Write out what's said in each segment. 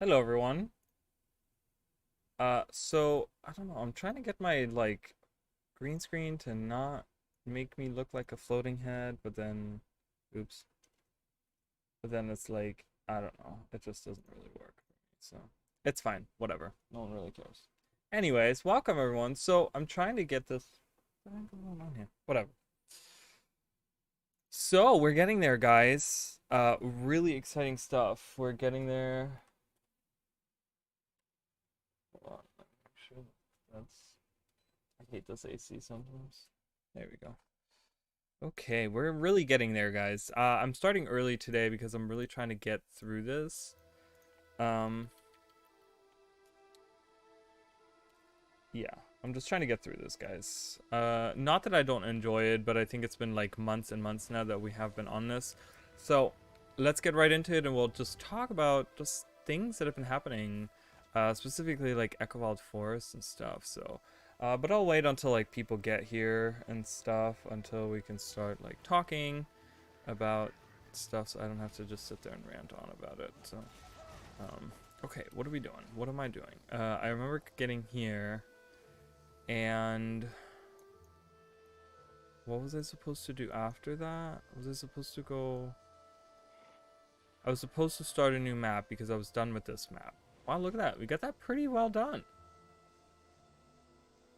Hello everyone. So I don't know, I'm trying to get my like green screen to not make me look like a floating head, but then oops. But then it's like I don't know, it just doesn't really work for me. So it's fine, whatever. No one really cares. Anyways, welcome everyone. So I'm trying to get this what the heck is going on here? Whatever. So we're getting there, guys. Really exciting stuff. We're getting there. Hold on, let me make sure that's I hate this AC sometimes. There we go. Okay, we're really getting there, guys. I'm starting early today because I'm really trying to get through this. Um, yeah, I'm just trying to get through this, guys. Not that I don't enjoy it, but I think it's been like months and months now that we have been on this. So let's get right into it, and we'll just talk about just things that have been happening, specifically like Echovald Forest and stuff. So. But I'll wait until like people get here and stuff until we can start like talking about stuff, so I don't have to just sit there and rant on about it. So, okay, what are we doing? What am I doing? I remember getting here, and what was I supposed to do after that? Was I supposed to go? I was supposed to start a new map because I was done with this map. Wow, look at that. We got that pretty well done.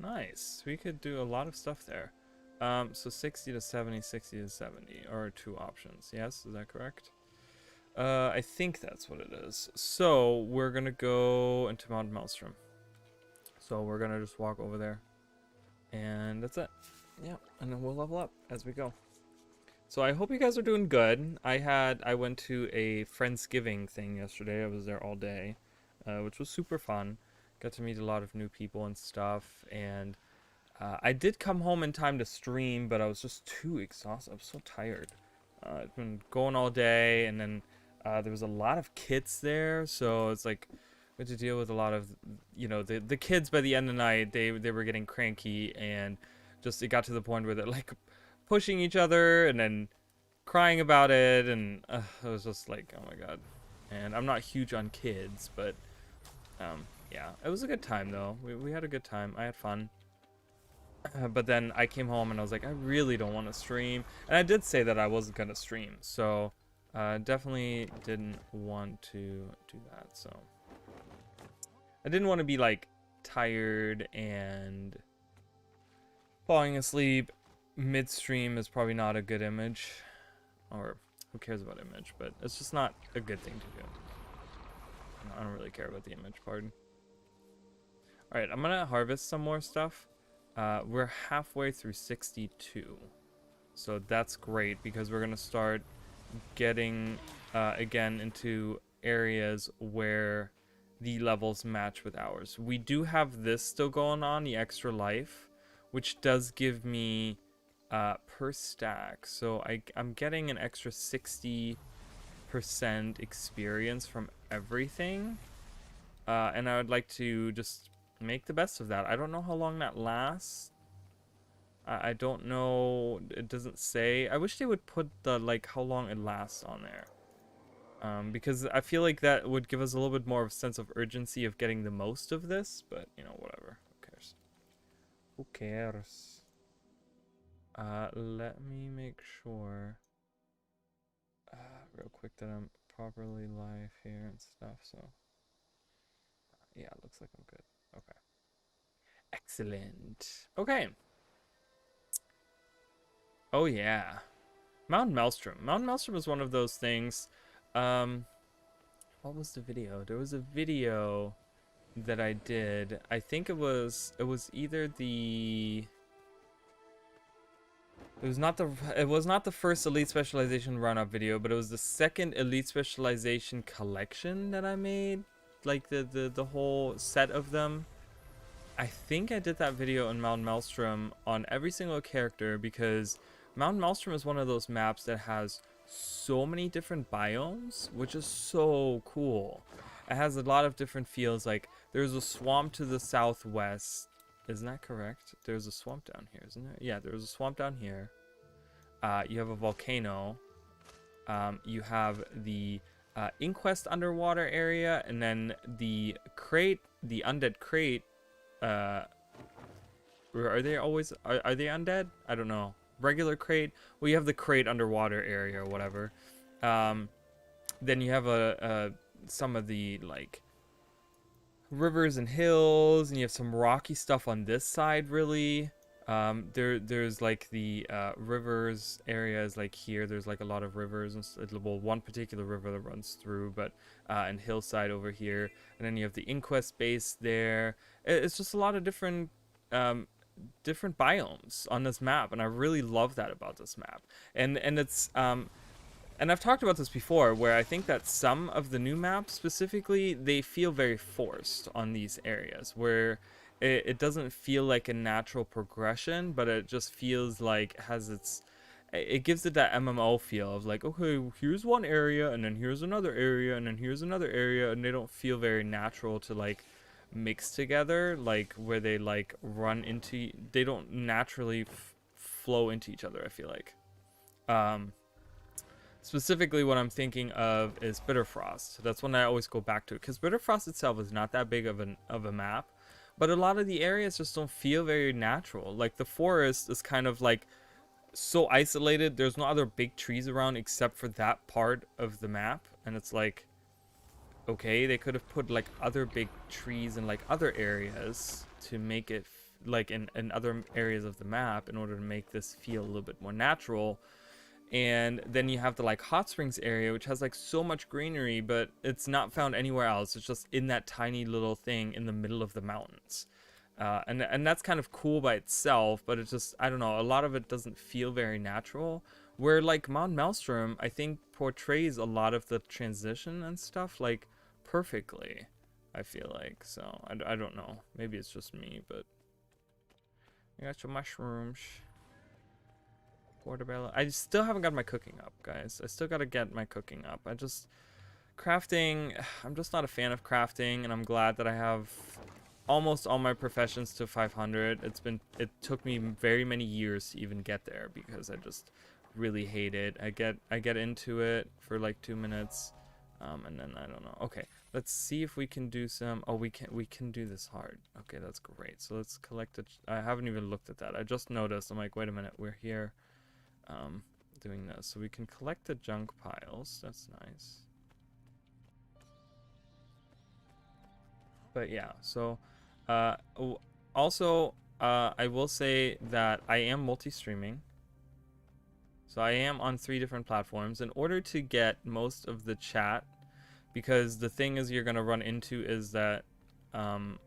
Nice. We could do a lot of stuff there. So 60 to 70, 60 to 70 are two options. Yes, is that correct? I think that's what it is. So we're gonna go into Mount Maelstrom. So we're gonna just walk over there, and that's it. Yeah, and then we'll level up as we go. So I hope you guys are doing good. I went to a Friendsgiving thing yesterday. I was there all day, which was super fun. Got to meet a lot of new people and stuff, and I did come home in time to stream, but I was just too exhausted. I was so tired. I've been going all day, and then there was a lot of kids there, so it's like we had to deal with a lot of, the kids. By the end of the night, they were getting cranky, and just it got to the point where they're like pushing each other and then crying about it, and it was just like, oh my god. And I'm not huge on kids, but yeah, it was a good time though. We had a good time. I had fun. But then I came home and I was like, I really don't want to stream. And I did say that I wasn't going to stream. So definitely didn't want to do that. So I didn't want to be like tired and falling asleep midstream is probably not a good image. Or who cares about image? But it's just not a good thing to do. I don't really care about the image part. All right, I'm going to harvest some more stuff. We're halfway through 62. So that's great because we're going to start getting again into areas where the levels match with ours. We do have this still going on, the extra life, which does give me per stack. So I'm getting an extra 60% experience from everything. And I would like to just make the best of that. I don't know how long that lasts. I don't know. It doesn't say. I wish they would put the like how long it lasts on there. Because I feel like that would give us a little bit more of a sense of urgency of getting the most of this. But you know, whatever. Who cares? Who cares? Let me make sure, real quick, that I'm properly live here and stuff. So yeah, it looks like I'm good. Okay. Excellent. Okay. Oh yeah. Mount Maelstrom. Mount Maelstrom is one of those things. Um, what was the video? There was a video that I did. I think it was either the it was not the first Elite Specialization run up video, but it was the second Elite Specialization collection that I made. Like the whole set of them. I think I did that video on Mount Maelstrom on every single character because Mount Maelstrom is one of those maps that has so many different biomes, which is so cool. It has a lot of different feels. Like there's a swamp to the southwest. Isn't that correct? There's a swamp down here, isn't there? Yeah, there's a swamp down here. You have a volcano. You have the inquest underwater area, and then the crate, the undead crate. Are they always are they undead? I don't know. Regular crate. Well, you have the crate underwater area or whatever. Then you have some of the like rivers and hills, and you have some rocky stuff on this side. Really, there's like the rivers areas like here. There's like a lot of rivers and well, one particular river that runs through, but and hillside over here, and then you have the inquest base there. It's just a lot of different different biomes on this map, and I really love that about this map. And it's and I've talked about this before, where I think that some of the new maps specifically, they feel very forced on these areas, where it doesn't feel like a natural progression, but it just feels like it gives it that MMO feel of like, okay, here's one area, and then here's another area, and then here's another area, and they don't feel very natural to like mix together, like where they like they don't naturally flow into each other, I feel like. Specifically, what I'm thinking of is Bitterfrost. That's one I always go back to, because Bitterfrost itself is not that big of a map, but a lot of the areas just don't feel very natural. Like the forest is kind of like so isolated. There's no other big trees around except for that part of the map, and it's like, okay, they could have put like other big trees in like other areas to make it like in other areas of the map in order to make this feel a little bit more natural. And then you have the like hot springs area, which has like so much greenery, but it's not found anywhere else. It's just in that tiny little thing in the middle of the mountains. And that's kind of cool by itself, but it's just, I don't know, a lot of it doesn't feel very natural. Where like Mount Maelstrom, I think portrays a lot of the transition and stuff like perfectly, I feel like. So I don't know, maybe it's just me, but you got your mushrooms. Portobello. I still haven't got my cooking up, guys. I still gotta get my cooking up. Crafting, I'm just not a fan of crafting, and I'm glad that I have almost all my professions to 500. It took me very many years to even get there, because I just really hate it. I get into it for like 2 minutes, and then I don't know. Okay, let's see if we can do some. Oh, we can do this hard. Okay, that's great. So let's collect it. I haven't even looked at that. I just noticed. I'm like, wait a minute, we're here. Doing this, so we can collect the junk piles. That's nice. But yeah, so also I will say that I am multi-streaming, so I am on 3 different platforms in order to get most of the chat, because the thing is you're gonna run into is that the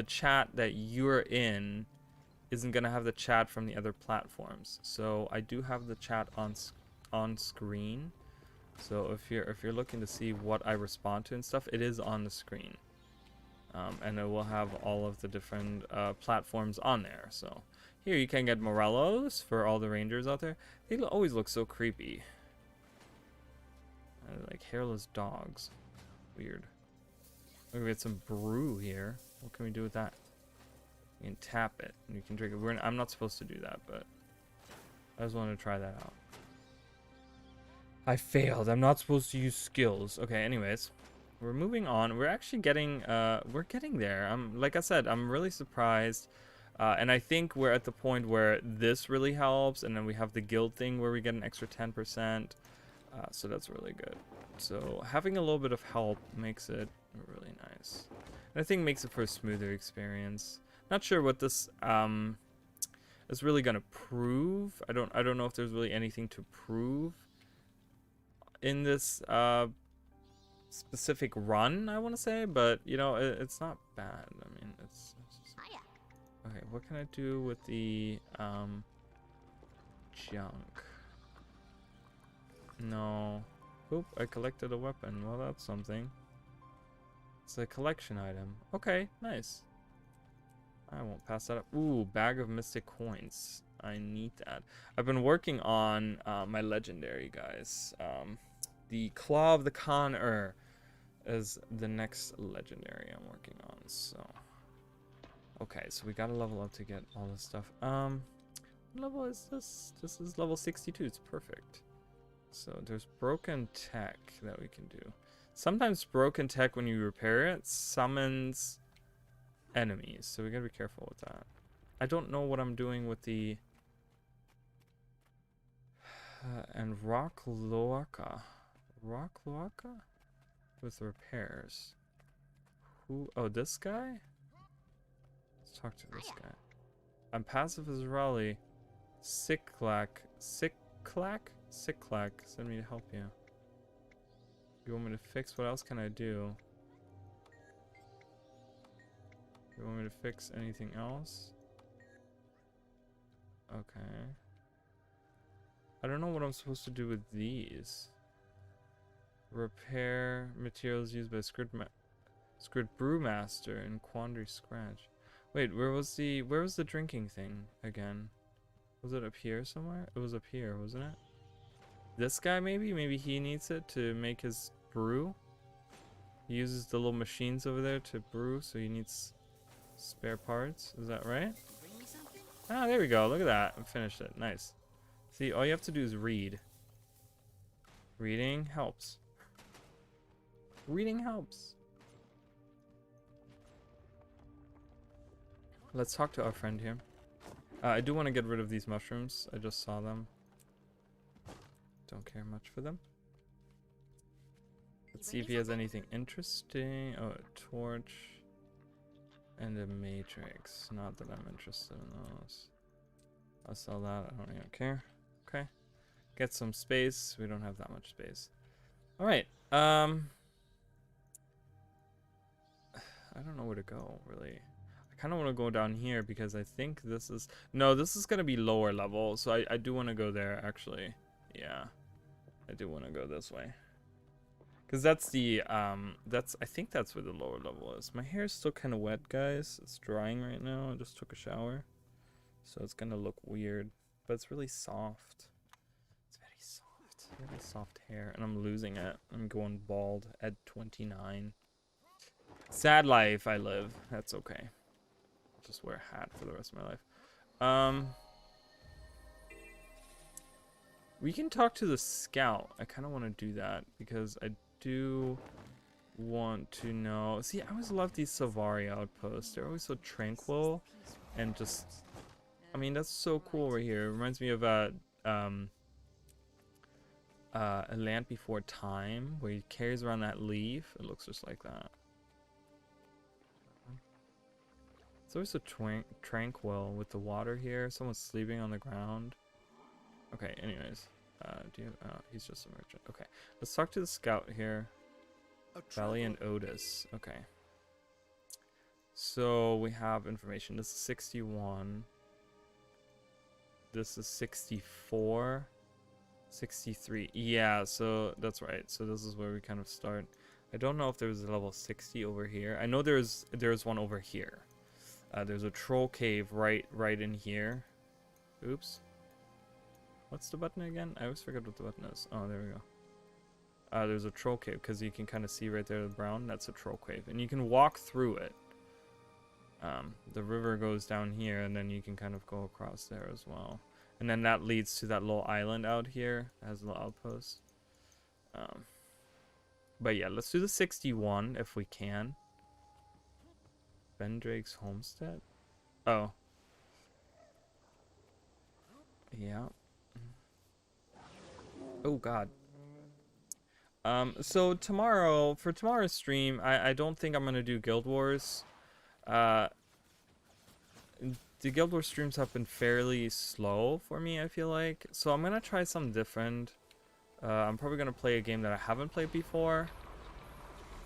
chat that you're in isn't gonna have the chat from the other platforms. So I do have the chat on screen. So if you're looking to see what I respond to and stuff, it is on the screen, and it will have all of the different platforms on there. So here you can get Morellos for all the rangers out there. They always look so creepy, like hairless dogs. Weird. We get some brew here. What can we do with that? You can tap it and you can drink it. I'm not supposed to do that, but I just wanted to try that out. I failed. I'm not supposed to use skills. Okay, anyways, we're moving on. We're actually getting there. Like I said, I'm really surprised. And I think we're at the point where this really helps, and then we have the guild thing where we get an extra 10%. So that's really good. So having a little bit of help makes it really nice. And I think makes it for a smoother experience. Not sure what this is really gonna prove. I don't know if there's really anything to prove in this specific run, I want to say, but you know, it's not bad. I mean, it's just... Okay, what can I do with the junk? No. Oop, I collected a weapon. Well, that's something. It's a collection item. Okay, nice. I won't pass that up. Ooh, bag of mystic coins. I need that. I've been working on my legendary, guys. The Claw of the Con-er is the next legendary I'm working on. So, okay, so we gotta level up to get all this stuff. What level is this? This is level 62. It's perfect. So there's broken tech that we can do. Sometimes broken tech, when you repair it, summons enemies. So we gotta be careful with that. I don't know what I'm doing with the... and rock loaka. Rock loaka? With repairs. Who? Oh, this guy? Let's talk to this guy. I'm Pacifist Run. Sicklack. Sicklack. Send me to help you. You want me to fix? What else can I do? You want me to fix anything else? Okay. I don't know what I'm supposed to do with these. Repair materials used by Screwed Brewmaster and Quandary Scratch. Wait, where was the drinking thing again? Was it up here somewhere? It was up here, wasn't it? This guy maybe? Maybe he needs it to make his brew? He uses the little machines over there to brew, so he needs spare parts. Is that right? Ah, there we go. Look at that. I finished it. Nice. See, all you have to do is read. Reading helps. Reading helps. Let's talk to our friend here. I do want to get rid of these mushrooms. I just saw them. Don't care much for them. Let's see if he has anything interesting. Oh, a torch. And a matrix. Not that I'm interested in those. I'll sell that. I don't even care. Okay. Get some space. We don't have that much space. Alright. I don't know where to go, really. I kind of want to go down here because I think this is... No, this is going to be lower level. So I do want to go there, actually. Yeah. I do want to go this way. Because that's the... I think that's where the lower level is. My hair is still kind of wet, guys. It's drying right now. I just took a shower. So it's going to look weird. But it's really soft. It's very soft. Very soft hair. And I'm losing it. I'm going bald at 29. Sad life I live. That's okay. I'll just wear a hat for the rest of my life. We can talk to the scout. I kind of want to do that because I do want to know. See, I always love these Savari outposts. They're always so tranquil and just... I mean, that's so cool right here. It reminds me of A Land Before Time, where he carries around that leaf. It looks just like that. It's always so tranquil with the water here. Someone's sleeping on the ground. Okay, anyways. He's just a merchant. Okay, let's talk to the scout here. Valiant Otis. Okay. So we have information. This is 61. This is 64. 63. Yeah, so that's right. So this is where we kind of start. I don't know if there's a level 60 over here. I know there's one over here. There's a troll cave right in here. Oops. What's the button again? I always forget what the button is. Oh, there we go. There's a troll cave because you can kind of see right there the brown. That's a troll cave, and you can walk through it. The river goes down here, and then you can kind of go across there as well. And then that leads to that little island out here. It has a little outpost. But yeah, let's do the 61 if we can. Ben Drake's homestead? Oh. Yeah. Oh god. So for tomorrow's stream, I don't think I'm gonna do Guild Wars. The Guild Wars streams have been fairly slow for me, I feel like. So I'm gonna try something different. I'm probably gonna play a game that I haven't played before.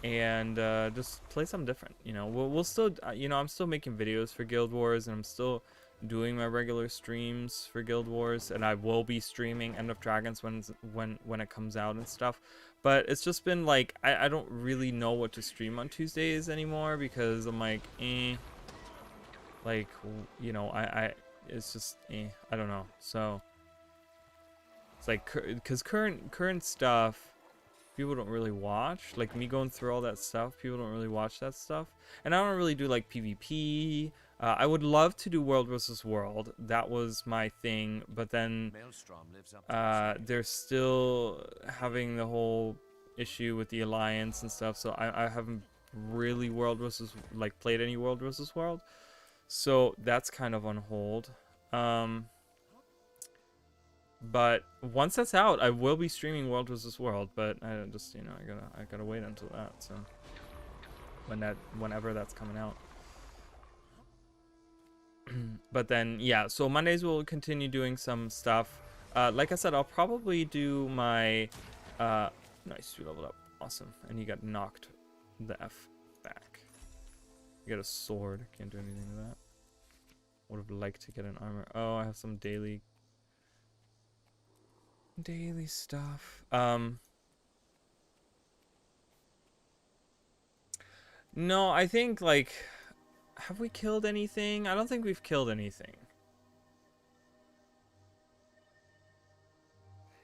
And just play something different, you know. We'll still, you know, I'm still making videos for Guild Wars, and I'm still doing my regular streams for Guild Wars, and I will be streaming End of Dragons when it comes out and stuff. But it's just been like I don't really know what to stream on Tuesdays anymore because I'm like, like, you know, it's just I don't know. So it's like because current stuff people don't really watch, like me going through all that stuff. People don't really watch that stuff, and I don't really do like PvP. I would love to do World versus World. That was my thing, but then they're still having the whole issue with the alliance and stuff. So I haven't really played any World versus World. So that's kind of on hold. But once that's out, I will be streaming World vs. World. But I just, I gotta wait until that. So whenever that's coming out. But then, yeah, so Mondays we'll continue doing some stuff. Like I said, I'll probably do my... nice, you leveled up. Awesome. And you got knocked the F back. You got a sword. Can't do anything with that. Would have liked to get an armor. Oh, I have some daily stuff. No, I think, like... Have we killed anything? I don't think we've killed anything.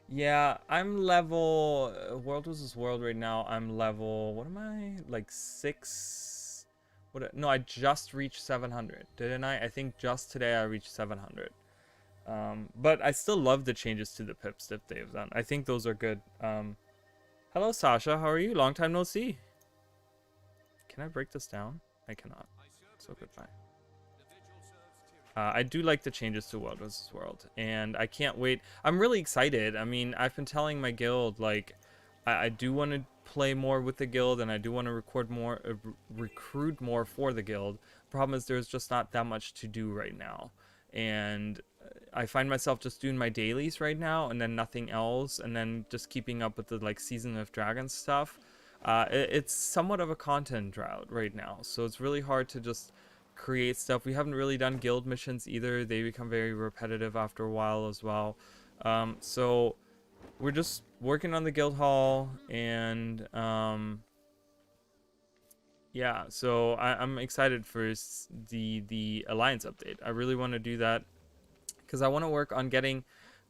Yeah, I'm level... World vs. World right now. I'm level... What am I? Like 6... No, I just reached 700. Didn't I? I think just today I reached 700. But I still love the changes to the pip that they've done. I think those are good. Hello, Sasha. How are you? Long time no see. Can I break this down? I cannot. So goodbye. I do like the changes to World vs. World, and I can't wait. I'm really excited. I mean, I've been telling my guild, like, I do want to play more with the guild, and I do want to record more, recruit more for the guild. Problem is, there's just not that much to do right now, and I find myself just doing my dailies right now, and then nothing else, and then just keeping up with the, like, Season of Dragons stuff. It's somewhat of a content drought right now, so it's really hard to just create stuff. We haven't really done guild missions either. They become very repetitive after a while as well. So we're just working on the guild hall, and yeah, so I'm excited for the alliance update. I really want to do that because I want to work on getting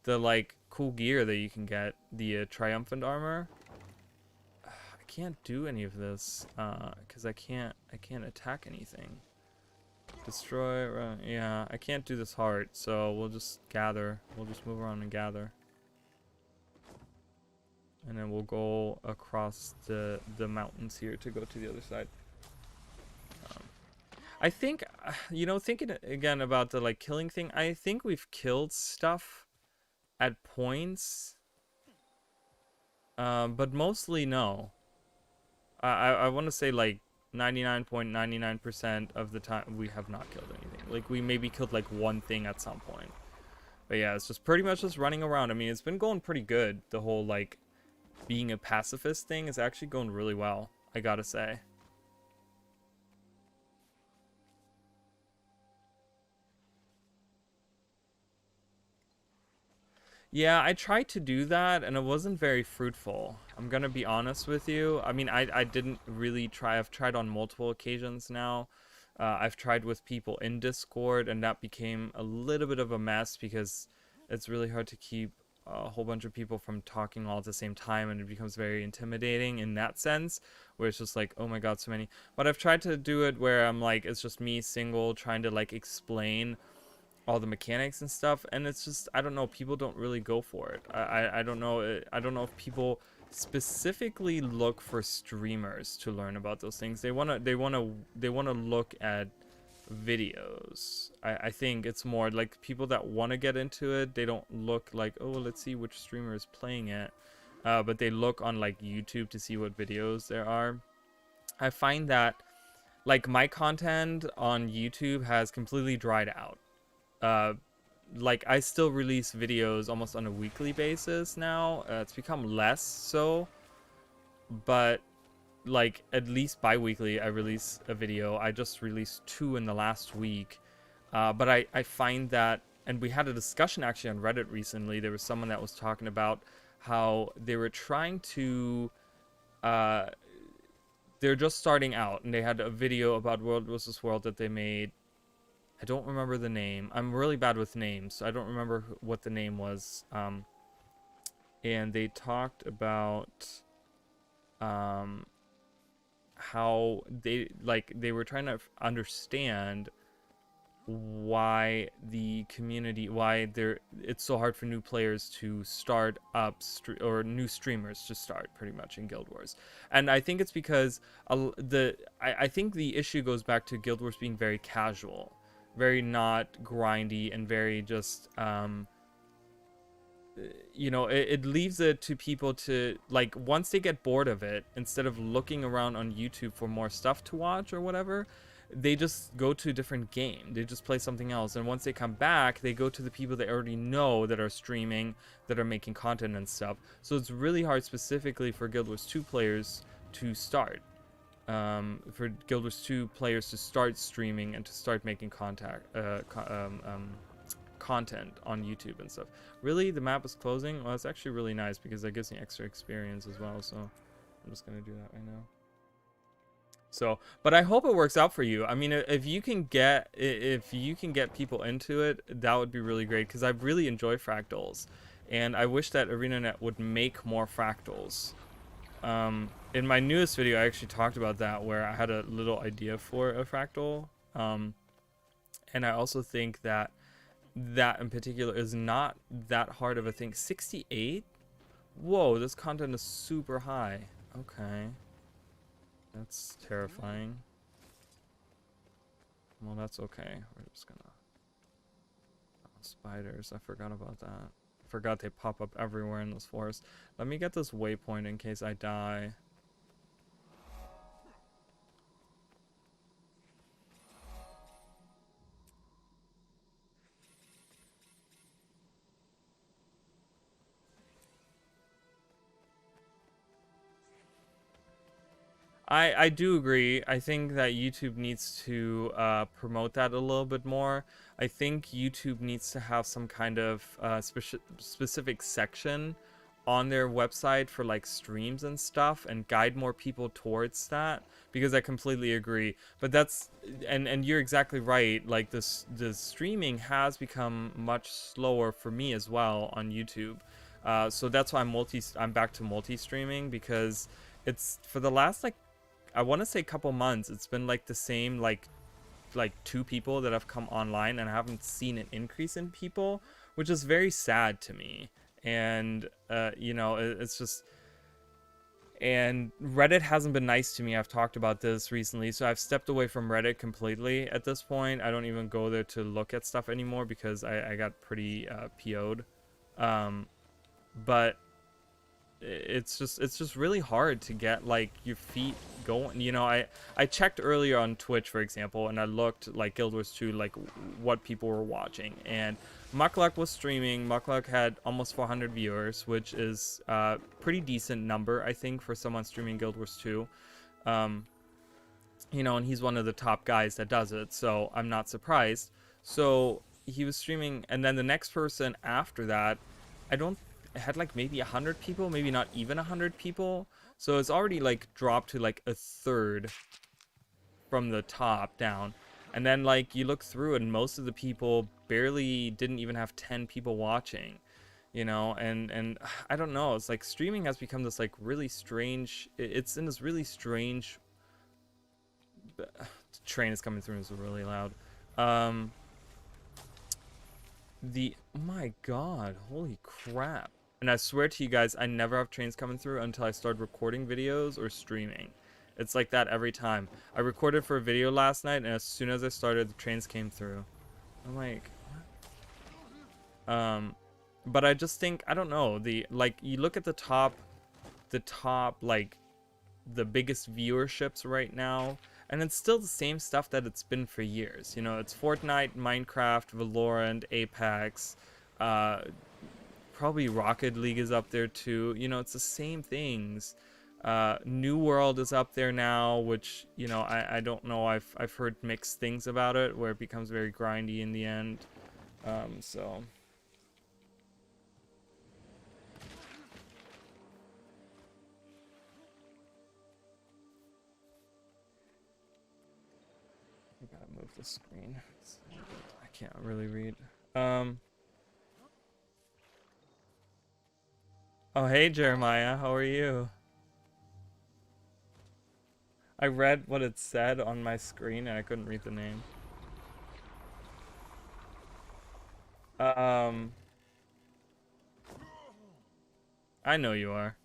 the, like, cool gear that you can get, the triumphant armor. I can't do any of this because I can't attack anything. Destroy, yeah, I can't do this hard, so we'll just gather. We'll just move around and gather, and then we'll go across the mountains here to go to the other side. I think, thinking again about the, like, killing thing, I think we've killed stuff at points, but mostly no. I want to say, like, 99.99% of the time we have not killed anything. Like, we maybe killed, like, one thing at some point. But yeah, it's just pretty much just running around. I mean, it's been going pretty good. The whole, like, being a pacifist thing is actually going really well, I gotta say. Yeah, I tried to do that, and it wasn't very fruitful. I'm gonna be honest with you. I mean, I didn't really try. I've tried on multiple occasions now. I've tried with people in Discord, and that became a little bit of a mess because it's really hard to keep a whole bunch of people from talking all at the same time, and it becomes very intimidating in that sense, where it's just like, oh my god, so many. But I've tried to do it where I'm like, it's just me single trying to, like, explain all the mechanics and stuff, and it's just, I don't know, people don't really go for it. I don't know. I don't know if people specifically look for streamers to learn about those things. They wanna look at videos. I think it's more like people that want to get into it. They don't look like, oh, let's see which streamer is playing it, but they look on, like, YouTube to see what videos there are. I find that, like, my content on YouTube has completely dried out. Like, I still release videos almost on a weekly basis now. It's become less so, but, like, at least bi-weekly I release a video. I just released 2 in the last week, but I find that, and we had a discussion actually on Reddit recently. There was someone that was talking about how they were trying to they're just starting out, and they had a video about World vs. World that they made. I don't remember the name. I'm really bad with names, so I don't remember what the name was. And they talked about how they were trying to understand why the community, why it's so hard for new players to start up, or new streamers to start pretty much in Guild Wars. And I think it's because I think the issue goes back to Guild Wars being very casual, very not grindy, and very just you know, it leaves it to people to, like, once they get bored of it, instead of looking around on YouTube for more stuff to watch or whatever, they just go to a different game. They just play something else. And once they come back, they go to the people they already know that are streaming, that are making content and stuff. So it's really hard specifically for Guild Wars 2 players to start. For Guild Wars 2 players to start streaming and to start making content on YouTube and stuff. Really, the map is closing? Well, it's actually really nice because that gives me extra experience as well. So I'm just gonna do that right now. So, but I hope it works out for you. I mean, if you can get people into it, that would be really great, because I really enjoy fractals, and I wish that ArenaNet would make more fractals. In my newest video, I actually talked about that, where I had a little idea for a fractal, and I also think that in particular is not that hard of a thing. 68? Whoa, this content is super high. Okay. That's terrifying. Well, that's okay. We're just gonna... Oh, spiders. I forgot about that. I forgot they pop up everywhere in this forest. Let me get this waypoint in case I die. I do agree. I think that YouTube needs to promote that a little bit more. I think YouTube needs to have some kind of specific section on their website for like streams and stuff, and guide more people towards that, because I completely agree. But that's, and you're exactly right. Like the streaming has become much slower for me as well on YouTube. So that's why I'm back to multi-streaming, because it's for the last, like, I want to say couple months, it's been like the same, like 2 people that have come online, and I haven't seen an increase in people, which is very sad to me. And you know, it's just, and Reddit hasn't been nice to me. I've talked about this recently, so I've stepped away from Reddit completely at this point. I don't even go there to look at stuff anymore, because I got pretty PO'd. But it's just really hard to get like your feet going. You know, I checked earlier on Twitch, for example, and I looked like Guild Wars 2, like what people were watching, and Muckluck was streaming. Muckluck had almost 400 viewers, which is a pretty decent number, I think, for someone streaming Guild Wars 2. You know, and he's one of the top guys that does it, so I'm not surprised. So he was streaming, and then the next person after that, it had like maybe 100 people, maybe not even 100 people. So it's already like dropped to like a third from the top down. And then like you look through, and most of the people barely didn't even have 10 people watching, you know. And I don't know, it's like streaming has become this like really strange, it's in this really strange, the train is coming through, it's really loud. Oh my god, holy crap. And I swear to you guys, I never have trains coming through until I start recording videos or streaming. It's like that every time. I recorded for a video last night, and as soon as I started, the trains came through. I'm like, what? But I just think, I don't know, like, you look at the top, like, the biggest viewerships right now, and it's still the same stuff that it's been for years. You know, it's Fortnite, Minecraft, Valorant, Apex, probably Rocket League is up there too. You know, it's the same things. New World is up there now, which, you know, I don't know. I've heard mixed things about it, where it becomes very grindy in the end. So I gotta move the screen. I can't really read. Oh, hey, Jeremiah. How are you? I read what it said on my screen, and I couldn't read the name. Um, I know you are.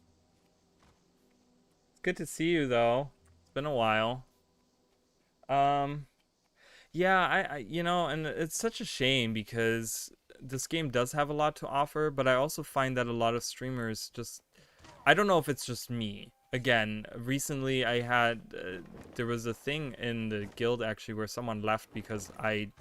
It's good to see you though. It's been a while. Um, yeah, you know, and it's such a shame because this game does have a lot to offer, but I also find that a lot of streamers just, I don't know if it's just me. Again, recently I had, there was a thing in the guild actually where someone left because I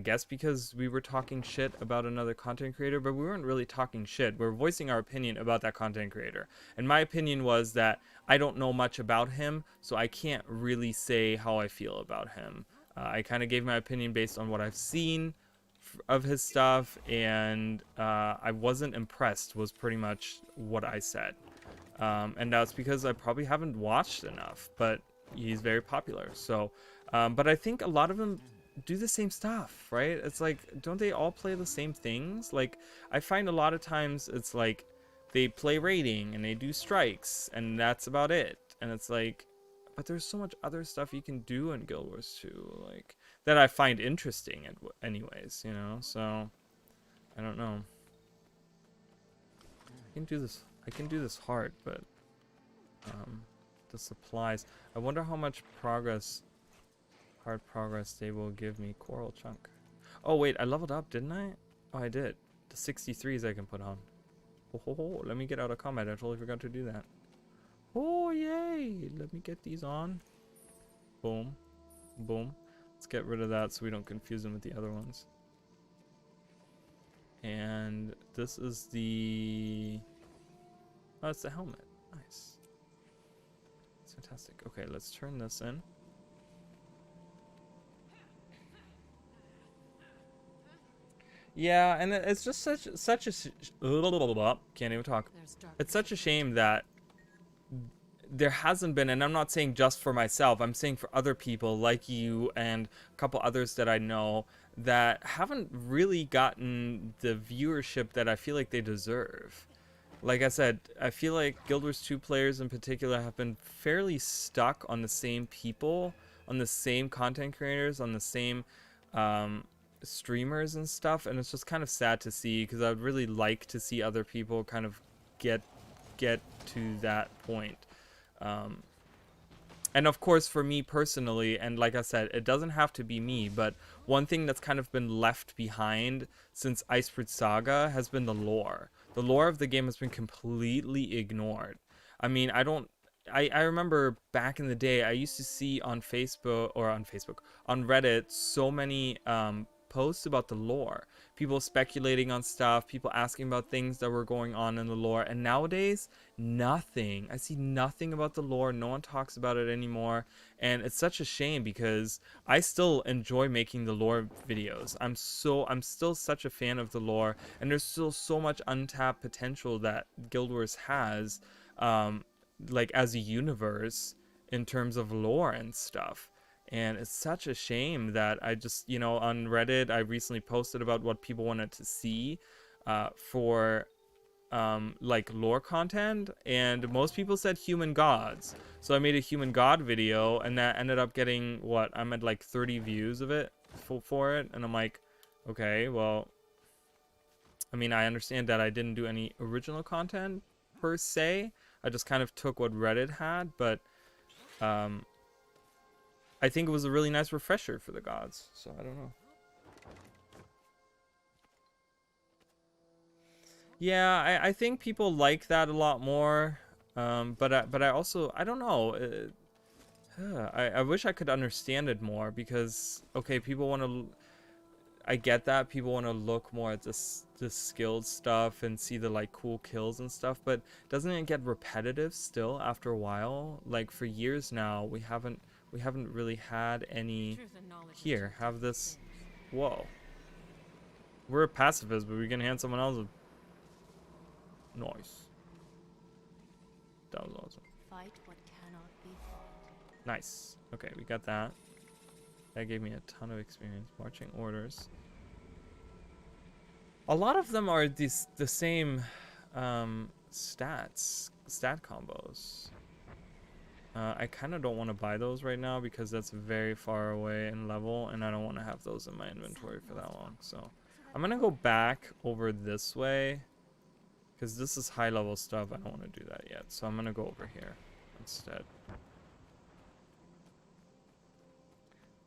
guess because we were talking shit about another content creator, but we weren't really talking shit. We are voicing our opinion about that content creator. And my opinion was that I don't know much about him, so I can't really say how I feel about him. I kind of gave my opinion based on what I've seen of his stuff, and I wasn't impressed, was pretty much what I said. And that's because I probably haven't watched enough, but he's very popular. So, but I think a lot of them do the same stuff, right? It's like, don't they all play the same things? Like, I find a lot of times it's like they play raiding and they do strikes and that's about it. And it's like, but there's so much other stuff you can do in Guild Wars 2, like, that I find interesting anyways, you know? So, I don't know. I can do this hard, but the supplies. I wonder how much hard progress they will give me. Coral chunk. Oh wait, I leveled up, didn't I? Oh, I did. The 63s I can put on. Oh, ho, ho. Let me get out of combat. I totally forgot to do that. Oh yay! Let me get these on. Boom, boom. Let's get rid of that so we don't confuse them with the other ones. And this is the... Oh, it's the helmet. Nice. That's fantastic. Okay, let's turn this in. Yeah, and it's just such a can't even talk. It's such a shame that there hasn't been, and I'm not saying just for myself, I'm saying for other people like you and a couple others that I know that haven't really gotten the viewership that I feel like they deserve. Like I said, I feel like Guild Wars 2 players in particular have been fairly stuck on the same people, on the same content creators, on the same streamers and stuff, and it's just kind of sad to see because I would really like to see other people kind of get to that point. And of course, for me personally, and like I said, it doesn't have to be me, but one thing that's kind of been left behind since Icebridge Saga has been the lore. The lore of the game has been completely ignored. I mean, I remember back in the day, I used to see on Facebook, on Reddit, so many posts about the lore. People speculating on stuff, people asking about things that were going on in the lore, and nowadays, nothing. I see nothing about the lore. No one talks about it anymore, and it's such a shame because I still enjoy making the lore videos. I'm still such a fan of the lore, and there's still so much untapped potential that Guild Wars has, like as a universe in terms of lore and stuff. And it's such a shame that I just, you know, on Reddit, I recently posted about what people wanted to see for like lore content, and most people said human gods. So I made a human god video, and that ended up getting, what, I'm at like 30 views of it for it, and I'm like, okay, well, I mean, I understand that I didn't do any original content per se. I just kind of took what Reddit had, but I think it was a really nice refresher for the gods, so I don't know. Yeah, I think people like that a lot more, but I also, I don't know. I wish I could understand it more because, okay, people want to. I get that people want to look more at this skilled stuff and see the like cool kills and stuff, but doesn't it get repetitive still after a while? Like for years now, we haven't really had any. Here, have this. Whoa. We're a pacifist, but we can hand someone else a. Nice. That was awesome. Fight what cannot be fought. Nice. Okay, we got that. That gave me a ton of experience. Marching orders. A lot of them are the same stat combos. I kind of don't want to buy those right now because that's very far away in level, and I don't want to have those in my inventory for that long. So I'm gonna go back over this way because this is high level stuff. I don't want to do that yet, so I'm gonna go over here instead.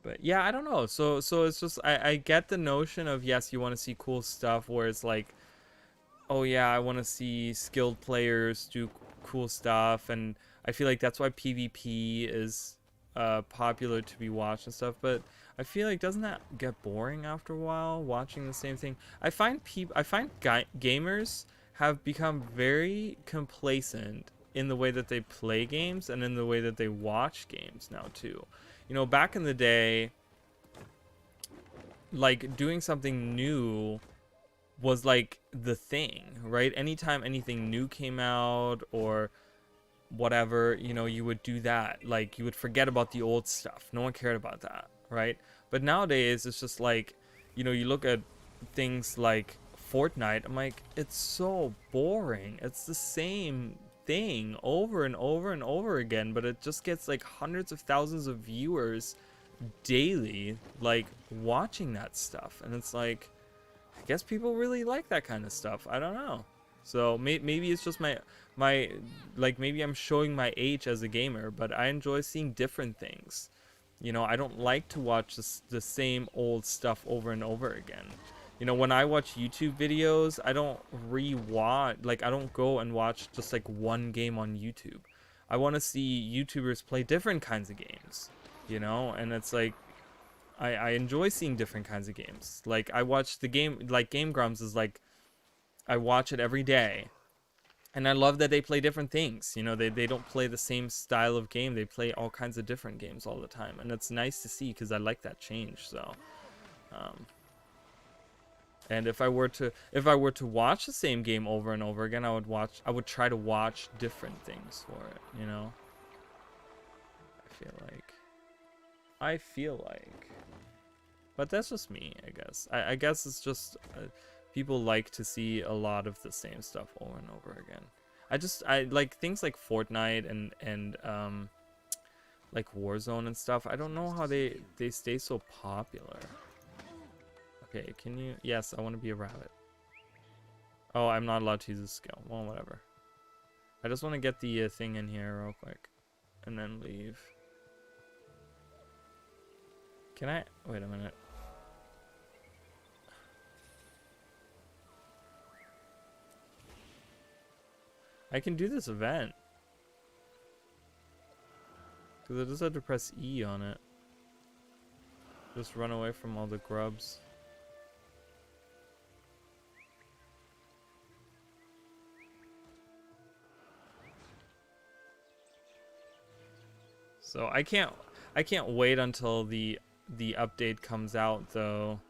But yeah, I don't know. So it's just I get the notion of, yes, you want to see cool stuff where it's like, oh yeah, I want to see skilled players do cool stuff, and I feel like that's why PvP is popular to be watched and stuff. But I feel like, doesn't that get boring after a while, watching the same thing? I find gamers have become very complacent in the way that they play games and in the way that they watch games now too. You know, back in the day, like, doing something new was like the thing, right? Anytime anything new came out or whatever, you know, you would do that. Like, you would forget about the old stuff. No one cared about that, right? But nowadays, it's just like, you know, you look at things like Fortnite, I'm like, it's so boring. It's the same thing over and over and over again, but it just gets like hundreds of thousands of viewers daily, like, watching that stuff. And it's like, I guess people really like that kind of stuff. I don't know. So maybe it's just my like, maybe I'm showing my age as a gamer, but I enjoy seeing different things. You know, I don't like to watch the same old stuff over and over again. You know, when I watch YouTube videos, I don't re-watch, like, I don't go and watch just like one game on YouTube. I want to see YouTubers play different kinds of games, you know, and it's like, I enjoy seeing different kinds of games. Like, I watch the game, like, Game Grumps is like, I watch it every day. And I love that they play different things. You know, they don't play the same style of game. They play all kinds of different games all the time. And it's nice to see because I like that change. So, and if I were to watch the same game over and over again, I would try to watch different things for it, you know? I feel like. But that's just me, I guess. I guess it's just people like to see a lot of the same stuff over and over again. I like things like Fortnite and like Warzone and stuff. I don't know how they stay so popular. Okay, can you? Yes, I want to be a rabbit. Oh, I'm not allowed to use this skill. Well, whatever. I just want to get the thing in here real quick, and then leave. Can I? Wait a minute. I can do this event. Because I just had to press E on it. Just run away from all the grubs. So I can't wait until the update comes out though.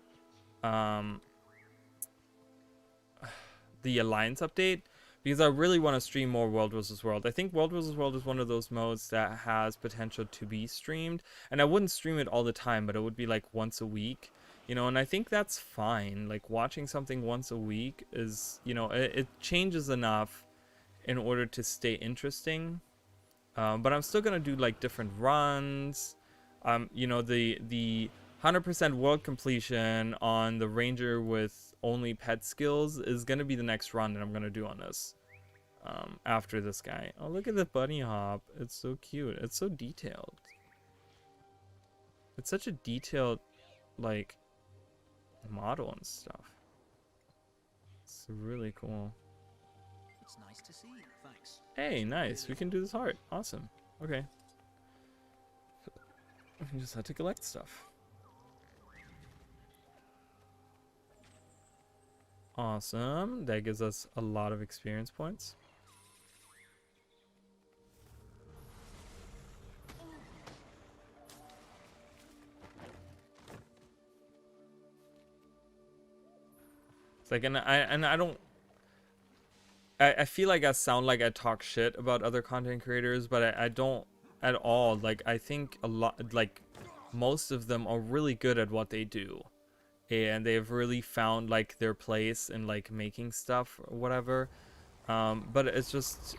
The Alliance update, because I really want to stream more World vs. World. I think World vs. World is one of those modes that has potential to be streamed, and I wouldn't stream it all the time, but it would be like once a week, you know, and I think that's fine. Like, watching something once a week is, you know, it changes enough in order to stay interesting. But I'm still gonna do like different runs. You know, the 100% world completion on the Ranger with only pet skills is gonna be the next run that I'm gonna do on this. After this guy. Oh, look at the bunny hop. It's so cute. It's so detailed. It's such a detailed, like, model and stuff. It's really cool. It's nice to see you. Thanks. Hey, nice. We can do this heart. Awesome. Okay. We just had to collect stuff. Awesome. That gives us a lot of experience points. It's like, I feel like I sound like I talk shit about other content creators, but I don't at all. Like, I think a lot, like, most of them are really good at what they do, and they've really found like their place in like making stuff or whatever. But it's just,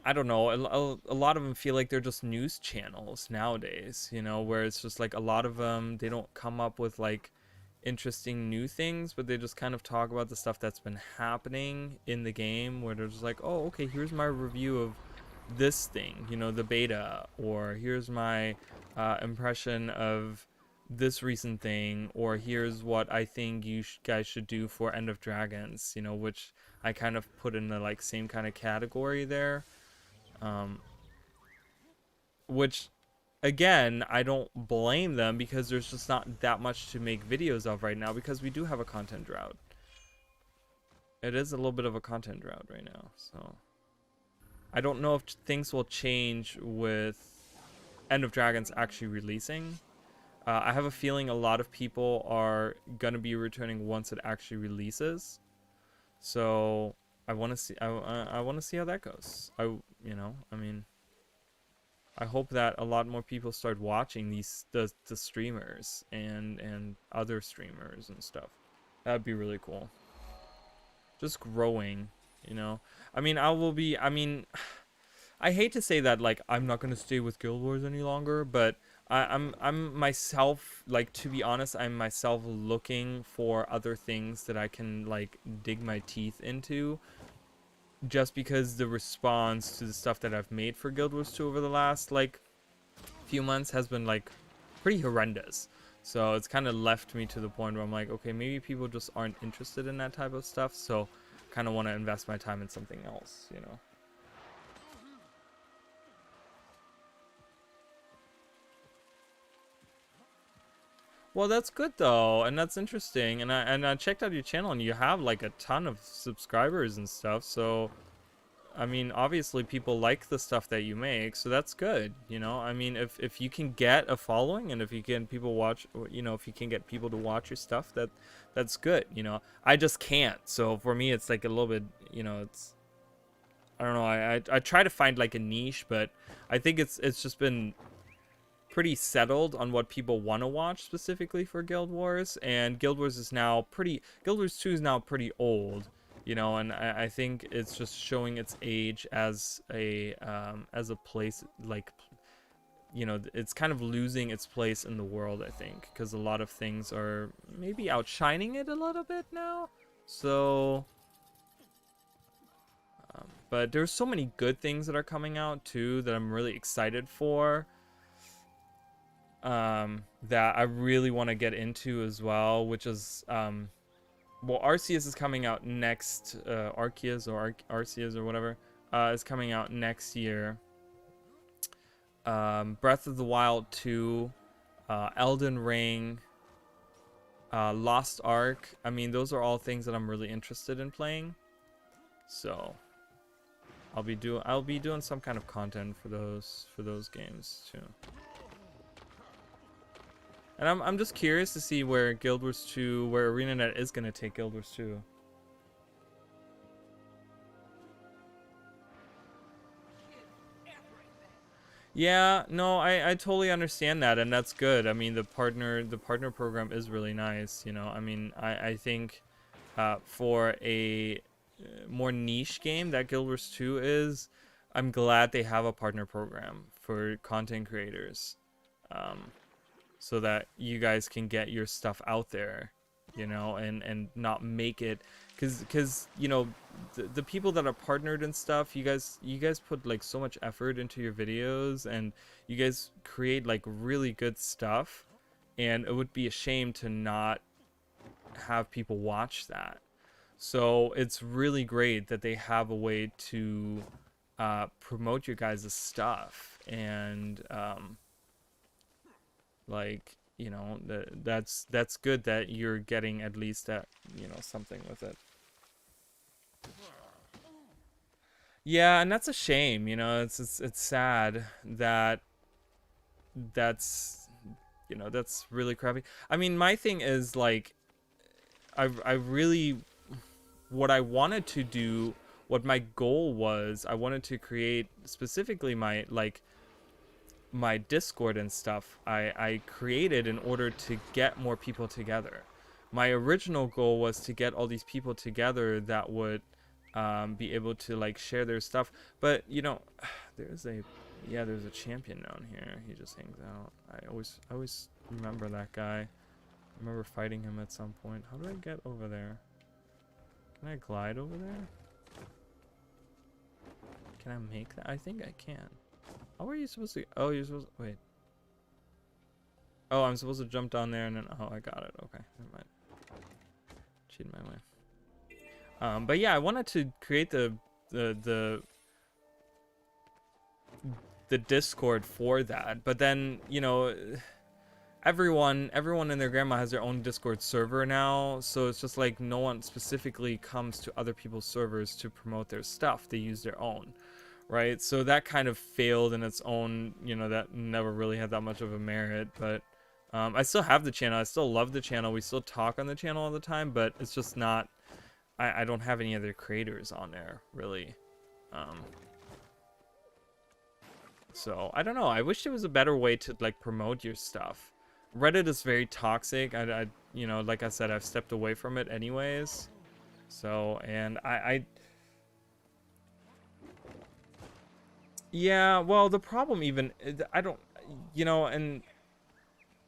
I don't know, a lot of them feel like they're just news channels nowadays, you know, where it's just like a lot of them, they don't come up with like interesting new things, but they just kind of talk about the stuff that's been happening in the game, where they're just like, oh, okay, here's my review of this thing, you know, the beta, or here's my impression of this recent thing, or here's what I think you guys should do for End of Dragons, you know, which I kind of put in the like same kind of category there. Um, which again, I don't blame them because there's just not that much to make videos of right now because we do have a content drought. It is a little bit of a content drought right now, so I don't know if things will change with End of Dragons actually releasing. I have a feeling a lot of people are gonna be returning once it actually releases. So I want to see. I want to see how that goes. I mean, I hope that a lot more people start watching the streamers and other streamers and stuff. That'd be really cool. Just growing, you know. I mean, I will be. I mean, I hate to say that, like, I'm not gonna stay with Guild Wars any longer, but I'm myself, like, to be honest, I'm myself looking for other things that I can like dig my teeth into, just because the response to the stuff that I've made for Guild Wars 2 over the last like few months has been like pretty horrendous. So it's kind of left me to the point where I'm like, okay, maybe people just aren't interested in that type of stuff, so kind of want to invest my time in something else, you know. Well, that's good though, and that's interesting. And I checked out your channel, and you have like a ton of subscribers and stuff. So, I mean, obviously people like the stuff that you make, so that's good. You know, I mean, if you can get a following, and if you can people watch, you know, if you can get people to watch your stuff, that's good. You know, I just can't. So for me, it's like a little bit, you know, it's, I don't know. I try to find like a niche, but I think it's just been pretty settled on what people want to watch specifically for Guild Wars, and Guild Wars 2 is now pretty old, you know, and I think it's just showing its age as a place, like, you know, it's kind of losing its place in the world, I think, because a lot of things are maybe outshining it a little bit now. So but there's so many good things that are coming out too that I'm really excited for, that I really want to get into as well, which is, well, Arceus is coming out next, Arceus or whatever, is coming out next year. Breath of the Wild 2, Elden Ring, Lost Ark. I mean, those are all things that I'm really interested in playing. So I'll be doing some kind of content for those games too. And I'm just curious to see where Guild Wars 2, where ArenaNet is gonna take Guild Wars 2. Yeah, no, I totally understand that, and that's good. I mean, the partner program is really nice, you know. I mean, I think for a more niche game that Guild Wars 2 is, I'm glad they have a partner program for content creators. So that you guys can get your stuff out there, you know, and not make it, because you know, the people that are partnered and stuff, you guys put like so much effort into your videos, and you guys create like really good stuff, and it would be a shame to not have people watch that. So it's really great that they have a way to promote your guys' stuff, and like, you know, that's good that you're getting at least that, you know, something with it. Yeah, and that's a shame, you know. It's sad that that's, you know, that's really crappy. I mean, my thing is like, I really, what I wanted to do, what my goal was, I wanted to create specifically my like my Discord and stuff, I created in order to get more people together. My original goal was to get all these people together that would be able to like share their stuff. But you know, there's a champion down here. He just hangs out. I always remember that guy. I remember fighting him at some point. How do I get over there? Can I glide over there? Can I make that? I think I can. How are you supposed to? Oh, you're supposed to, wait. Oh, I'm supposed to jump down there and then, oh, I got it. Okay, never mind. Cheated my way. But yeah, I wanted to create the Discord for that, but then, you know, everyone and their grandma has their own Discord server now, so it's just like no one specifically comes to other people's servers to promote their stuff. They use their own, right? So that kind of failed in its own, you know, that never really had that much of a merit. But I still have the channel. I still love the channel. We still talk on the channel all the time, but it's just not, I don't have any other creators on there, really. So I don't know. I wish there was a better way to like promote your stuff. Reddit is very toxic. I you know, like I said, I've stepped away from it anyways. So, and yeah, well, the problem even, I don't, you know, and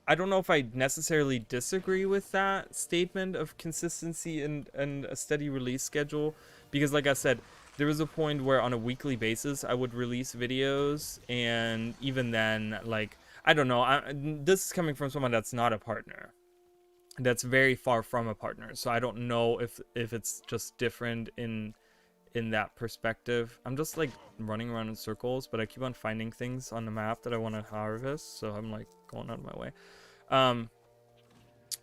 I don't know if I necessarily disagree with that statement of consistency and a steady release schedule, because like I said, there was a point where on a weekly basis I would release videos, and even then, like, I don't know, this is coming from someone that's not a partner, that's very far from a partner, so I don't know if it's just different in that perspective. I'm just like running around in circles, but I keep on finding things on the map that I want to harvest, so I'm like going out of my way.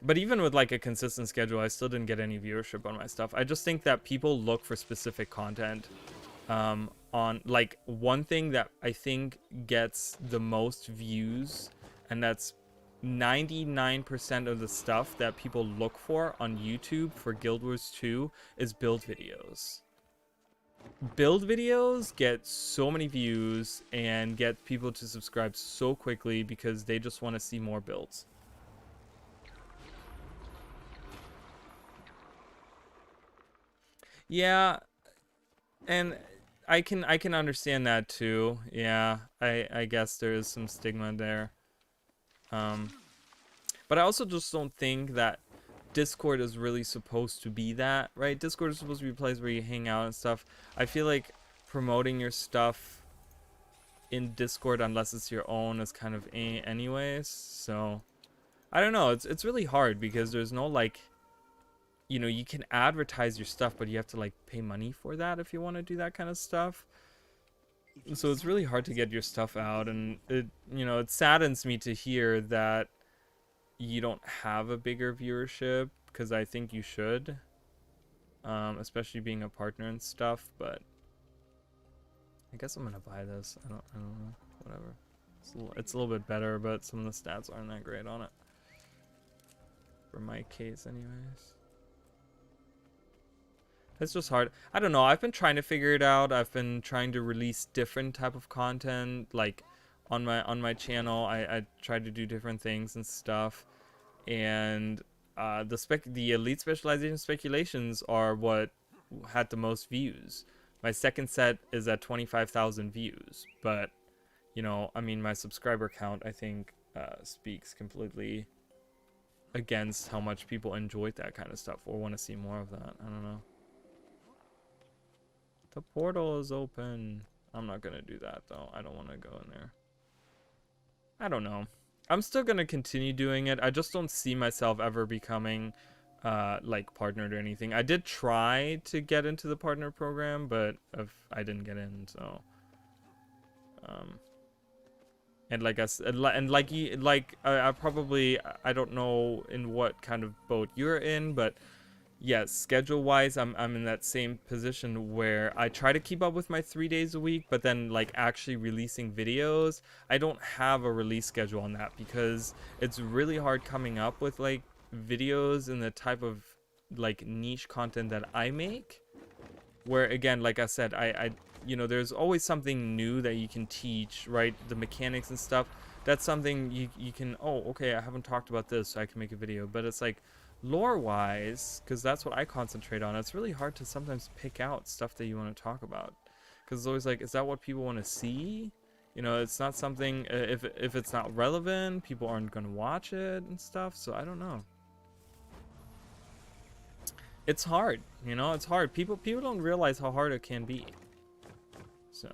But even with like a consistent schedule, I still didn't get any viewership on my stuff. I just think that people look for specific content. On like, one thing that I think gets the most views, and that's 99% of the stuff that people look for on YouTube for Guild Wars 2, is build videos. Build videos get so many views and get people to subscribe so quickly because they just want to see more builds. Yeah, and I can understand that too. Yeah, I guess there is some stigma there. But I also just don't think that Discord is really supposed to be that, right? Discord is supposed to be a place where you hang out and stuff. I feel like promoting your stuff in Discord, unless it's your own, is kind of anyways. So I don't know. It's really hard because there's no like, you know, you can advertise your stuff, but you have to like pay money for that if you want to do that kind of stuff. So it's really hard to get your stuff out, and it, you know, it saddens me to hear that you don't have a bigger viewership, because I think you should, especially being a partner and stuff. But I guess I'm gonna buy this. I don't know, whatever. It's a little bit better, but some of the stats aren't that great on it for my case anyways. It's just hard. I don't know. I've been trying to figure it out. I've been trying to release different type of content, like on my channel. I tried to do different things and stuff, and the elite specialization speculations are what had the most views. My second set is at 25,000 views, but you know, I mean, my subscriber count, I think, speaks completely against how much people enjoyed that kind of stuff or want to see more of that. I don't know. The portal is open. I'm not gonna do that though. I don't want to go in there. I don't know. I'm still gonna continue doing it. I just don't see myself ever becoming like partnered or anything. I did try to get into the partner program, but I didn't get in. So and like I said, and like you, like I probably, I don't know in what kind of boat you're in, but yes, schedule wise, I'm in that same position where I try to keep up with my 3 days a week, but then like actually releasing videos, I don't have a release schedule on that because it's really hard coming up with like videos in the type of like niche content that I make, where again, like I said, I you know, there's always something new that you can teach, right? The mechanics and stuff, that's something you can, oh, okay, I haven't talked about this, so I can make a video. But it's like, lore wise, because that's what I concentrate on, it's really hard to sometimes pick out stuff that you want to talk about, because it's always like, is that what people want to see? You know, it's not something, if it's not relevant, people aren't going to watch it and stuff. So I don't know. it's hard, you know, it's hard. People don't realize how hard it can be. So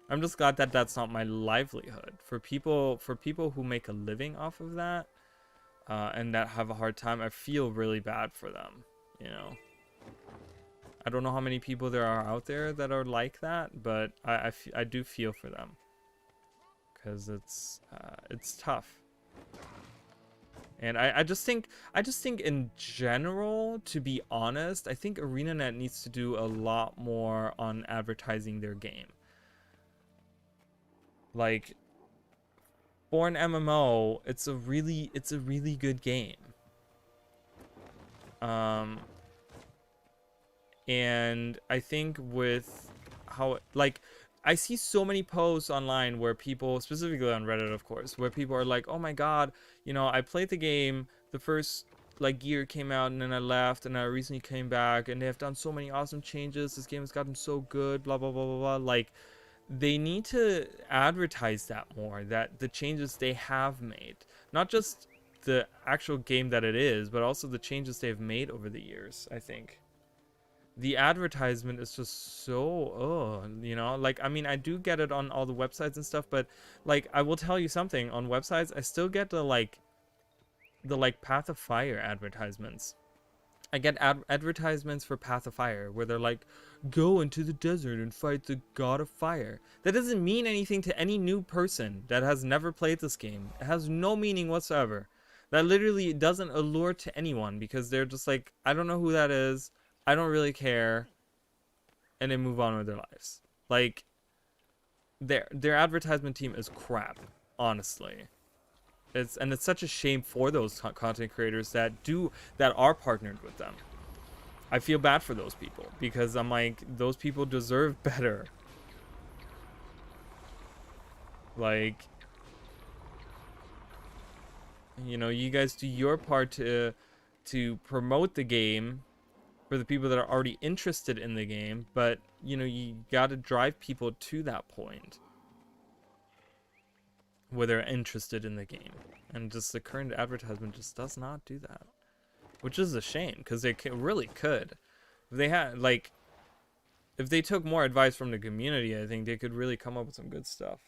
I'm just glad that that's not my livelihood. For people who make a living off of that, and that have a hard time, I feel really bad for them, you know. I don't know how many people there are out there that are like that, but I do feel for them, because it's tough. And I just think in general, to be honest, I think ArenaNet needs to do a lot more on advertising their game. Like, for an MMO, it's a really good game. And I think with how, like, I see so many posts online where people, specifically on Reddit, of course, where people are like, oh my god, you know, I played the game, the first, like, year came out, and then I left, and I recently came back, and they have done so many awesome changes, this game has gotten so good, blah, blah, blah, blah, blah. Like, they need to advertise that more, that the changes they have made, not just the actual game that it is, but also the changes they've made over the years. I think the advertisement is just so, you know, like, I mean, I do get it on all the websites and stuff, but like, I will tell you something, on websites I still get the Path of Fire advertisements. I get advertisements for Path of Fire where they're like, go into the desert and fight the god of fire. That doesn't mean anything to any new person that has never played this game. It has no meaning whatsoever. That literally doesn't allure to anyone, because they're just like, I don't know who that is, I don't really care, and they move on with their lives. Like, their advertisement team is crap, honestly. It's such a shame for those content creators that are partnered with them. I feel bad for those people, because I'm like, those people deserve better. Like, you know, you guys do your part to promote the game for the people that are already interested in the game, but you know, you got to drive people to that point where they're interested in the game. And just the current advertisement just does not do that, which is a shame, because they really could. If they had, like, if they took more advice from the community, I think they could really come up with some good stuff.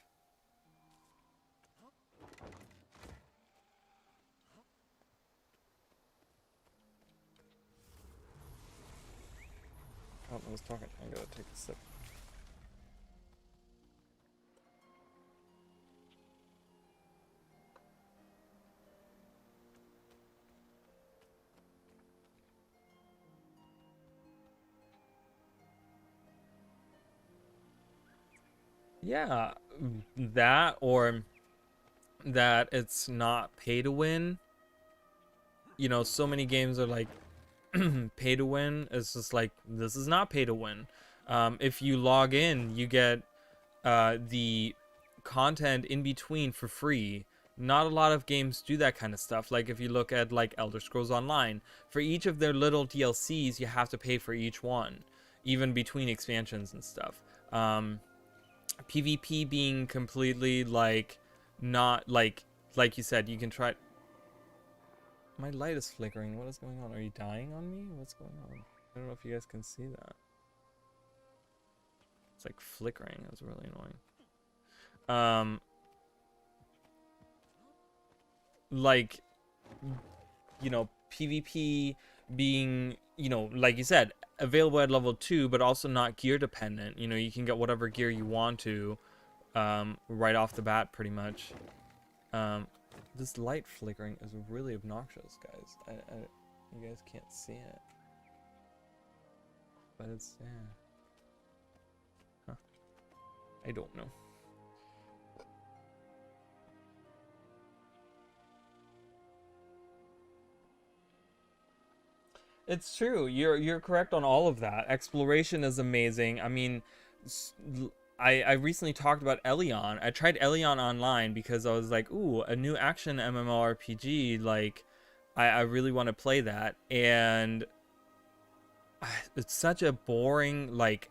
Oh, I was talking. I gotta take a sip. Yeah, that, or that it's not pay to win. You know, so many games are like pay to win. It's just like, this is not pay to win. If you log in, you get the content in between for free. Not a lot of games do that kind of stuff. Like, if you look at like Elder Scrolls Online, for each of their little DLCs, you have to pay for each one, even between expansions and stuff. PvP being completely like, not like you said, you can try. My light is flickering. What is going on? Are you dying on me? What's going on? I don't know if you guys can see that. It's like flickering. It was really annoying. Like, you know, PvP being, you know, like you said, available at level 2, but also not gear dependent. You know, you can get whatever gear you want to, right off the bat, pretty much. This light flickering is really obnoxious, guys. You guys can't see it, but it's, yeah. Huh. I don't know. It's true. You're correct on all of that. Exploration is amazing. I mean, I recently talked about Elion. I tried Elion online because I was like, ooh, a new action MMORPG. Like, I really want to play that. And it's such a boring, like,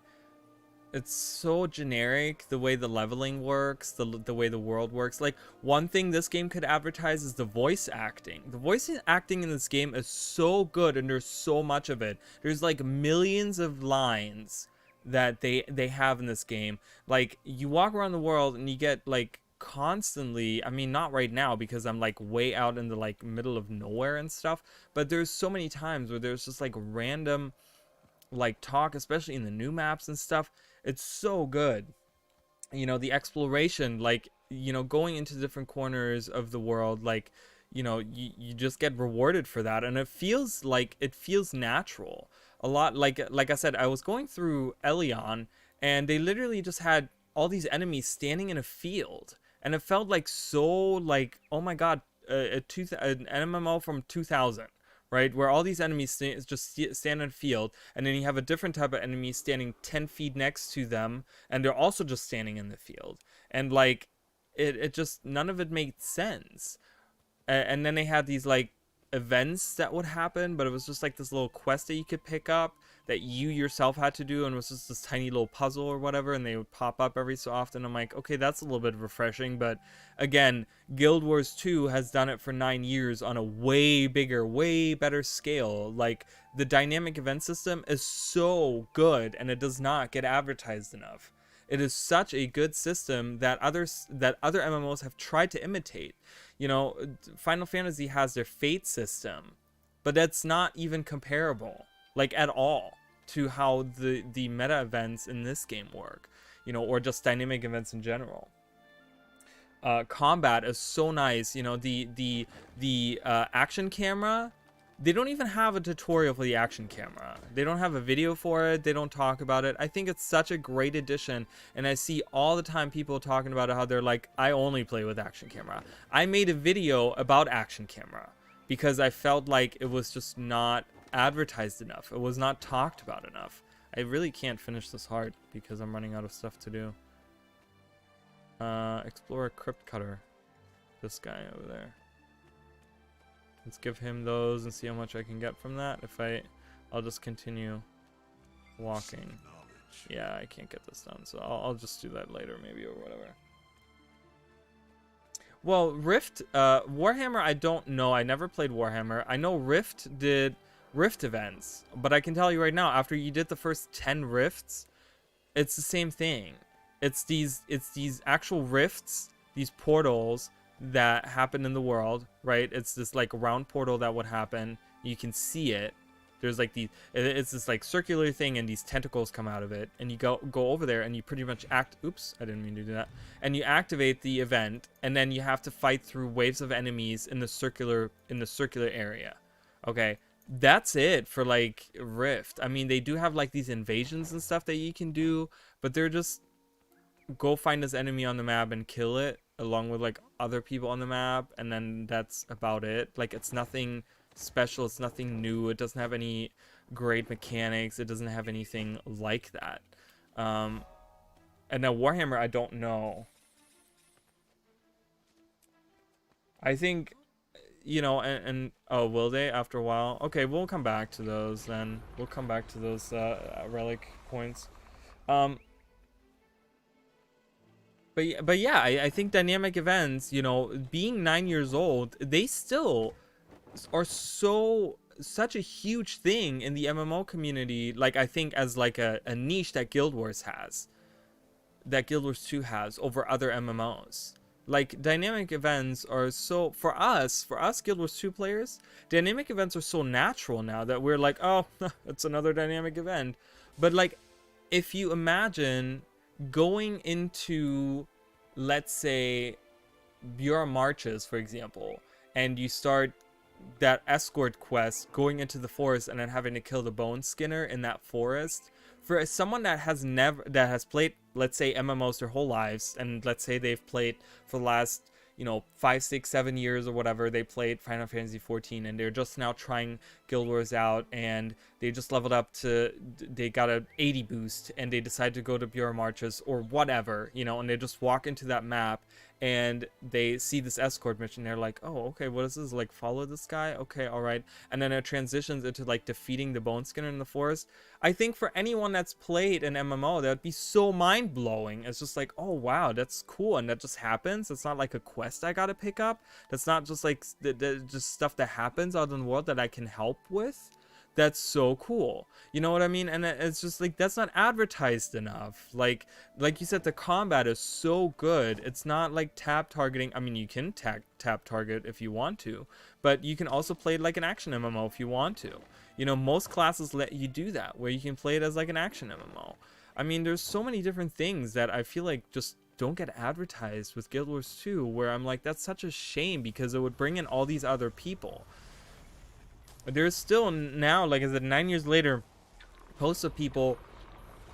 it's so generic, the way the leveling works, the way the world works. Like, one thing this game could advertise is the voice acting. The voice acting in this game is so good, and there's so much of it. There's like millions of lines that they have in this game. Like, you walk around the world and you get like constantly, I mean, not right now because I'm like way out in the like middle of nowhere and stuff, but there's so many times where there's just like random like talk, especially in the new maps and stuff. It's so good. You know, the exploration, like, you know, going into different corners of the world, like, you know, you just get rewarded for that, and it feels natural a lot. Like I said, I was going through Elion, and they literally just had all these enemies standing in a field, and it felt like so like, oh my god, an MMO from 2000, right? Where all these enemies stand in a field, and then you have a different type of enemy standing 10 feet next to them, and they're also just standing in the field. And like, it just, none of it made sense. And then they had these like events that would happen, but it was just like this little quest that you could pick up that you yourself had to do, and it was just this tiny little puzzle or whatever, and they would pop up every so often. I'm like, okay, that's a little bit refreshing, but again, Guild Wars 2 has done it for 9 years on a way bigger, way better scale. Like, the dynamic event system is so good, and it does not get advertised enough. It is such a good system that other MMOs have tried to imitate. You know, Final Fantasy has their Fate system, but that's not even comparable, like, at all, to how the meta events in this game work, you know, or just dynamic events in general. Combat is so nice. You know, the action camera, they don't even have a tutorial for the action camera. They don't have a video for it. They don't talk about it. I think it's such a great addition, and I see all the time people talking about it, how they're like, I only play with action camera. I made a video about action camera because I felt like it was just not advertised enough. It was not talked about enough. I really can't finish this hard because I'm running out of stuff to do. Explore a crypt cutter. This guy over there. Let's give him those and see how much I can get from that. I'll just continue walking. Yeah, I can't get this done, so I'll just do that later maybe, or whatever. Well, Rift, Warhammer, I don't know. I never played Warhammer. I know Rift did Rift events, but I can tell you right now, after you did the first 10 Rifts, it's the same thing. It's these actual rifts, these portals that happen in the world, right? It's this like round portal that would happen. You can see it. There's like it's this like circular thing, and these tentacles come out of it, and you go over there, and you pretty much oops, I didn't mean to do that. And you activate the event, and then you have to fight through waves of enemies in the circular area. Okay, that's it for like Rift. I mean, they do have like these invasions and stuff that you can do, but they're just go find this enemy on the map and kill it along with like other people on the map, and then that's about it. Like, it's nothing special, it's nothing new, it doesn't have any great mechanics, it doesn't have anything like that. And now Warhammer, I don't know. I think, you know, and oh, will they after a while? Okay, we'll come back to those then. We'll come back to those relic points. But yeah, I think dynamic events, you know, being 9 years old, they still are such a huge thing in the MMO community. Like, I think as like a niche that Guild Wars 2 has over other MMOs. Like, dynamic events are so, for us Guild Wars 2 players, dynamic events are so natural now that we're like, oh, it's another dynamic event. But like, if you imagine going into, let's say, Bureau Marches, for example, and you start that escort quest going into the forest and then having to kill the bone skinner in that forest, for someone that has played, let's say, MMOs their whole lives, and let's say they've played for the last, you know, 5, 6, 7 years or whatever, they played Final Fantasy 14, and they're just now trying Guild Wars out and they just leveled up to, they got a 80 boost and they decide to go to Bureau Marches or whatever, you know, and they just walk into that map and they see this escort mission. They're like, oh, okay, what is this? Like, follow this guy? Okay, all right. And then it transitions into like defeating the Bone Skinner in the forest. I think for anyone that's played an MMO, that would be so mind blowing. It's just like, oh wow, that's cool, and that just happens. It's not like a quest I gotta pick up. That's not just like just stuff that happens out in the world that I can help with. That's so cool. You know what I mean? And it's just like, that's not advertised enough. Like you said, the combat is so good. It's not like tap targeting. I mean, you can tap target if you want to, but you can also play it like an action MMO if you want to. You know, most classes let you do that, where you can play it as like an action MMO. I mean, there's so many different things that I feel like just don't get advertised with Guild Wars 2, where I'm like, that's such a shame, because it would bring in all these other people. There's still now, like I said, 9 years later, posts of people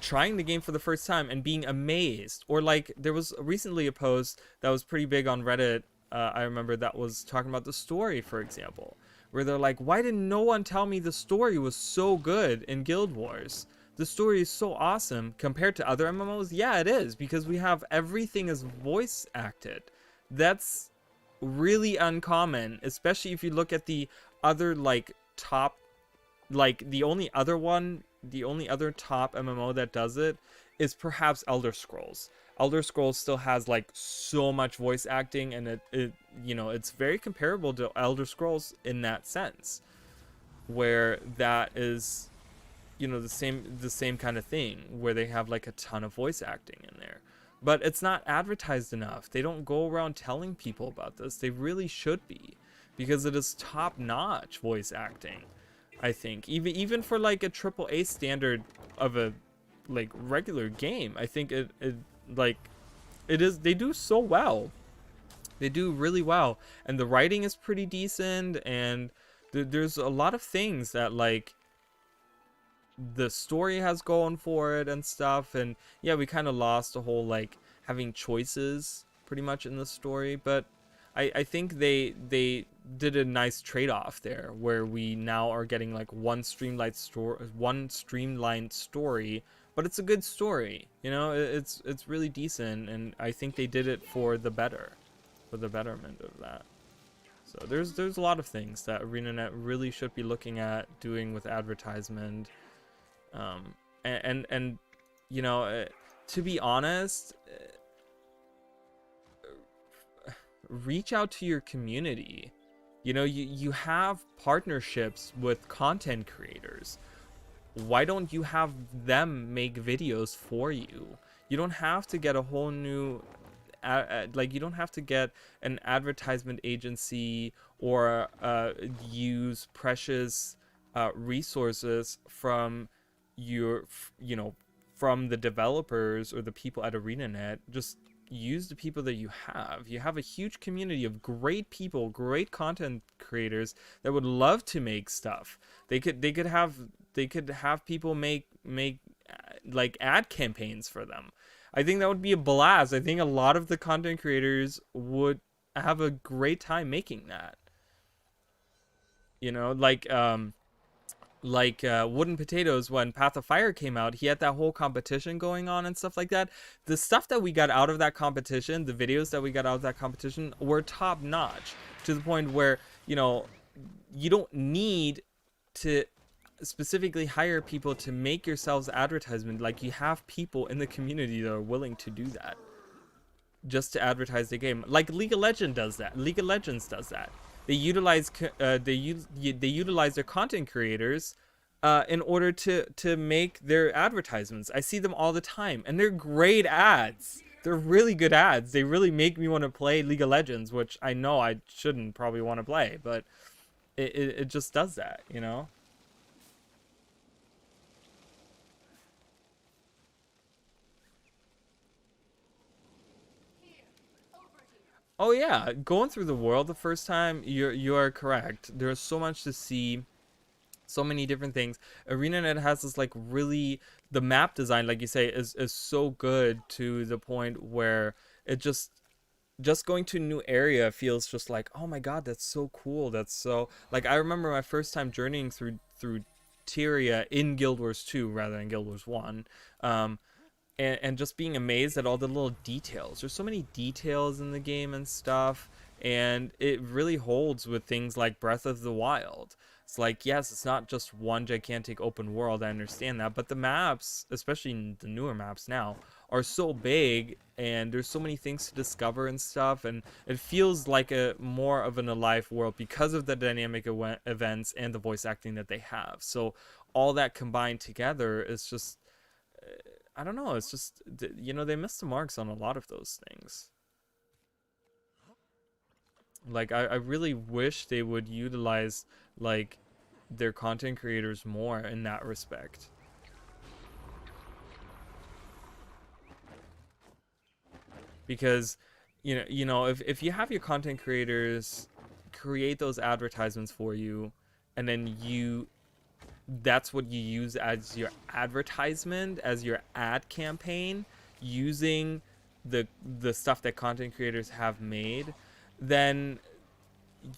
trying the game for the first time and being amazed. Or like, there was recently a post that was pretty big on Reddit, I remember, that was talking about the story, for example, where they're like, why didn't no one tell me the story was so good in Guild Wars? The story is so awesome compared to other MMOs. Yeah, it is, because we have everything is voice acted. That's really uncommon, especially if you look at the other like top, like the only other top MMO that does it is perhaps Elder Scrolls. Elder Scrolls still has like so much voice acting, and it you know, it's very comparable to Elder Scrolls in that sense, where that is, you know, the same kind of thing, where they have like a ton of voice acting in there. But it's not advertised enough. They don't go around telling people about this. They really should be, because it is top-notch voice acting. I think even for like a AAA standard of a like regular game, I think it like it is, they do so well. They do really well, and the writing is pretty decent, and there's a lot of things that like the story has going for it and stuff. And yeah, we kind of lost the whole like having choices pretty much in the story, but I think they did a nice trade-off there, where we now are getting like one streamlined story, but it's a good story, you know. It's really decent, and I think they did it for the betterment of that. So there's a lot of things that ArenaNet really should be looking at doing with advertisement. And you know, to be honest, reach out to your community. You know, you have partnerships with content creators. Why don't you have them make videos for you? You don't have to get a whole new like, you don't have to get an advertisement agency or use precious resources from your, you know, from the developers or the people at ArenaNet. Just use the people that you have. You have a huge community of great people, great content creators that would love to make stuff. They could have people make like ad campaigns for them. I think that would be a blast. I think a lot of the content creators would have a great time making that. You know, like Wooden Potatoes, when Path of Fire came out, he had that whole competition going on and stuff like that. The stuff that we got out of that competition, the videos that we got out of that competition, were top notch, to the point where, you know, you don't need to specifically hire people to make yourselves advertisement. Like, you have people in the community that are willing to do that just to advertise the game. Like League of Legends does that. They utilize they utilize their content creators in order to make their advertisements. I see them all the time, and they're great ads. They're really good ads. They really make me want to play League of Legends, which I know I shouldn't probably want to play, but it just does that, you know? Oh yeah, going through the world the first time, you are correct. There's so much to see, so many different things. ArenaNet has this like really, the map design, like you say, is so good, to the point where it just, just going to a new area feels just like, oh my god, that's so cool. That's so like, I remember my first time journeying through Tyria in Guild Wars 2 rather than Guild Wars 1. Um, and just being amazed at all the little details. There's so many details in the game and stuff, and it really holds with things like Breath of the Wild. It's like, yes, it's not just one gigantic open world, I understand that, but the maps, especially the newer maps now, are so big, and there's so many things to discover and stuff, and it feels like a more of an alive world because of the dynamic events and the voice acting that they have. So all that combined together is just, I don't know. It's just, they missed the marks on a lot of those things. Like, I really wish they would utilize, like, their content creators more in that respect. Because, if you have your content creators create those advertisements for you, and then that's what you use as your advertisement, as your ad campaign, using the stuff that content creators have made, then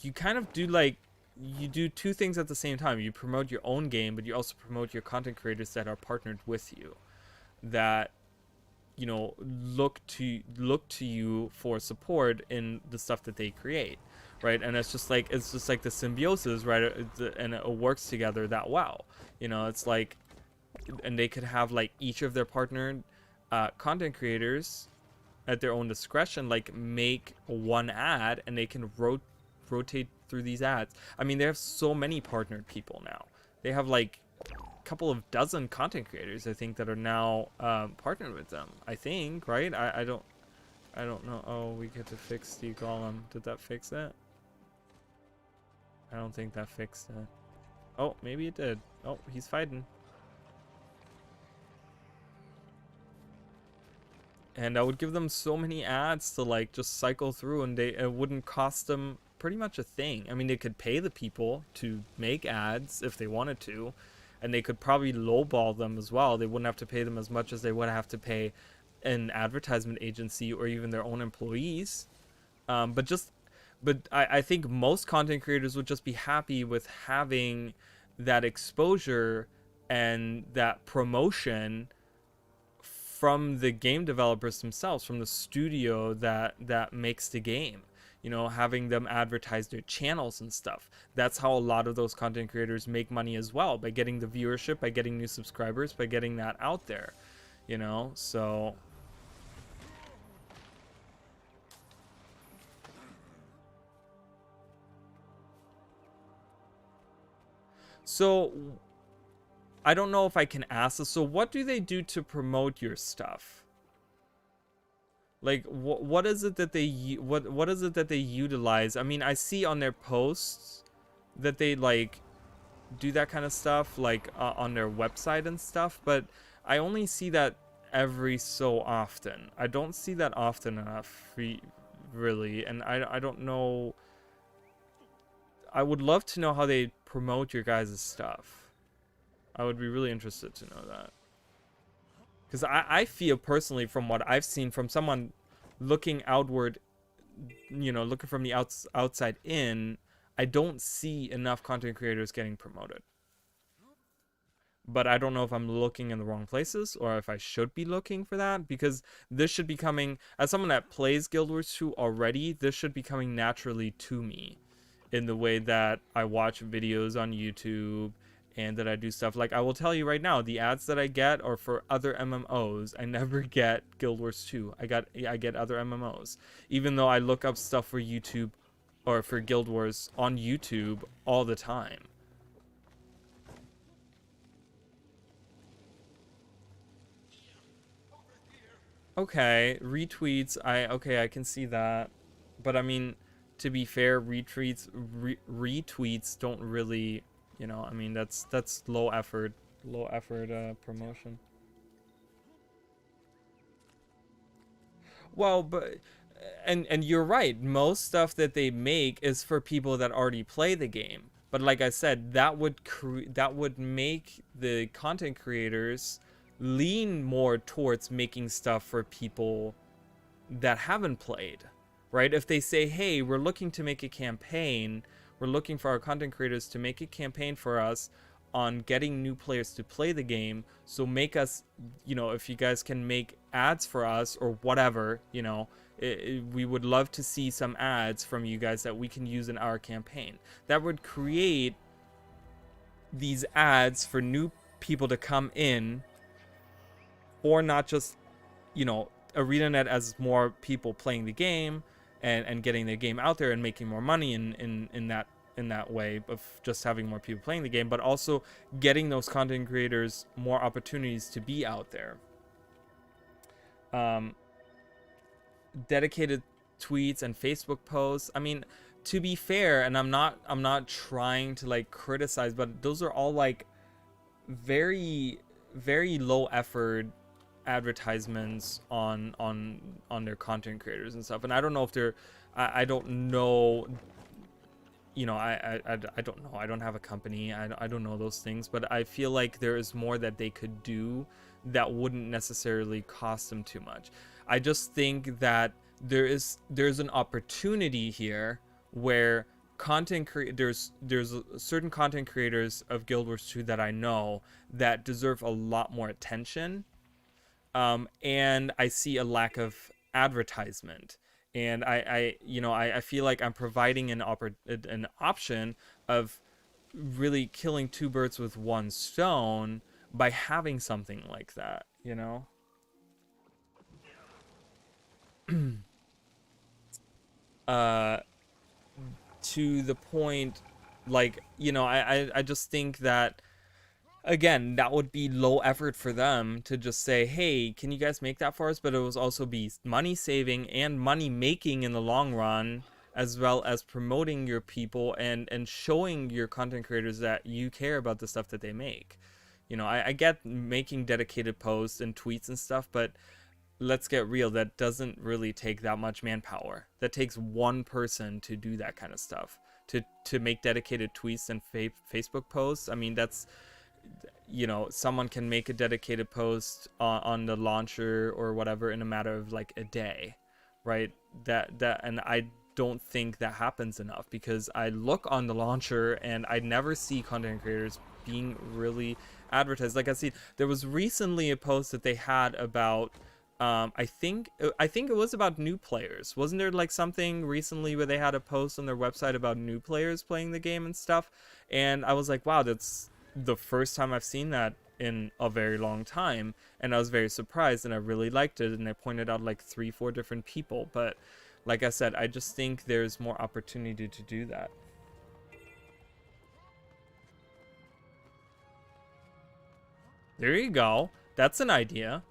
you kind of do, like, you do two things at the same time. You promote your own game, but you also promote your content creators that are partnered with you, that look to you for support in the stuff that they create, right? And it's just like the symbiosis, right? And it works together that well. It's like, and they could have, like, each of their partnered content creators at their own discretion, like, make one ad, and they can rotate through these ads. I mean, they have so many partnered people now. They have, like, couple of dozen content creators, I think, that are now partnered with them, I think, right? I don't know. Oh, we get to fix the golem. Did that fix it? I don't think that fixed it. Oh, maybe it did. Oh, he's fighting. And that would give them so many ads to, like, just cycle through, and it wouldn't cost them pretty much a thing. I mean, they could pay the people to make ads if they wanted to, and they could probably lowball them as well. They wouldn't have to pay them as much as they would have to pay an advertisement agency or even their own employees. But I think most content creators would just be happy with having that exposure and that promotion from the game developers themselves, from the studio that makes the game. Having them advertise their channels and stuff. That's how a lot of those content creators make money as well, by getting the viewership, by getting new subscribers, by getting that out there. So I don't know if I can ask this. So what do they do to promote your stuff? Like, what is it that what is it that they utilize? I mean, I see on their posts that they, like, do that kind of stuff, like, on their website and stuff, but I only see that every so often. I don't see that often enough, really, and I don't know. I would love to know how they promote your guys' stuff. I would be really interested to know that. Because I feel personally, from what I've seen from someone looking outward, looking from the outside in, I don't see enough content creators getting promoted. But I don't know if I'm looking in the wrong places or if I should be looking for that, because this should be coming, as someone that plays Guild Wars 2 already, this should be coming naturally to me in the way that I watch videos on YouTube and that I do stuff. Like, I will tell you right now, the ads that I get are for other MMOs. I never get Guild Wars 2. I get other MMOs. Even though I look up stuff for YouTube or for Guild Wars on YouTube all the time. Okay, retweets. I can see that. But I mean, to be fair, retweets don't really, I mean, that's low effort promotion. Well, but and you're right. Most stuff that they make is for people that already play the game. But like I said, that would make the content creators lean more towards making stuff for people that haven't played. right? If they say, hey, we're looking to make a campaign, we're looking for our content creators to make a campaign for us on getting new players to play the game. So make us, if you guys can make ads for us or whatever, we would love to see some ads from you guys that we can use in our campaign. That would create these ads for new people to come in, or not just, ArenaNet as more people playing the game and getting the game out there and making more money in that way of just having more people playing the game, but also getting those content creators more opportunities to be out there. Dedicated tweets and Facebook posts. I mean, to be fair, and I'm not trying to like criticize, but those are all like very very low effort advertisements on their content creators and stuff. And I don't know if they're I don't know, I don't know, I don't have a company, I don't know those things, but I feel like there is more that they could do that wouldn't necessarily cost them too much. I just think that there's an opportunity here where there's certain content creators of Guild Wars 2 that I know that deserve a lot more attention, and I see a lack of advertisement, and I feel like I'm providing an option of really killing two birds with one stone by having something like that, uh to the point, like, I just think that, again, that would be low effort for them to just say, hey, can you guys make that for us? But it would also be money saving and money making in the long run, as well as promoting your people and showing your content creators that you care about the stuff that they make. I get making dedicated posts and tweets and stuff, but let's get real, that doesn't really take that much manpower. That takes one person to do that kind of stuff, to make dedicated tweets and Facebook posts. I mean, that's, someone can make a dedicated post on the launcher or whatever in a matter of like a day, right? And I don't think that happens enough, because I look on the launcher and I never see content creators being really advertised. Like, I see there was recently a post that they had about, I think it was about new players. Wasn't there like something recently where they had a post on their website about new players playing the game and stuff? And I was like, wow, that's the first time I've seen that in a very long time, and I was very surprised, and I really liked it, and I pointed out like 3-4 different people. But like I said, I just think there's more opportunity to do that. There you go. That's an idea.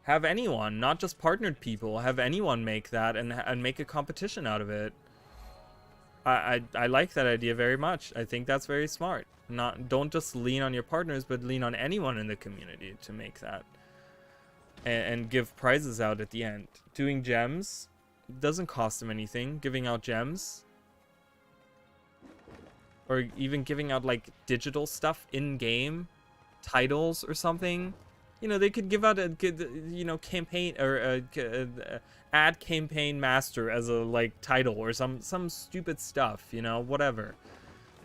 Have anyone, not just partnered people, have anyone make that and make a competition out of it. I like that idea very much. I think that's very smart. Don't just lean on your partners, but lean on anyone in the community to make that. And give prizes out at the end. Doing gems doesn't cost them anything. Giving out gems, or even giving out like digital stuff in game, titles or something. They could give out a good, campaign or a ad campaign master as a like title, or some stupid stuff, whatever.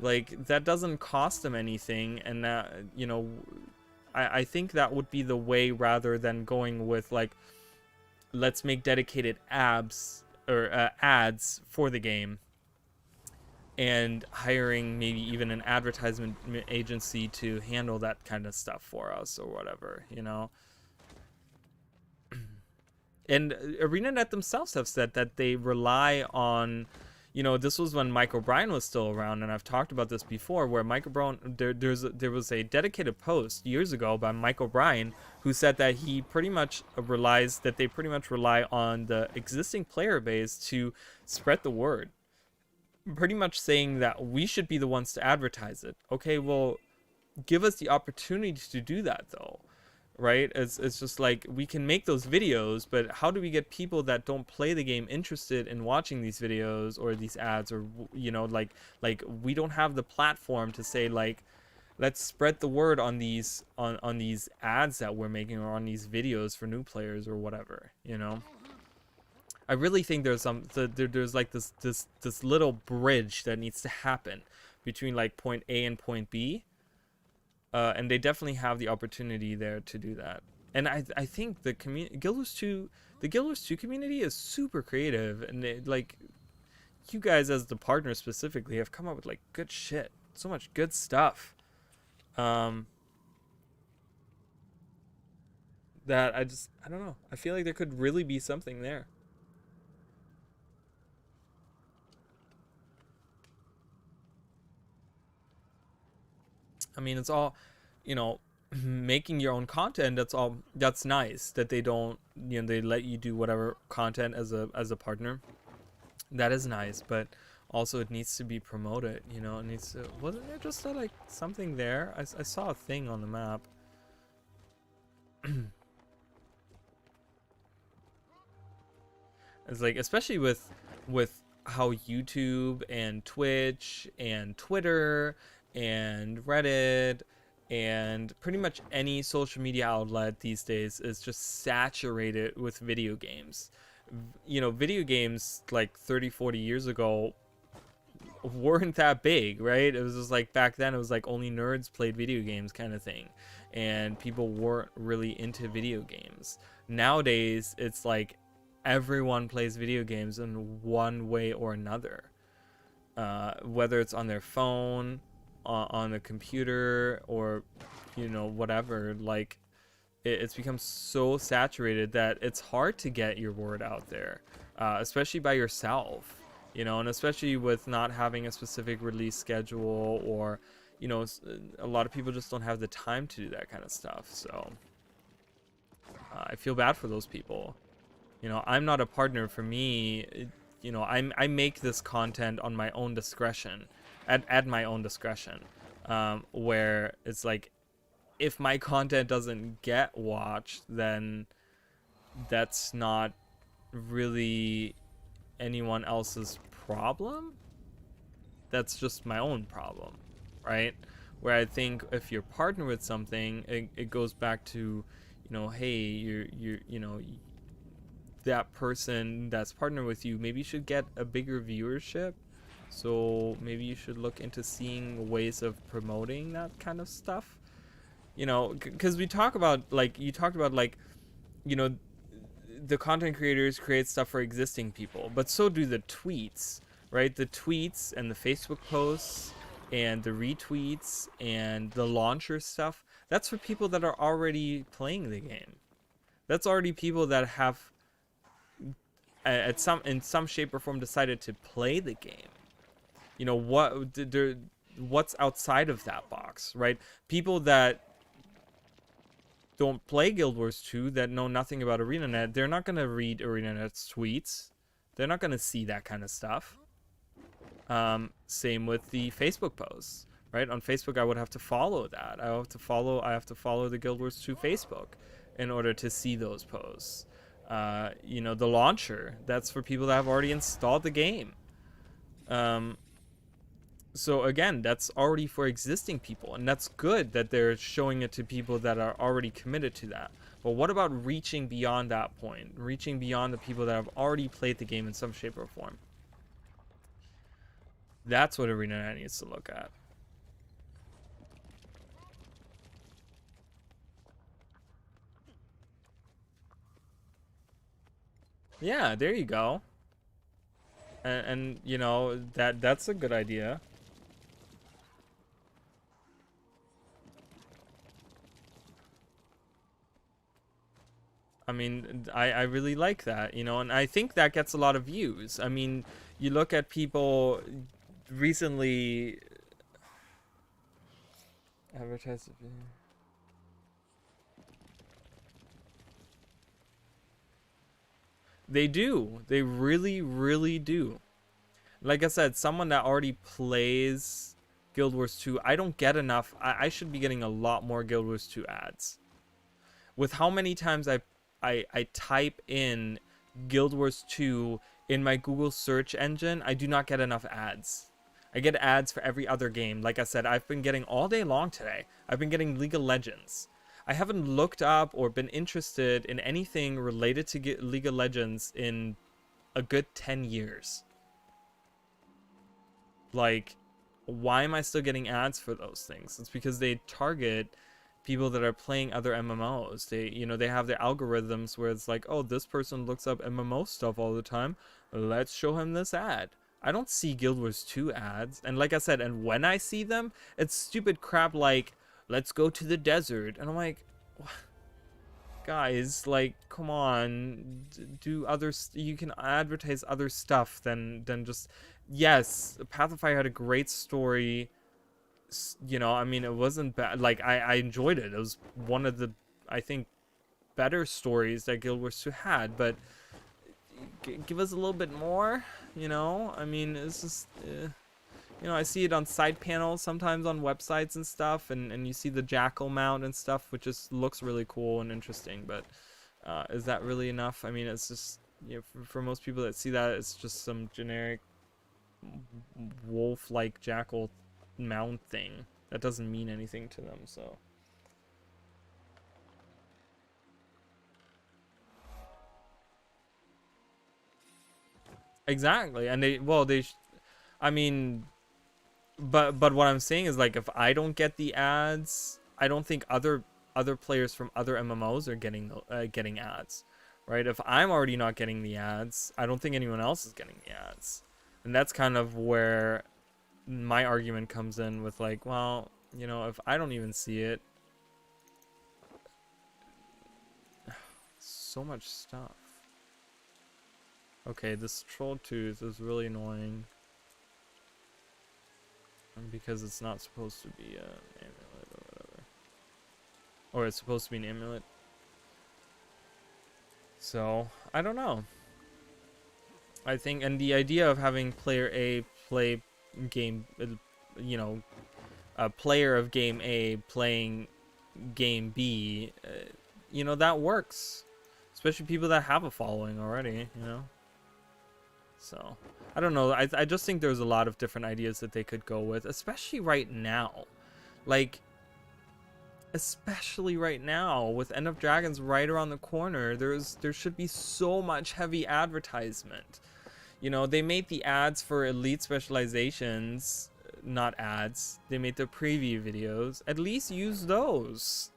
Like, that doesn't cost them anything, and that, I think that would be the way, rather than going with like, let's make dedicated ads for the game, and hiring maybe even an advertisement agency to handle that kind of stuff for us or whatever, And ArenaNet themselves have said that they rely on, this was when Mike O'Brien was still around, and I've talked about this before, where Mike O'Brien, there was a dedicated post years ago by Mike O'Brien who said that they pretty much rely on the existing player base to spread the word. Pretty much saying that we should be the ones to advertise it. Okay, well, give us the opportunity to do that, though, right? It's just like, we can make those videos, but how do we get people that don't play the game interested in watching these videos or these ads, or like we don't have the platform to say, like, let's spread the word on these on these ads that we're making, or on these videos for new players or whatever, I really think there's there's like this little bridge that needs to happen between like point A and point B, and they definitely have the opportunity there to do that. And I think the community Guild Wars 2 the Guild Wars 2 community is super creative, and like you guys as the partner specifically have come up with like good shit, so much good stuff. Um, that I don't know. I feel like there could really be something there. I mean, it's all, you know, making your own content. That's all. That's nice that they don't, they let you do whatever content as a partner. That is nice, but also it needs to be promoted. It needs to. Wasn't there just like something there? I saw a thing on the map. It's like, especially with how YouTube and Twitch and Twitter and Reddit and pretty much any social media outlet these days is just saturated with video games. Video games like 30, 40 years ago weren't that big, right? It was just like back then it was like only nerds played video games kind of thing, and people weren't really into video games. Nowadays it's like everyone plays video games in one way or another, whether it's on their phone, on a computer, or whatever. Like it's become so saturated that it's hard to get your word out there, especially by yourself, and especially with not having a specific release schedule, or a lot of people just don't have the time to do that kind of stuff. So I feel bad for those people. I'm not a partner. For me, I make this content on my own discretion, at my own discretion, where it's like, if my content doesn't get watched, then that's not really anyone else's problem. That's just my own problem, right? Where I think if you're partnered with something, it goes back to, hey, that person that's partnered with you maybe should get a bigger viewership. So maybe you should look into seeing ways of promoting that kind of stuff. Because we talk about, like, you talked about, like, the content creators create stuff for existing people, but so do the tweets, right? The tweets and the Facebook posts and the retweets and the launcher stuff, that's for people that are already playing the game. That's already people that have in some shape or form decided to play the game. What's outside of that box, right? People that don't play Guild Wars 2, that know nothing about ArenaNet, they're not going to read ArenaNet's tweets. They're not going to see that kind of stuff. Same with the Facebook posts, right? On Facebook, I would have to follow that. I have to follow the Guild Wars 2 Facebook in order to see those posts. The launcher, that's for people that have already installed the game. So again, that's already for existing people, and that's good that they're showing it to people that are already committed to that. But what about reaching beyond that point, reaching beyond the people that have already played the game in some shape or form? That's what ArenaNet needs to look at. Yeah, there you go. And that's a good idea. I mean, I really like that, and I think that gets a lot of views. I mean, you look at people recently advertise. They do. They really, really do. Like I said, someone that already plays Guild Wars 2, I don't get enough. I should be getting a lot more Guild Wars 2 ads. With how many times I type in Guild Wars 2 in my Google search engine, I do not get enough ads. I get ads for every other game. Like I said, I've been getting all day long today. I've been getting League of Legends. I haven't looked up or been interested in anything related to League of Legends in a good 10 years. Like, why am I still getting ads for those things? It's because they target people that are playing other MMOs. They, you know, they have their algorithms where it's like, oh, this person looks up MMO stuff all the time. Let's show him this ad. I don't see Guild Wars 2 ads. And like I said, and when I see them, it's stupid crap like, let's go to the desert. And I'm like, what? Guys, like, come on, do others. You can advertise other stuff than just. Yes, Path of Fire had a great story. You know, I mean, it wasn't bad. Like, I enjoyed it. It was one of the, I think, better stories that Guild Wars 2 had. But give us a little bit more. You know, I mean, it's just. You know, I see it on side panels sometimes on websites and stuff, and you see the jackal mount and stuff, which just looks really cool and interesting, but is that really enough? I mean, it's just, you know, for most people that see that, it's just some generic wolf-like jackal mount thing. That doesn't mean anything to them, so. Exactly, and I mean, but what I'm saying is, like, if I don't get the ads, I don't think other players from other MMOs are getting ads, right? If I'm already not getting the ads, I don't think anyone else is getting the ads, and that's kind of where my argument comes in with, like, well, you know, if I don't even see it, so much stuff. Okay, this troll tooth is really annoying. Because it's not supposed to be an amulet or whatever. Or it's supposed to be an amulet. So, I don't know. I think, and the idea of having player A play game, you know, a player of game A playing game B, you know, that works. Especially people that have a following already, you know. So, I don't know. I just think there's a lot of different ideas that they could go with, especially right now. Like, especially right now with End of Dragons right around the corner, there should be so much heavy advertisement. You know, they made the ads for Elite Specializations, not ads. They made the preview videos. At least use those.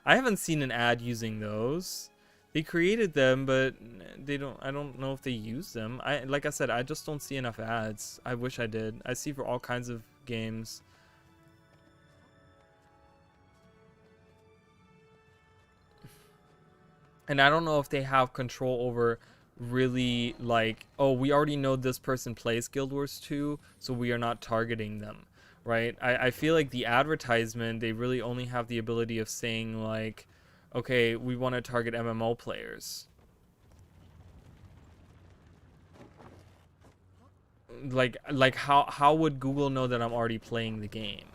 I haven't seen an ad using those. They created them, but I don't know if they use them. Like I said, I just don't see enough ads. I wish I did. I see for all kinds of games. And I don't know if they have control over really, like, oh, we already know this person plays Guild Wars 2, so we are not targeting them, right? I feel like the advertisement, they really only have the ability of saying, like, okay, we want to target MMO players. Like how would Google know that I'm already playing the game?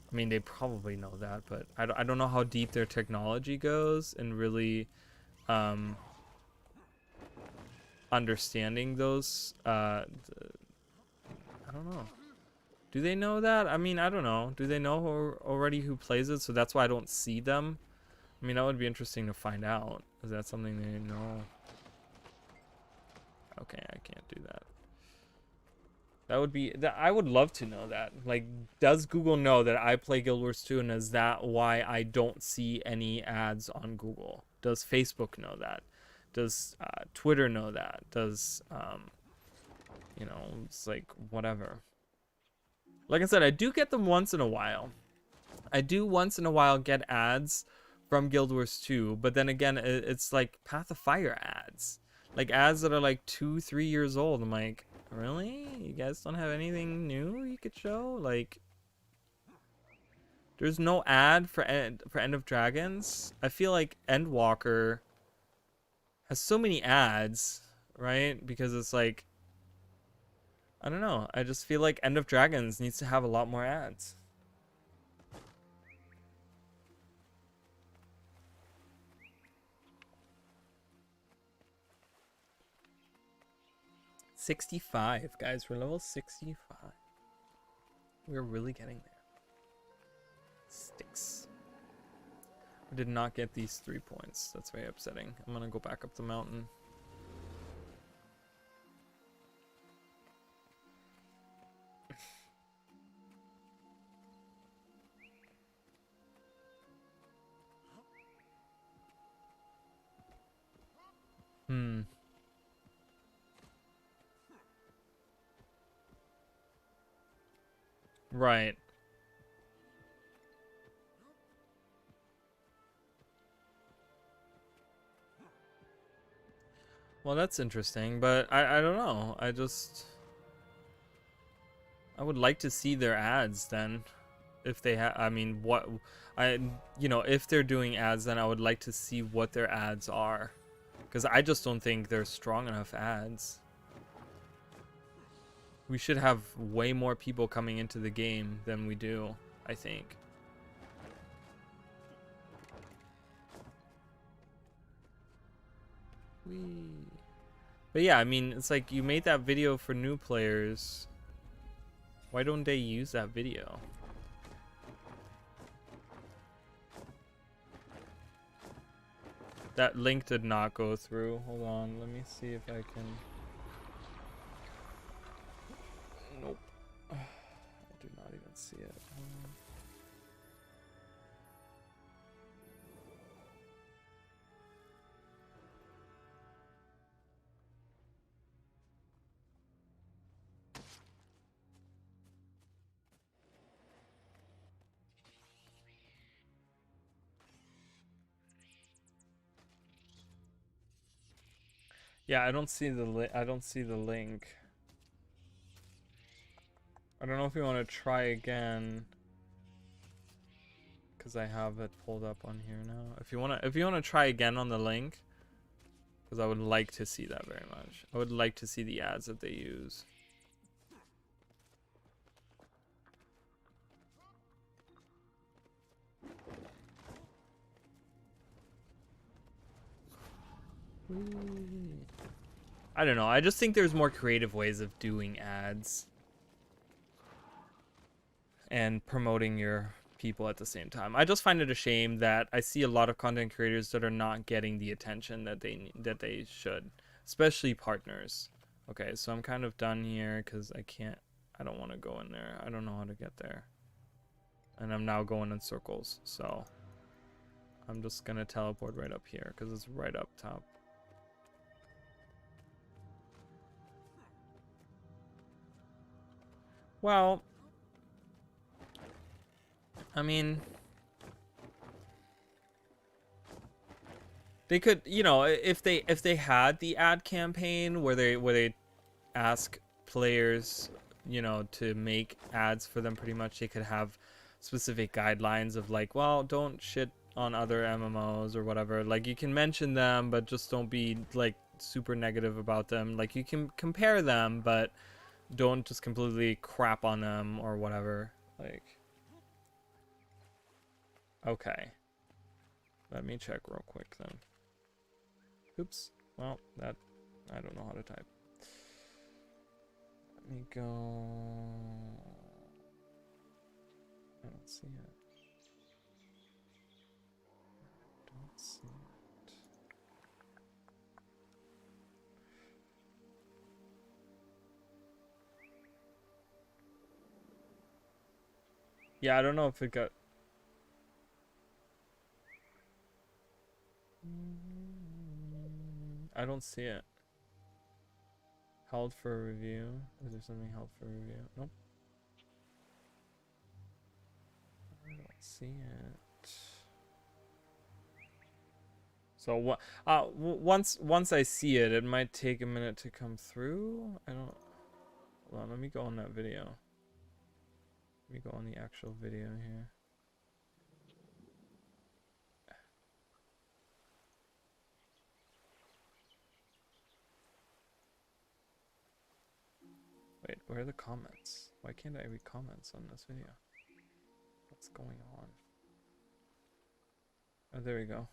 I mean, they probably know that, but I don't know how deep their technology goes and really understanding those. I don't know. Do they know that? I mean, I don't know. Do they know already who plays it? So that's why I don't see them. I mean, that would be interesting to find out. Is that something they know? Okay, I can't do that. That would be that. I would love to know that. Like, does Google know that I play Guild Wars 2, and is that why I don't see any ads on Google? Does Facebook know that? Does Twitter know that? Does you know, it's like whatever. Like I said, I do get them once in a while. I do once in a while get ads from Guild Wars 2, but then again, it's like Path of Fire ads. Like ads that are like 2-3 years old. I'm like, really? You guys don't have anything new you could show? Like, there's no ad for End of Dragons. I feel like Endwalker has so many ads, right? Because it's like, I don't know. I just feel like End of Dragons needs to have a lot more ads. $65, guys. We're level 65. We're really getting there. Sticks. I did not get these 3 points. That's very upsetting. I'm gonna go back up the mountain. Right. Well, that's interesting, but I don't know. I would like to see their ads then. If they have, I mean, what I if they're doing ads, then I would like to see what their ads are, because I just don't think they're strong enough ads. We should have way more people coming into the game than we do, I think. Whee. But yeah, I mean, it's like you made that video for new players. Why don't they use that video? That link did not go through. Hold on, let me see if I can. Nope. I do not even see it. Yeah, I don't see the I don't see the link. I don't know if you want to try again, because I have it pulled up on here now. If you wanna try again on the link, because I would like to see that very much. I would like to see the ads that they use. I don't know. I just think there's more creative ways of doing ads and promoting your people at the same time. I just find it a shame that I see a lot of content creators that are not getting the attention that they should, especially partners. Okay, so I'm kind of done here because I don't want to go in there. I don't know how to get there. And I'm now going in circles, so I'm just gonna teleport right up here because it's right up top. Well, I mean, they could, if they had the ad campaign where they ask players, to make ads for them, pretty much they could have specific guidelines of like, well, don't shit on other MMOs or whatever. Like, you can mention them, but just don't be like super negative about them. Like, you can compare them, but don't just completely crap on them or whatever. Like, okay, let me check real quick then. Oops. Well, that I don't know how to type. Let me go. I don't see it. Don't see it. Yeah, I don't know if it got. I don't see it. Held for review. Is there something held for review? Nope. I don't see it. So once I see it, it might take a minute to come through. I don't. Hold on, let me go on that video. Let me go on the actual video here. Wait, where are the comments? Why can't I read comments on this video? What's going on? Oh, there we go.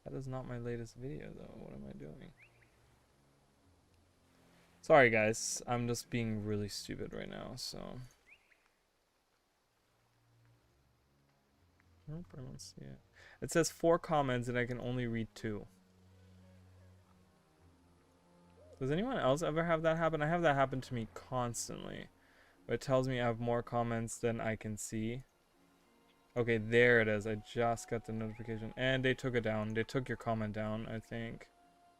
That is not my latest video, though. What am I doing? Sorry, guys. I'm just being really stupid right now, so. Nope, I don't see it. It says 4 comments and I can only read 2. Does anyone else ever have that happen? I have that happen to me constantly. It tells me I have more comments than I can see. Okay, there it is. I just got the notification. And they took it down. They took your comment down, I think.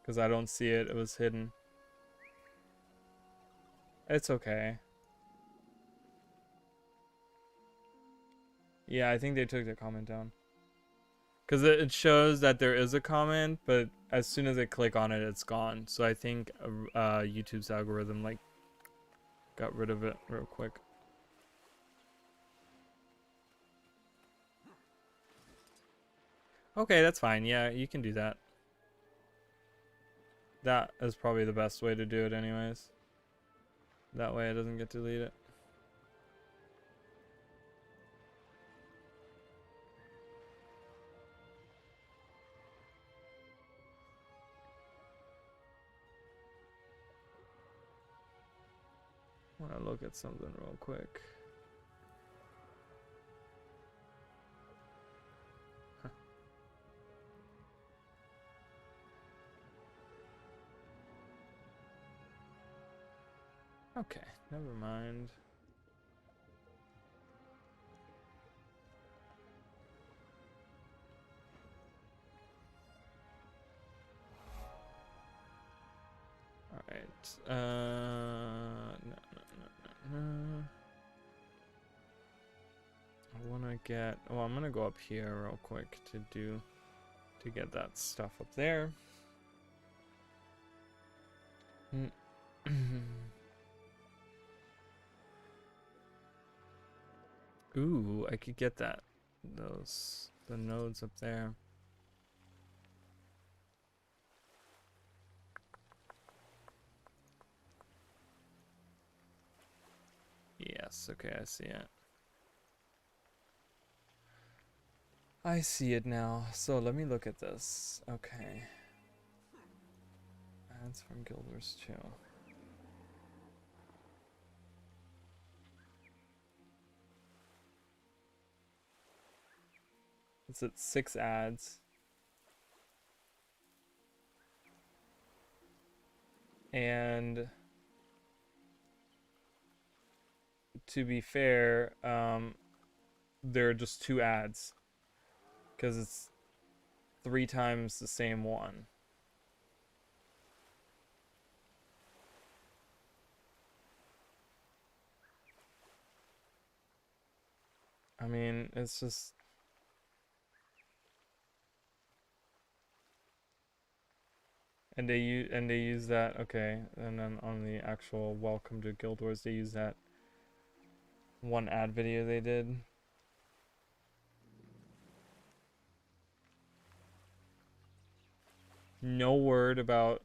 Because I don't see it. It was hidden. It's okay. Yeah, I think they took the comment down. Because it shows that there is a comment, but as soon as I click on it, it's gone. So I think YouTube's algorithm like got rid of it real quick. Okay, that's fine. Yeah, you can do that. That is probably the best way to do it anyways. That way it doesn't get deleted. I want to look at something real quick. Huh. Okay, never mind. Alright. No. I want to get... Well, I'm going to go up here real quick to get that stuff up there. Ooh, I could get the nodes up there. Yes, okay, I see it. I see it now. So let me look at this. Okay. Ads from Guild Wars 2. It's at 6 ads. And to be fair, there are just 2 ads. Because it's 3 times the same one. I mean, it's just... And they use that, okay, and then on the actual Welcome to Guild Wars, they use that one ad video they did. No word about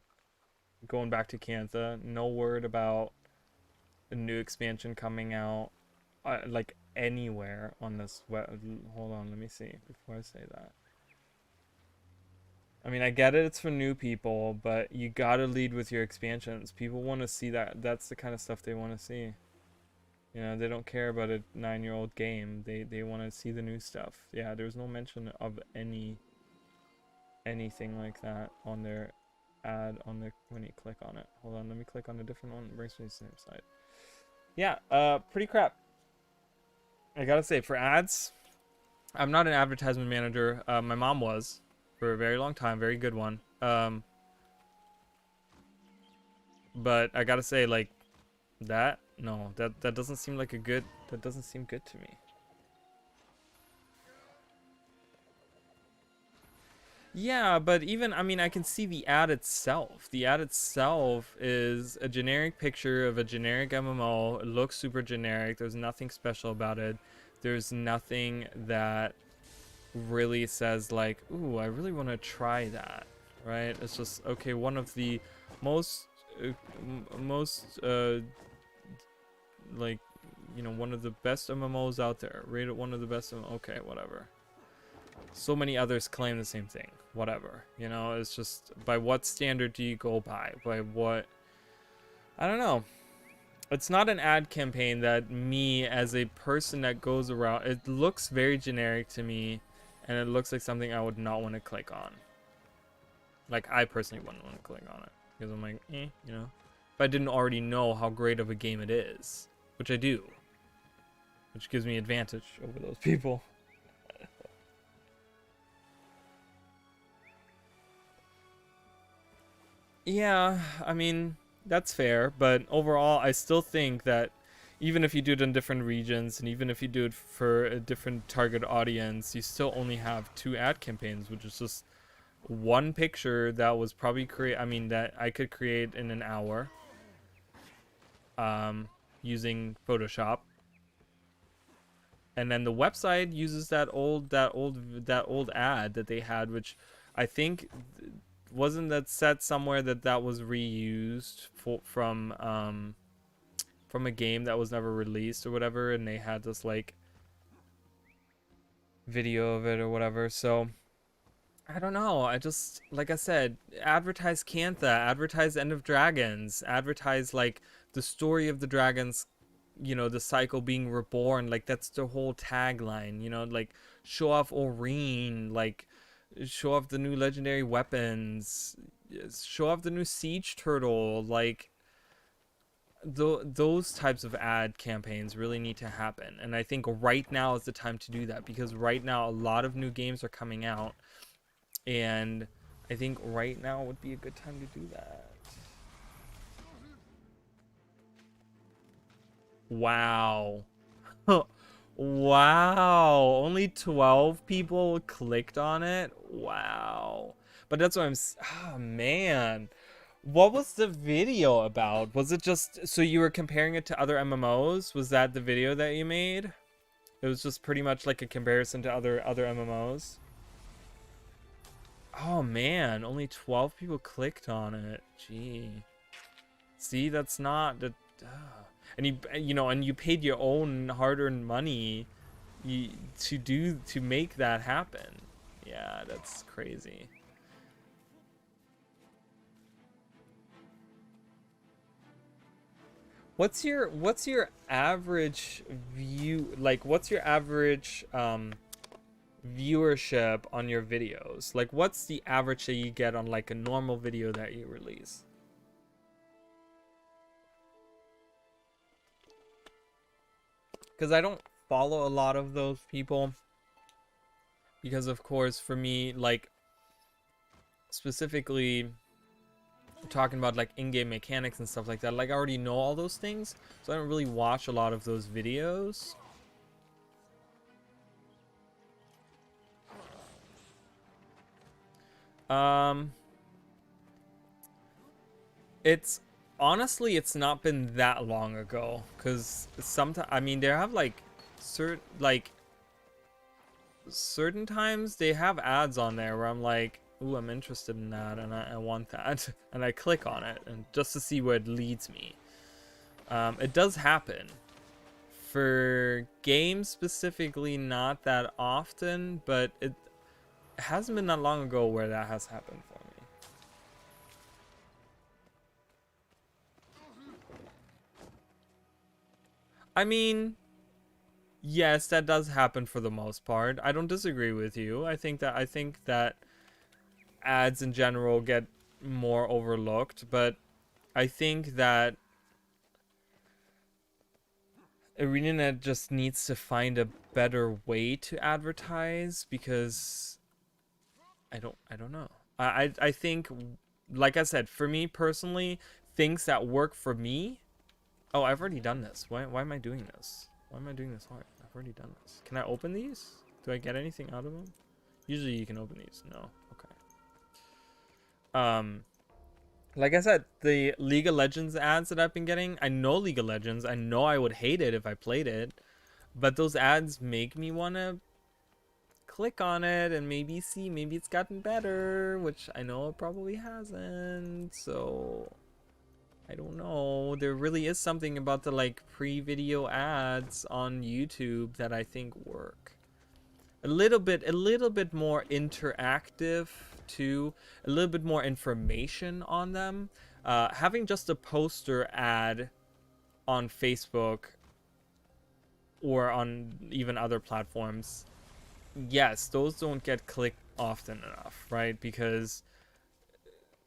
going back to Cantha. No word about a new expansion coming out, like anywhere on this hold on, let me see before I say that. I mean, I get it, it's for new people, but you gotta lead with your expansions. People want to see that. That's the kind of stuff they want to see. You know, they don't care about a 9-year-old game. They want to see the new stuff. Yeah, there's no mention of anything like that on their ad on the when you click on it. Hold on, let me click on a different one. It brings me to the same side. Yeah, pretty crap. I gotta say, for ads, I'm not an advertisement manager. My mom was for a very long time, very good one. But I gotta say, like, that doesn't seem like that doesn't seem good to me. Yeah, but even, I mean, I can see the ad itself. The ad itself is a generic picture of a generic MMO. It looks super generic. There's nothing special about it. There's nothing that really says like, ooh, I really want to try that, right? It's just, okay, one of the most like, you know, one of the best MMOs out there, rated one of the best. Okay, whatever. So many others claim the same thing. Whatever, you know, it's just, by what standard do you go by? By what? I don't know. It's not an ad campaign that me as a person that goes around, it looks very generic to me, and it looks like something I would not want to click on. Like, I personally wouldn't want to click on it because I'm like, you know, if I didn't already know how great of a game it is, which I do, which gives me advantage over those people. Yeah, I mean, That's fair, but overall, I still think that even if you do it in different regions and even if you do it for a different target audience, you still only have 2 ad campaigns, which is just one picture that was probably that I could create in an hour, using Photoshop, and then the website uses that old ad that they had, which I think wasn't that set somewhere that was reused from a game that was never released or whatever, and they had this like video of it or whatever. So I don't know. I just, like I said, advertise Cantha, advertise End of Dragons, advertise like the story of the dragons, the cycle being reborn. Like that's the whole tagline, like show off Oreen, like show off the new legendary weapons, show off the new siege turtle, like those types of ad campaigns really need to happen. And I think right now is the time to do that, because right now a lot of new games are coming out, and I think right now would be a good time to do that. Wow. Wow. Only 12 people clicked on it? Wow. But that's what oh man. What was the video about? Was it just so you were comparing it to other MMOs? Was that the video that you made? It was just pretty much like a comparison to other MMOs. Oh man, only 12 people clicked on it. Gee. See, that's not the and you paid your own hard-earned money to make that happen. Yeah, that's crazy. What's your average view, like what's your average viewership on your videos? Like what's the average that you get on like a normal video that you release? Because I don't follow a lot of those people, because of course for me, like specifically talking about like in-game mechanics and stuff like that, like I already know all those things, so I don't really watch a lot of those videos. It's honestly, it's not been that long ago, because sometimes, they have like certain times they have ads on there where I'm like, ooh, I'm interested in that, and I want that, and I click on it, and just to see where it leads me. It does happen. For games specifically, not that often, but it hasn't been that long ago where that has happened for me. I mean, yes, that does happen for the most part. I don't disagree with you. I think that ads in general get more overlooked, but I think that ArenaNet just needs to find a better way to advertise, because I don't know. I think, like I said, for me personally, things that work for me. Oh, I've already done this. Why am I doing this? Why am I doing this hard? I've already done this. Can I open these? Do I get anything out of them? Usually you can open these. No. Okay. Like I said, the League of Legends ads that I've been getting, I know League of Legends. I know I would hate it if I played it, but those ads make me want to click on it and maybe see, maybe it's gotten better, which I know it probably hasn't. So I don't know. There really is something about the like pre-video ads on YouTube that I think work. A little bit more interactive too, a little bit more information on them. Having just a poster ad on Facebook or on even other platforms, yes, those don't get clicked often enough, right? Because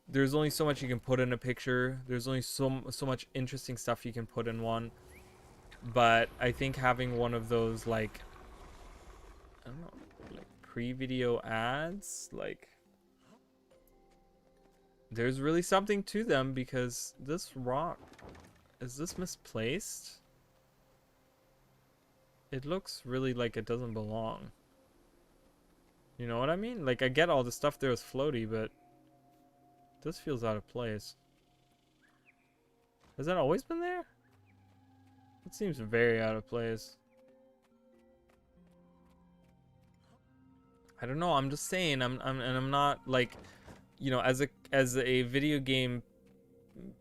there's only so much you can put in a picture. There's only so much interesting stuff you can put in one. But I think having one of those, like, I don't know, like pre-video ads, like there's really something to them, because this rock, is this misplaced? It looks really like it doesn't belong. You know what I mean? Like, I get all the stuff there is floaty, but this feels out of place. Has that always been there? It seems very out of place. I don't know. I'm just saying. I'm not like, you know, as a video game,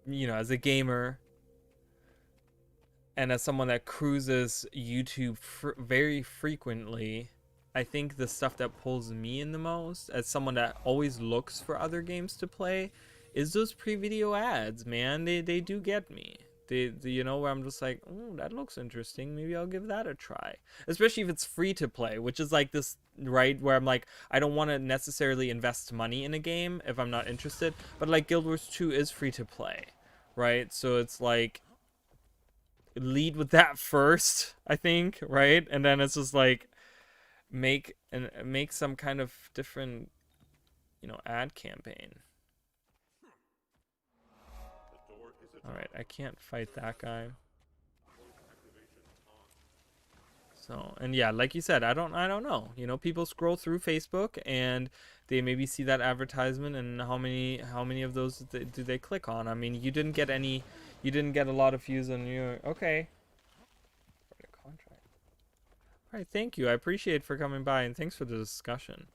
you know, as a gamer, and as someone that cruises YouTube very frequently, I think the stuff that pulls me in the most, as someone that always looks for other games to play, is those pre-video ads, man. They do get me. They you know, where I'm just like, oh, that looks interesting. Maybe I'll give that a try. Especially if it's free to play, which is like this, right? Where I'm like, I don't want to necessarily invest money in a game if I'm not interested. But like Guild Wars 2 is free to play, right? So it's like, lead with that first, I think, right? And then it's just like, make some kind of different, you know, ad campaign. All right, I can't fight that guy. So, and yeah, like you said, I don't know. You know, people scroll through Facebook and they maybe see that advertisement, and how many of those do they click on? I mean, you didn't get a lot of views on your, okay. Contract. All right, thank you. I appreciate for coming by, and thanks for the discussion.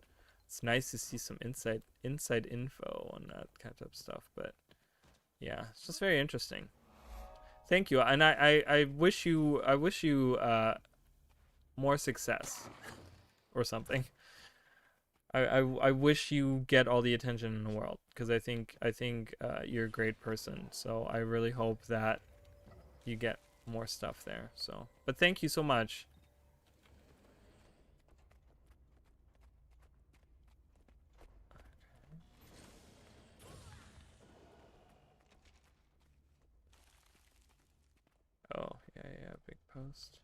It's nice to see some inside info on that kind of stuff, but yeah, it's just very interesting. Thank you, and I wish you more success or something. I wish you get all the attention in the world, because I think you're a great person. So I really hope that you get more stuff there. So, but thank you so much. Oh, yeah, big post.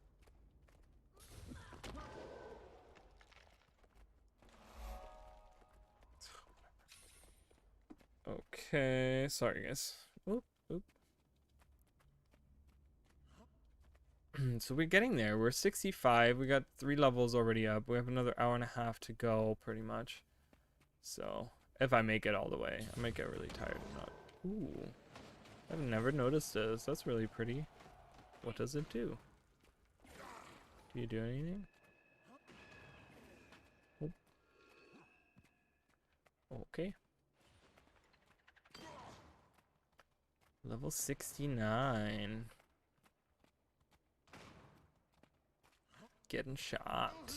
Okay, sorry guys. Oop. So we're getting there. We're 65. We got 3 levels already up. We have another hour and a half to go, pretty much. So, if I make it all the way, I might get really tired or not. Ooh. I've never noticed this. That's really pretty. What does it do? Do you do anything? Oh. Okay. Level 69. Getting shot.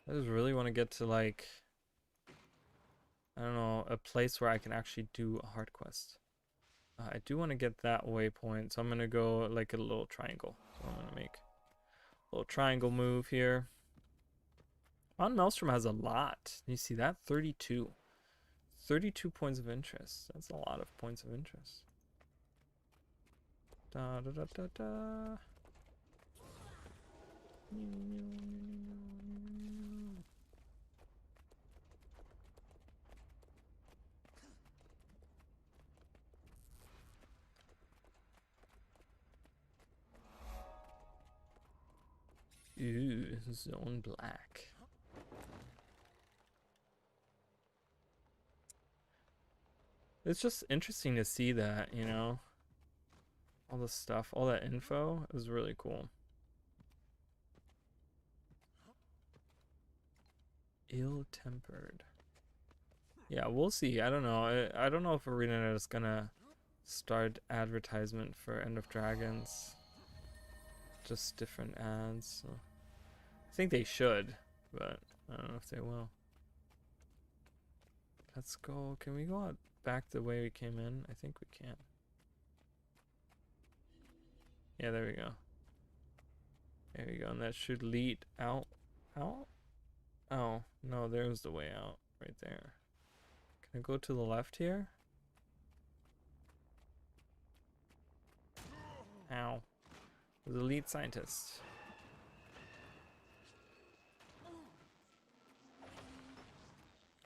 I just really want to get to, like, I don't know, a place where I can actually do a hard quest. I do want to get that waypoint, so I'm going to go like a little triangle. So I'm going to make a little triangle move here. Von Maelstrom has a lot. You see that? 32. 32 points of interest. That's a lot of points of interest. Da da da da da. Ooh, zone black. It's just interesting to see that, you know, all the stuff, all that info is really cool. Ill-tempered. Yeah, we'll see. I don't know. I don't know if ArenaNet is gonna start advertisement for End of Dragons. Just different ads. So I think they should, but I don't know if they will. Let's go. Can we go out back the way we came in? I think we can. Yeah, there we go. There we go. And that should lead out. Out? Oh, no, there's the way out right there. Can I go to the left here? Ow. The lead scientist.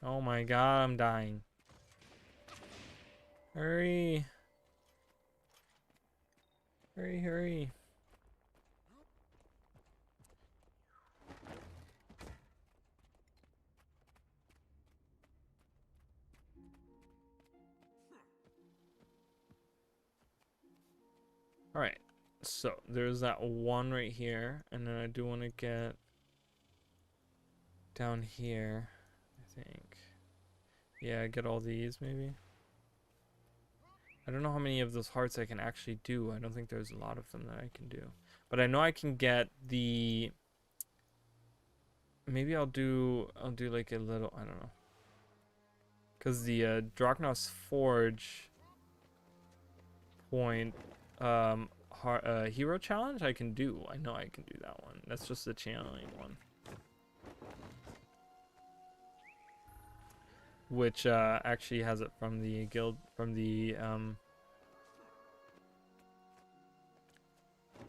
Oh my god, I'm dying. Hurry. Hurry, hurry. Alright. So, there's that one right here. And then I do want to get down here, I think. Yeah, get all these, maybe. I don't know how many of those hearts I can actually do. I don't think there's a lot of them that I can do. But I know I can get the... Maybe I'll do like a little... I don't know. Because the Drachnos Forge point hero challenge I can do. I know I can do that one. That's just the channeling one. Which actually has it from the guild, from the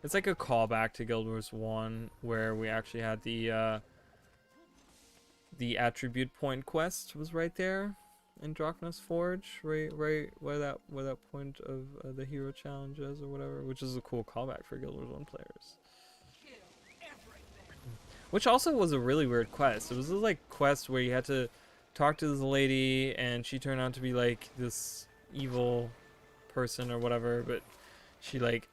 it's like a callback to Guild Wars 1 where we actually had the attribute point quest was right there in Drachnos Forge, right where that point of the hero challenge is or whatever, which is a cool callback for Guild Wars 1 players. Which also was a really weird quest. It was this like quest where you had to talk to this lady and she turned out to be like this evil person or whatever, but she like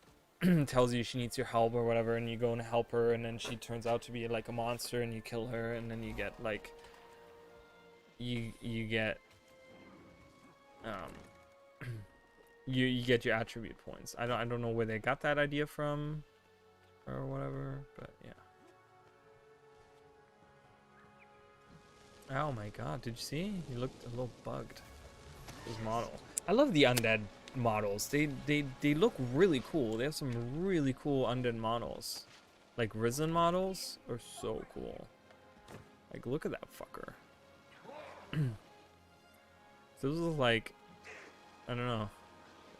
tells you she needs your help or whatever, and you go and help her, and then she turns out to be like a monster and you kill her, and then you get like you get you get your attribute points. I don't know where they got that idea from or whatever, but yeah. Oh my god, did you see? He looked a little bugged. His model. I love the undead models. They look really cool. They have some really cool undead models. Like Risen models are so cool. Like look at that fucker. So this is like, I don't know.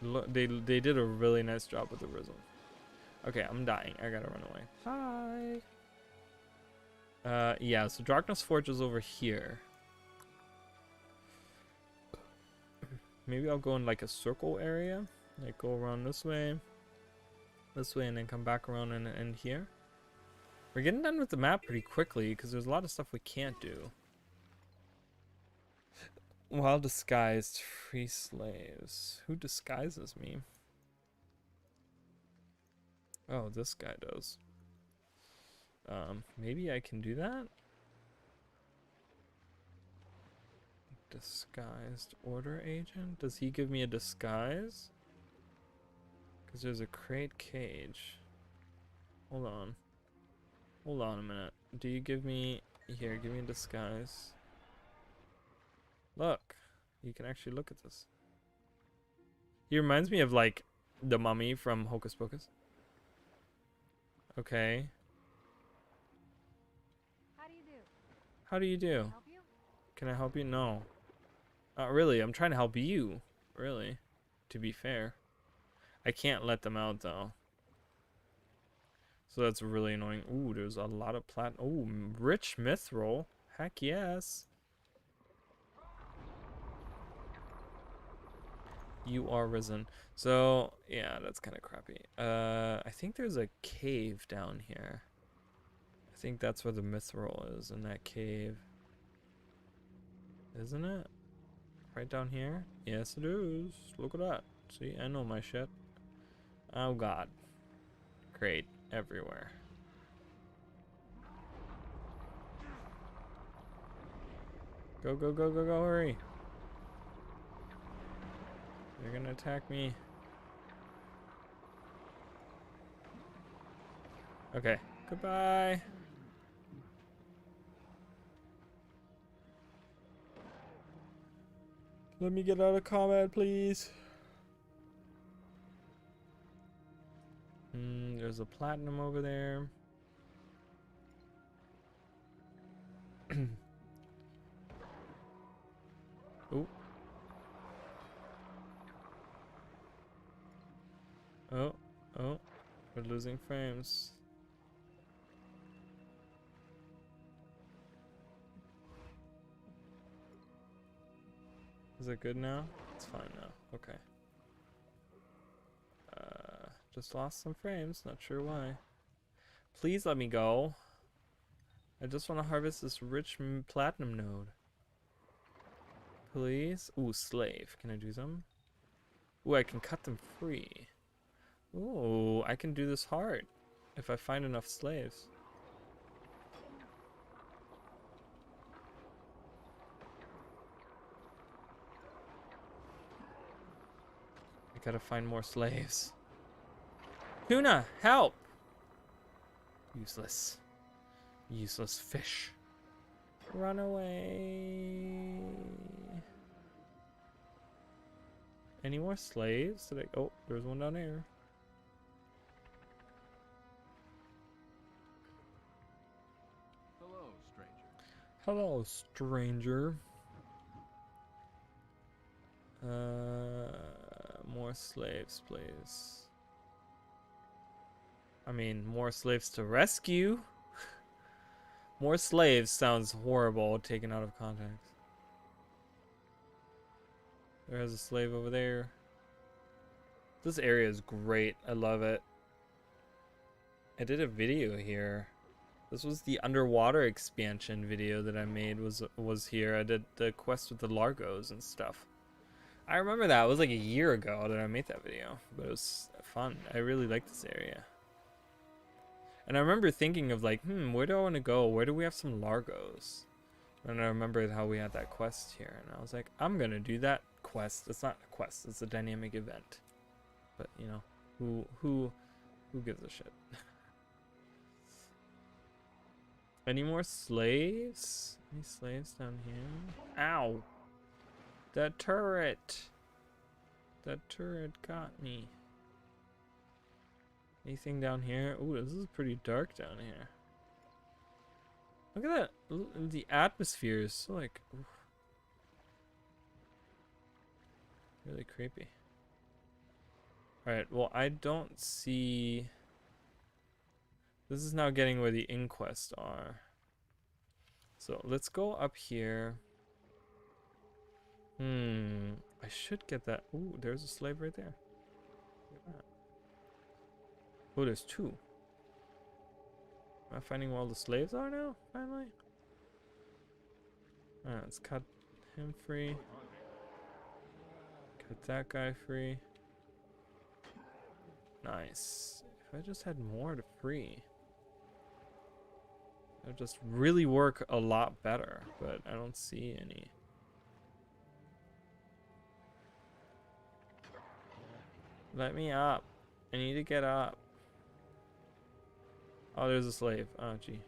Look, they did a really nice job with the Risen. Okay, I'm dying. I gotta run away. Hi. Yeah, so Drachnos Forge is over here. Maybe I'll go in like a circle area. Like go around this way, and then come back around and end here. We're getting done with the map pretty quickly because there's a lot of stuff we can't do. While disguised, free slaves. Who disguises me? Oh, this guy does. Maybe I can do that? Disguised order agent? Does he give me a disguise? Because there's a crate cage. Hold on. Hold on a minute. Do you give me... Here, give me a disguise. Look. You can actually look at this. He reminds me of, like, the mummy from Hocus Pocus. Okay. How do you do? Can I help you? No. Not really. I'm trying to help you. Really. To be fair. I can't let them out, though. So that's really annoying. Ooh, there's a lot of ooh, rich mithril. Heck yes. You are risen. So, yeah, that's kind of crappy. I think there's a cave down here. I think that's where the mithril is, in that cave. Isn't it? Right down here? Yes, it is. Look at that. See, I know my shit. Oh, God. Great. Everywhere. Go, go, go, go, go, hurry. They're gonna attack me. Okay. Goodbye. Let me get out of combat, please. There's a platinum over there. Oh. Oh. Oh. We're losing frames. Is it good now? It's fine now. Okay. Just lost some frames. Not sure why. Please let me go. I just want to harvest this rich platinum node. Please. Ooh, slave. Can I do some? Ooh, I can cut them free. Ooh, I can do this hard if I find enough slaves. I gotta find more slaves. Tuna, help! Useless. Useless fish. Run away. Any more slaves? Did I? Oh, there's one down here. Hello, stranger. Hello, stranger. More slaves, please. I mean, more slaves to rescue. More slaves sounds horrible taken out of context. There's a slave over there. This area is great. I love it. I did a video here. This was the underwater expansion video that I made was here. I did the quest with the Largos and stuff. I remember that. It was like a year ago that I made that video, but it was fun. I really like this area. And I remember thinking of like, where do I want to go? Where do we have some Largos? And I remembered how we had that quest here, and I was like, I'm gonna do that quest. It's not a quest, it's a dynamic event. But you know, who gives a shit? Any more slaves? Any slaves down here? Ow! That turret! That turret got me. Anything down here? Ooh, this is pretty dark down here. Look at that. The atmosphere is so like... oof. Really creepy. Alright, well, I don't see... This is now getting where the inquests are. So let's go up here. I should get that. Ooh, there's a slave right there. Look at that. Oh, there's two. Am I finding where all the slaves are now, finally? Alright, let's cut him free. Cut that guy free. Nice. If I just had more to free, it would just really work a lot better, but I don't see any. Let me up. I need to get up. Oh, there's a slave. Oh, gee.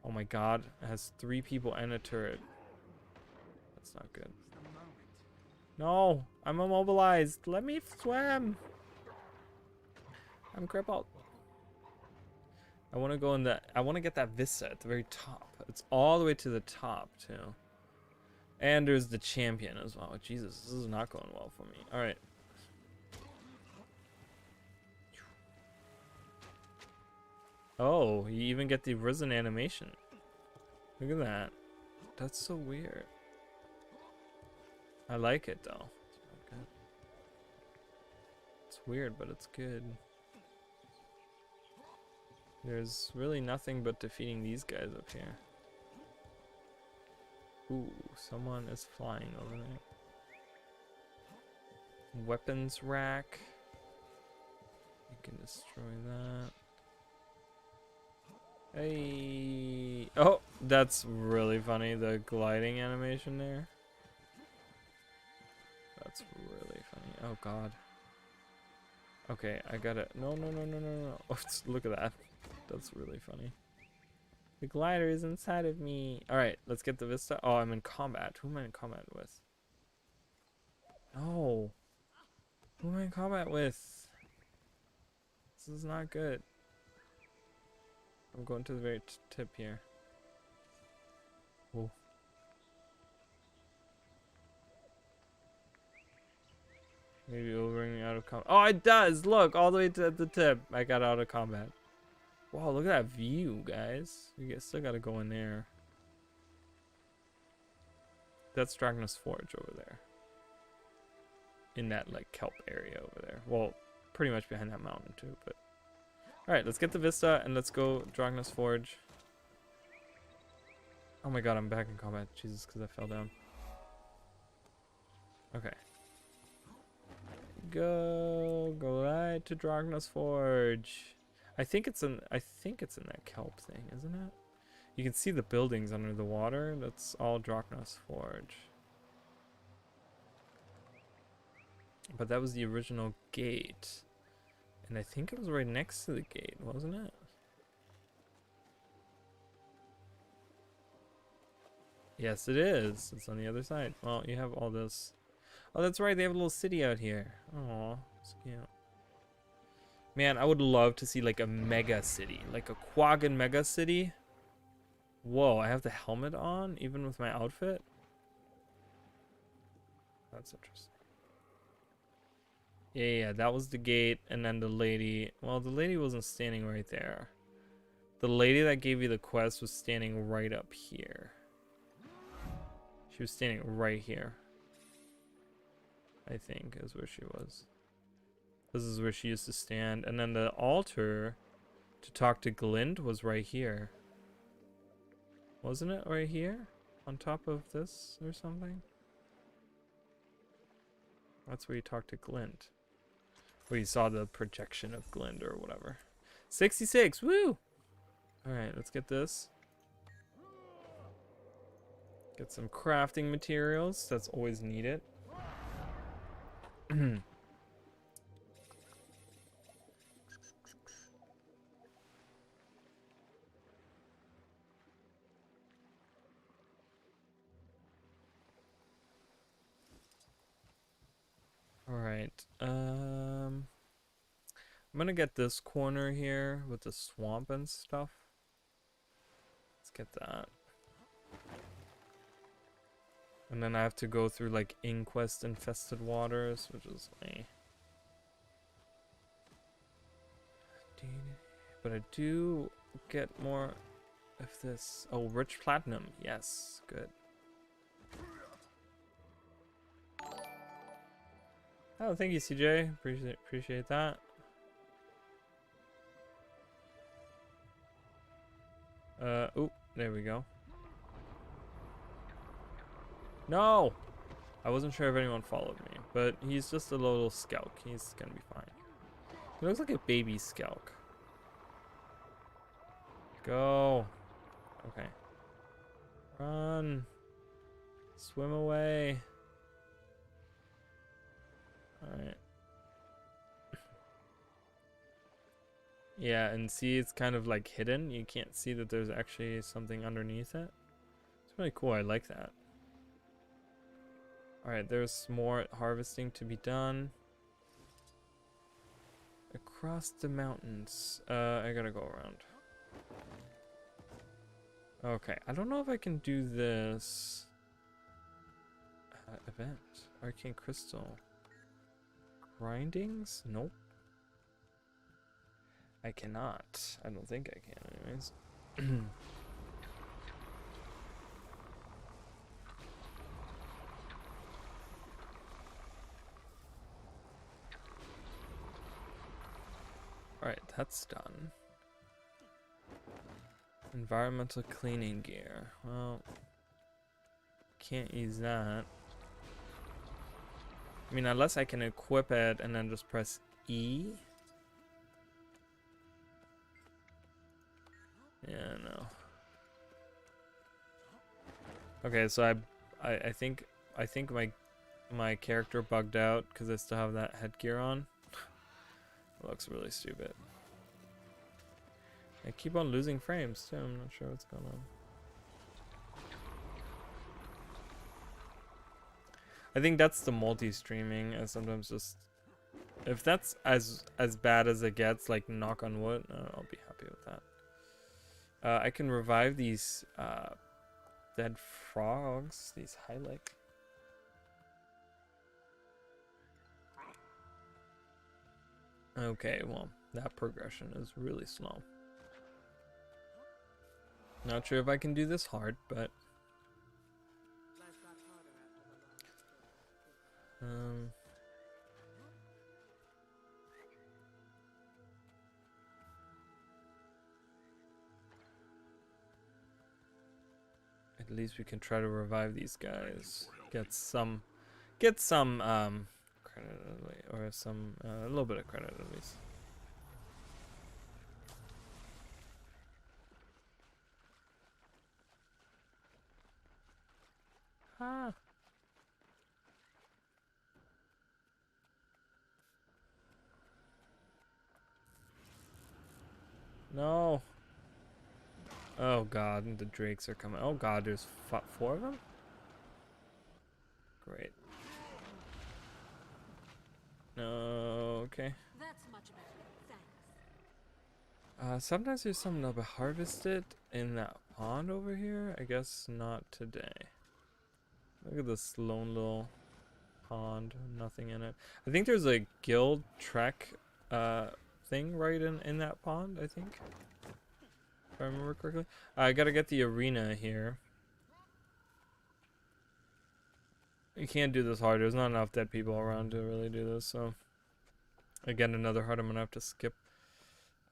Oh my god. It has 3 people and a turret. That's not good. No! I'm immobilized. Let me swim! I'm crippled. I want to go in the... I want to get that vista at the very top. It's all the way to the top, too. And there's the champion as well. Jesus, this is not going well for me. Alright. Oh, you even get the risen animation. Look at that. That's so weird. I like it though. It's good. It's weird, but it's good. There's really nothing but defeating these guys up here. Ooh, someone is flying over there. Weapons rack. You can destroy that. Hey. Oh, that's really funny. The gliding animation there. That's really funny. Oh god. Okay, I gotta... No. Oh, look at that. That's really funny. The glider is inside of me. Alright, let's get the vista. Oh, I'm in combat. Who am I in combat with? No. Who am I in combat with? This is not good. I'm going to the very tip here. Oh. Maybe it'll bring me out of combat. Oh, it does! Look, all the way to the tip. I got out of combat. Wow, look at that view, guys. You still gotta go in there. That's Dragon's Forge over there. in that like kelp area over there. Well, pretty much behind that mountain too. But all right, let's get the vista and let's go Dragna's Forge. Oh my god, I'm back in combat. Jesus, because I fell down. Okay. Go right to Dragna's Forge. I think it's in that kelp thing, isn't it? You can see the buildings under the water. That's all Dragna's Forge. But that was the original gate. And I think it was right next to the gate, wasn't it? Yes, it is. It's on the other side. Well, you have all this. Oh, that's right. They have a little city out here. Oh, it's cute. Man, I would love to see like a mega city. Like a Quaggan mega city. Whoa, I have the helmet on even with my outfit? That's interesting. Yeah, that was the gate. And then the lady. Well, the lady wasn't standing right there. The lady that gave you the quest was standing right up here. She was standing right here. I think is where she was. This is where she used to stand. And then the altar to talk to Glint was right here. Wasn't it right here? On top of this or something? That's where you talked to Glint. Where you saw the projection of Glint or whatever. 66! Woo! Alright, let's get this. Get some crafting materials. That's always needed. Alright. I'm gonna get this corner here with the swamp and stuff. Let's get that. And then I have to go through like Inquest infested waters, which is me. But I do get more of this. Oh, rich platinum. Yes, good. Oh, thank you, CJ. Appreciate that. Oh, there we go. No! I wasn't sure if anyone followed me, but he's just a little skelk. He's gonna be fine. He looks like a baby skelk. Go. Okay. Run. Swim away. Alright. Yeah, and see, it's kind of like hidden. You can't see that there's actually something underneath it. It's really cool. I like that. Alright, there's more harvesting to be done. Across the mountains. I gotta go around. Okay, I don't know if I can do this. Event. Arcane Crystal. Grindings? Nope. I cannot. I don't think I can anyways. Alright, that's done. Environmental cleaning gear. Well, can't use that. I mean, unless I can equip it and then just press E. Yeah, no. Okay, so I think my character bugged out because I still have that headgear on. It looks really stupid. I keep on losing frames too. I'm not sure what's going on. I think that's the multi-streaming. I sometimes just, if that's as bad as it gets, like knock on wood, I'll be happy with that. I can revive these dead frogs. These highlight. Okay, well, that progression is really slow. Not sure if I can do this hard, but At least we can try to revive these guys. Get some credit at least, or some a little bit of credit at least. Ah. No. Oh god, the drakes are coming. Oh god, there's 4 of them? Great. No, okay. That's much better. Thanks. Sometimes there's something to be harvested in that pond over here. I guess not today. Look at this lone little pond, nothing in it. I think there's a guild trek thing right in that pond, I think. If I remember correctly. I gotta get the arena here. You can't do this hard. There's not enough dead people around to really do this, so again, another hard I'm gonna have to skip.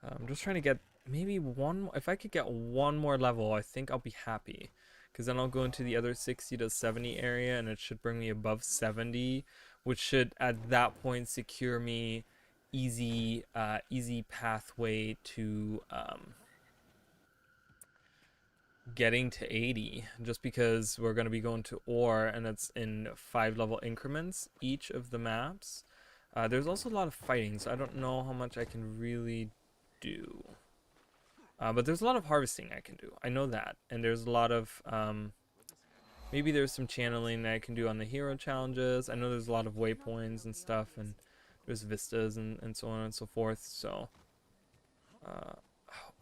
I'm just trying to get maybe one more. If I could get one more level, I think I'll be happy. Because then I'll go into the other 60 to 70 area, and it should bring me above 70, which should at that point secure me easy pathway to getting to 80, just because we're going to be going to ore, and it's in 5 level increments each of the maps. There's also a lot of fighting, so I don't know how much I can really do. But there's a lot of harvesting I can do. I know that. And there's a lot of maybe there's some channeling that I can do on the hero challenges. I know there's a lot of waypoints and stuff, and there's vistas and so on and so forth. So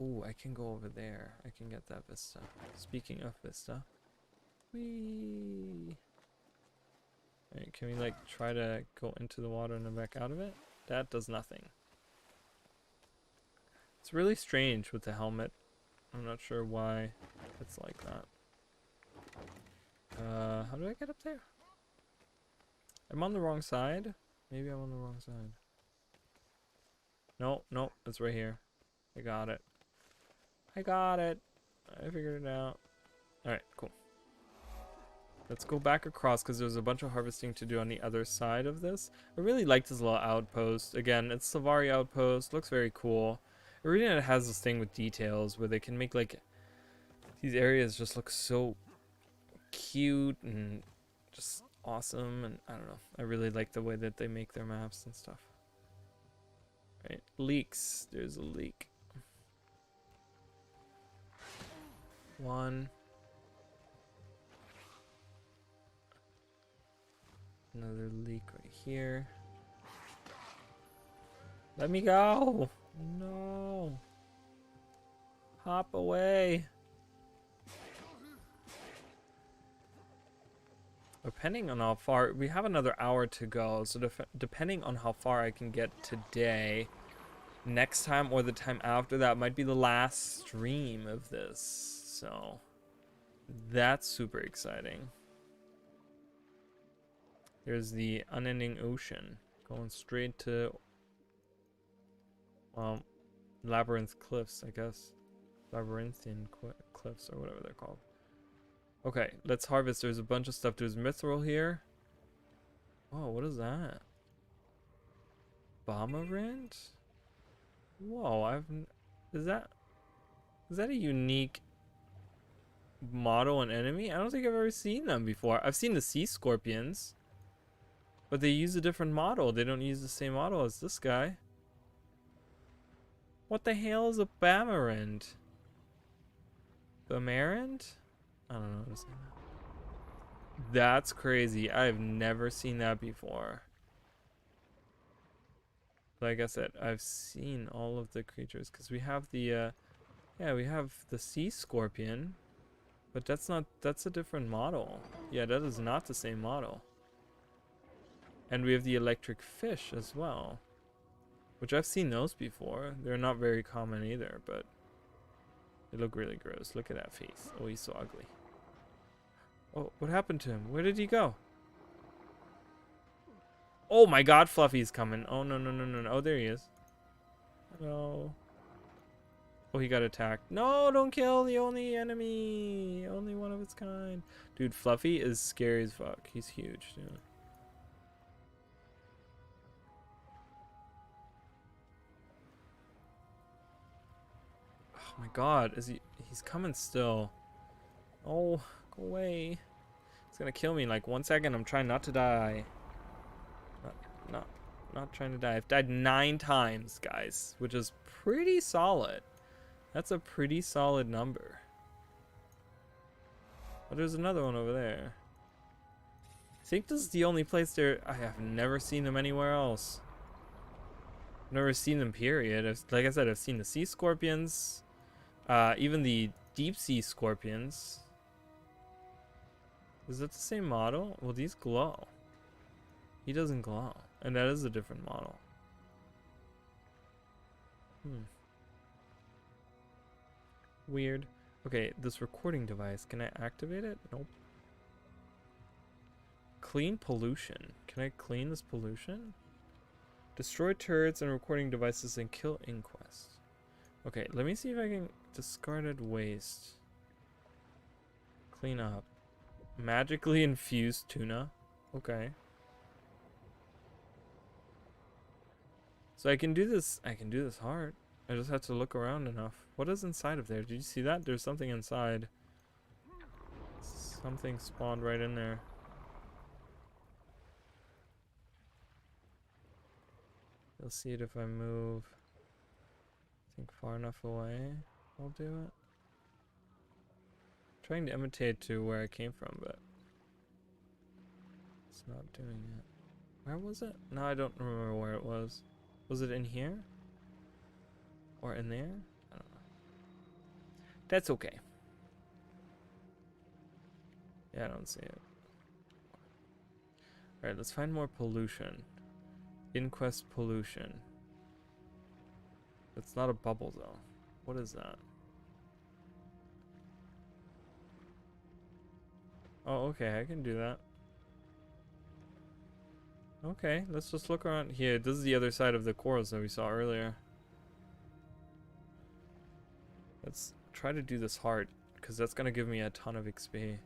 ooh, I can go over there. I can get that vista. Speaking of vista. Whee! Alright, can we like try to go into the water and then back out of it? That does nothing. It's really strange with the helmet. I'm not sure why it's like that. How do I get up there? I'm on the wrong side? Maybe I'm on the wrong side. No, no, it's right here. I got it. I got it. I figured it out. Alright, cool. Let's go back across because there's a bunch of harvesting to do on the other side of this. I really like this little outpost. Again, it's Savari outpost. Looks very cool. Arena has this thing with details where they can make like these areas just look so cute and just awesome, and I don't know. I really like the way that they make their maps and stuff. Right, leaks. There's a leak. One. Another leak right here. Let me go! No! Hop away! Depending on how far, we have another hour to go, so depending on how far I can get today, next time or the time after that might be the last stream of this. So that's super exciting. There's the unending ocean going straight to, well, labyrinth cliffs, I guess. Labyrinthian cliffs or whatever they're called. Okay, let's harvest. There's a bunch of stuff. There's mithril here. Oh, what is that? Bomberant? Whoa, is that a unique model and enemy? I don't think I've ever seen them before. I've seen the sea scorpions, but they use a different model. They don't use the same model as this guy. What the hell is a Bamarand? Bamarand? I don't know what to say. That's crazy. I've never seen that before. Like I said, I've seen all of the creatures because we have the we have the sea scorpion, but that's a different model. Yeah, that is not the same model. And we have the electric fish as well, which I've seen those before. They're not very common either, but they look really gross. Look at that face. Oh, he's so ugly. Oh, what happened to him? Where did he go? Oh my god, Fluffy's coming. Oh, no, no, no, no, no. Oh, there he is. Hello. Oh, he got attacked. No, don't kill the only enemy. Only one of its kind. Dude, Fluffy is scary as fuck. He's huge, dude. Oh my god, he's coming still. Oh, go away. It's gonna kill me in like 1 second. I'm trying not to die. Not, not trying to die. I've died 9 times, guys, which is pretty solid. That's a pretty solid number. But there's another one over there. I think this is the only place there. I have never seen them anywhere else. I've never seen them, period. Like I said, I've seen the sea scorpions, even the deep sea scorpions. Is that the same model? Well, these glow. He doesn't glow, and that is a different model. Weird. Okay, this recording device, can I activate it? Nope. Clean pollution. Can I clean this pollution? Destroy turrets and recording devices and kill Inquest. Okay, let me see if I can discarded waste. Clean up. Magically infused tuna. Okay. So I can do this hard. I just have to look around enough. What is inside of there? Did you see that? There's something inside. Something spawned right in there. You'll see it if I move, I think, far enough away. I'll do it. I'm trying to imitate to where I came from, but it's not doing it. Where was it? No, I don't remember where it was. Was it in here? Or in there? I don't know. That's okay. Yeah, I don't see it. Alright, let's find more pollution. Inquest pollution. It's not a bubble though. What is that? Oh, okay, I can do that. Okay, let's just look around here. This is the other side of the corals that we saw earlier. Let's try to do this hard, because that's gonna give me a ton of XP.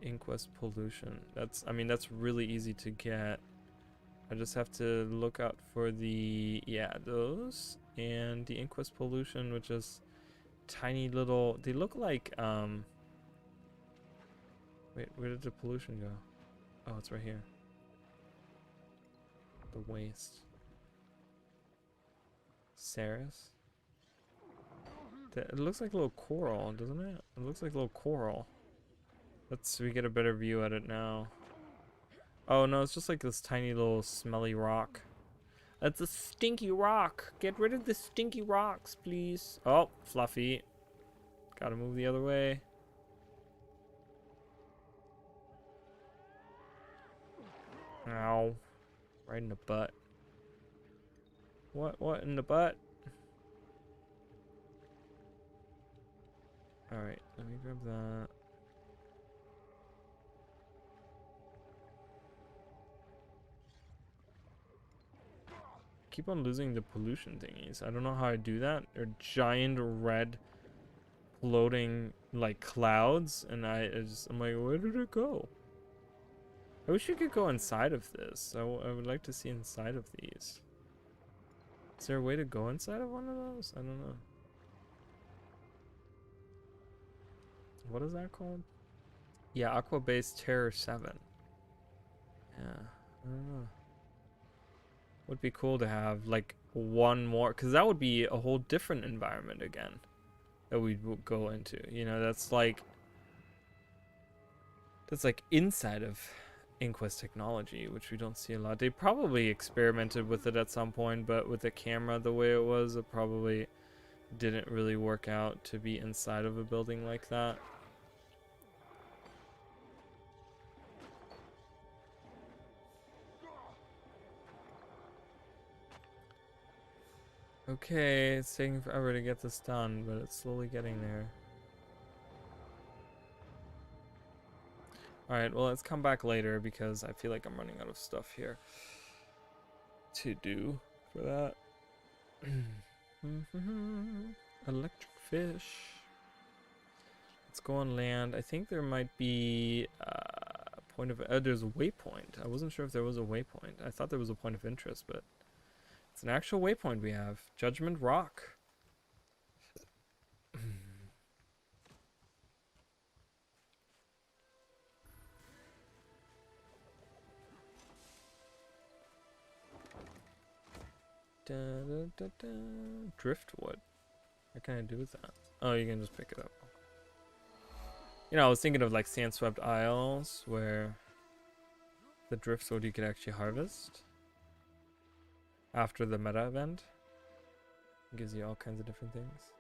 Inquest pollution. I mean, that's really easy to get. I just have to look out for the, yeah, those, and the Inquest pollution, which is tiny little, they look like, wait, where did the pollution go? Oh, it's right here. The waste. Ceres? It looks like a little coral, doesn't it? It looks like a little coral. We get a better view at it now. Oh no, it's just like this tiny little smelly rock. That's a stinky rock. Get rid of the stinky rocks, please. Oh, Fluffy. Gotta move the other way. Ow. Right in the butt. What in the butt? Alright, let me grab that. Keep on losing the pollution thingies. I don't know how I do that. They're giant red floating like clouds, and I'm like, where did it go? I wish you could go inside of this. I would like to see inside of these. Is there a way to go inside of one of those? I don't know. What is that called? Yeah, Aqua Base Terror 7. Yeah, I don't know. Would be cool to have like one more, because that would be a whole different environment again that we would go into. You know, that's like inside of Inquest technology, which we don't see a lot. They probably experimented with it at some point, but with the camera the way it was, it probably didn't really work out to be inside of a building like that. Okay, it's taking forever to get this done, but it's slowly getting there. Alright, well, let's come back later because I feel like I'm running out of stuff here to do for that. Electric fish. Let's go on land. I think there might be a point of... there's a waypoint. I wasn't sure if there was a waypoint. I thought there was a point of interest, but it's an actual waypoint we have. Judgment Rock. Da, da, da, da. Driftwood. What can I do with that? Oh, you can just pick it up. You know, I was thinking of like Sandswept Isles, where the driftwood you could actually harvest after the meta event. It gives you all kinds of different things.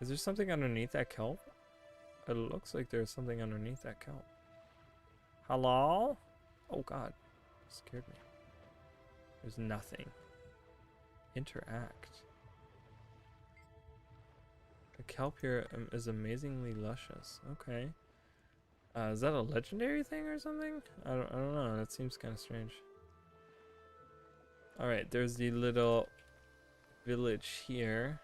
Is there something underneath that kelp? It looks like there's something underneath that kelp. Hello? Oh god. Scared me. There's nothing. Interact. The kelp here is amazingly luscious. Okay. Is that a legendary thing or something? I don't know. That seems kind of strange. Alright, there's the little village here.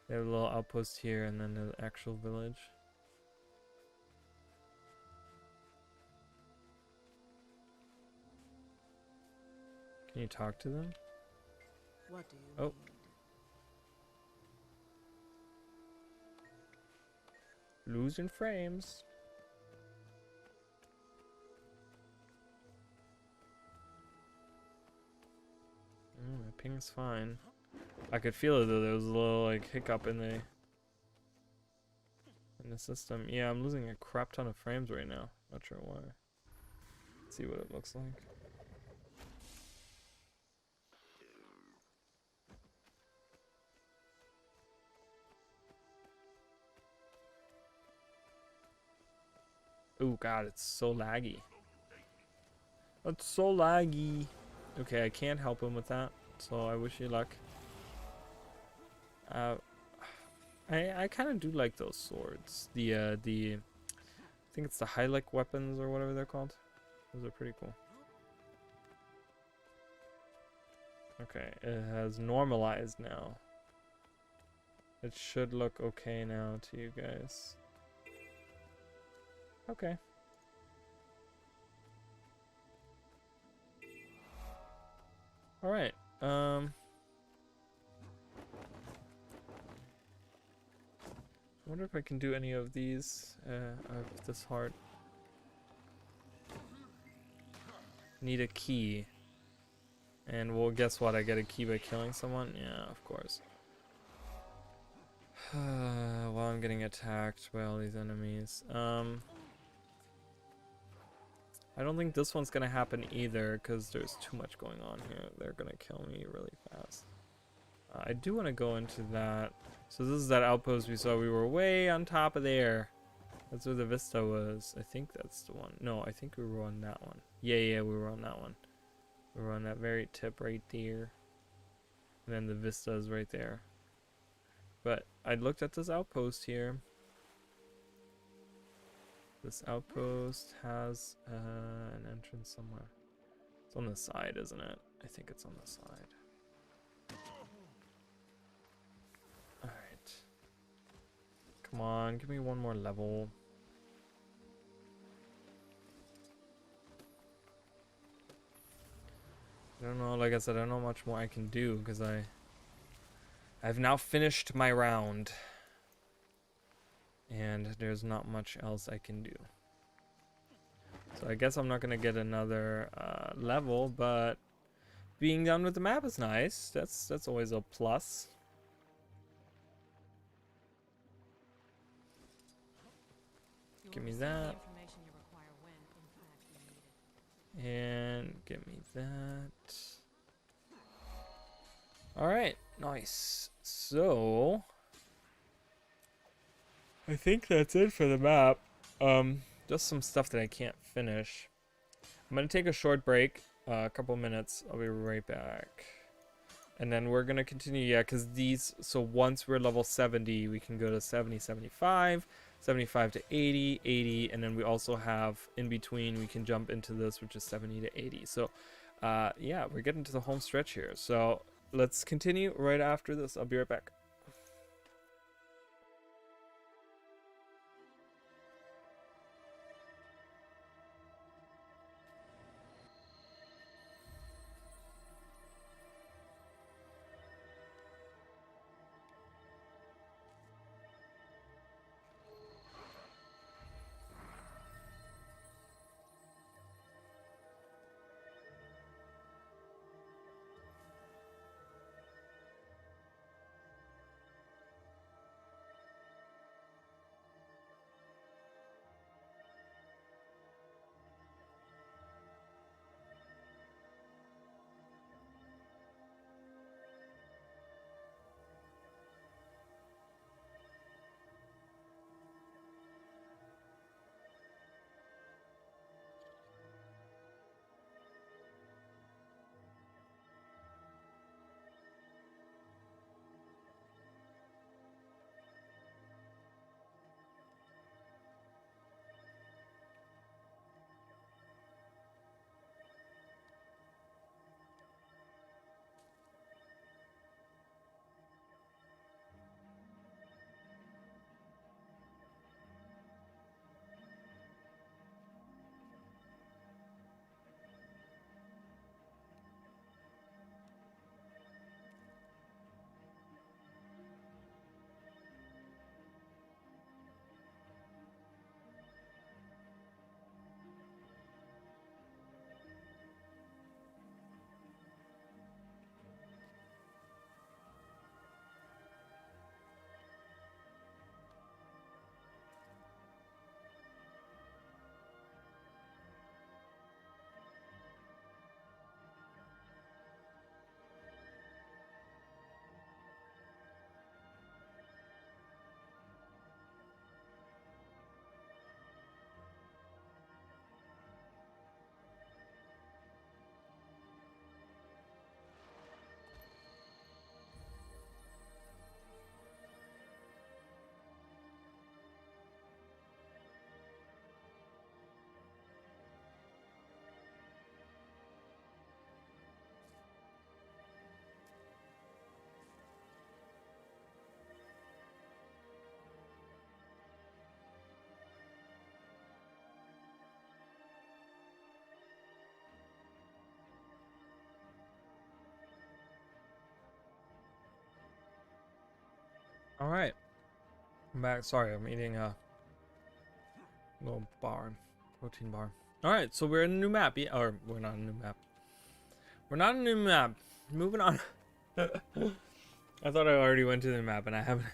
They have a little outpost here and then the actual village. Can you talk to them? What do you Oh. need? Losing frames. My ping's fine. I could feel it though. There was a little like hiccup in the system. Yeah, I'm losing a crap ton of frames right now. Not sure why. Let's see what it looks like. Oh god, it's so laggy. It's so laggy. Okay, I can't help him with that, so I wish you luck. I kind of do like those swords. I think it's the Hylic weapons or whatever they're called. Those are pretty cool. Okay, it has normalized now. It should look okay now to you guys. Okay. All right. I wonder if I can do any of these of this heart. Need a key. And well, guess what? I get a key by killing someone? Yeah, of course. While I'm getting attacked by all these enemies. I don't think this one's gonna happen either because there's too much going on here. They're gonna kill me really fast. I do want to go into that. So this is that outpost we saw. We were way on top of there. That's where the vista was. I think that's the one. No, I think we were on that one. Yeah, we were on that one. We were on that very tip right there. And then the vista is right there. But I looked at this outpost here. This outpost has an entrance somewhere. It's on the side, isn't it? I think it's on the side. Alright. Come on, give me one more level. I don't know, like I said, I don't know much more I can do because I've now finished my round. And there's not much else I can do. So I guess I'm not gonna get another level, but being done with the map is nice. That's always a plus. Give me that. And give me that. Alright, nice. So I think that's it for the map. Just some stuff that I can't finish. I'm gonna take a short break, a couple minutes. I'll be right back. And then we're gonna continue, yeah, because these, so once we're level 70, we can go to 70, 75, 75 to 80, 80, and then we also have, in between, we can jump into this, which is 70 to 80. So, yeah, we're getting to the home stretch here. So, let's continue right after this. I'll be right back. All right, I'm back. Sorry, I'm eating a little bar, protein bar. All right, so we're in a new map. Yeah, or we're not in a new map. We're not in a new map. Moving on. I thought I already went to the map, and I haven't.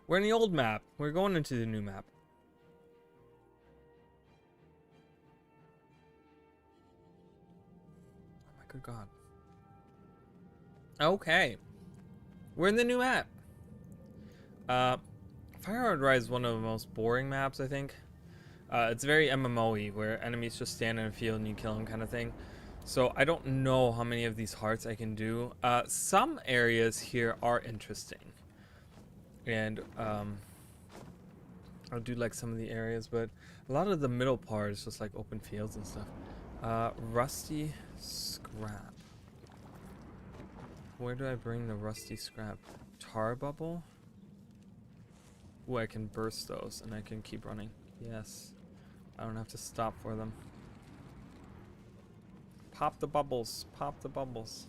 We're in the old map. We're going into the new map. Oh my good god. Okay. We're in the new map. Firehard Rise is one of the most boring maps, I think. It's very MMO-y, where enemies just stand in a field and you kill them kind of thing. So I don't know how many of these hearts I can do. Some areas here are interesting. And I'll do like some of the areas, but a lot of the middle part is just like open fields and stuff. Rusty scrap. Where do I bring the rusty scrap? Tar bubble? Ooh, I can burst those and I can keep running. Yes. I don't have to stop for them. Pop the bubbles. Pop the bubbles.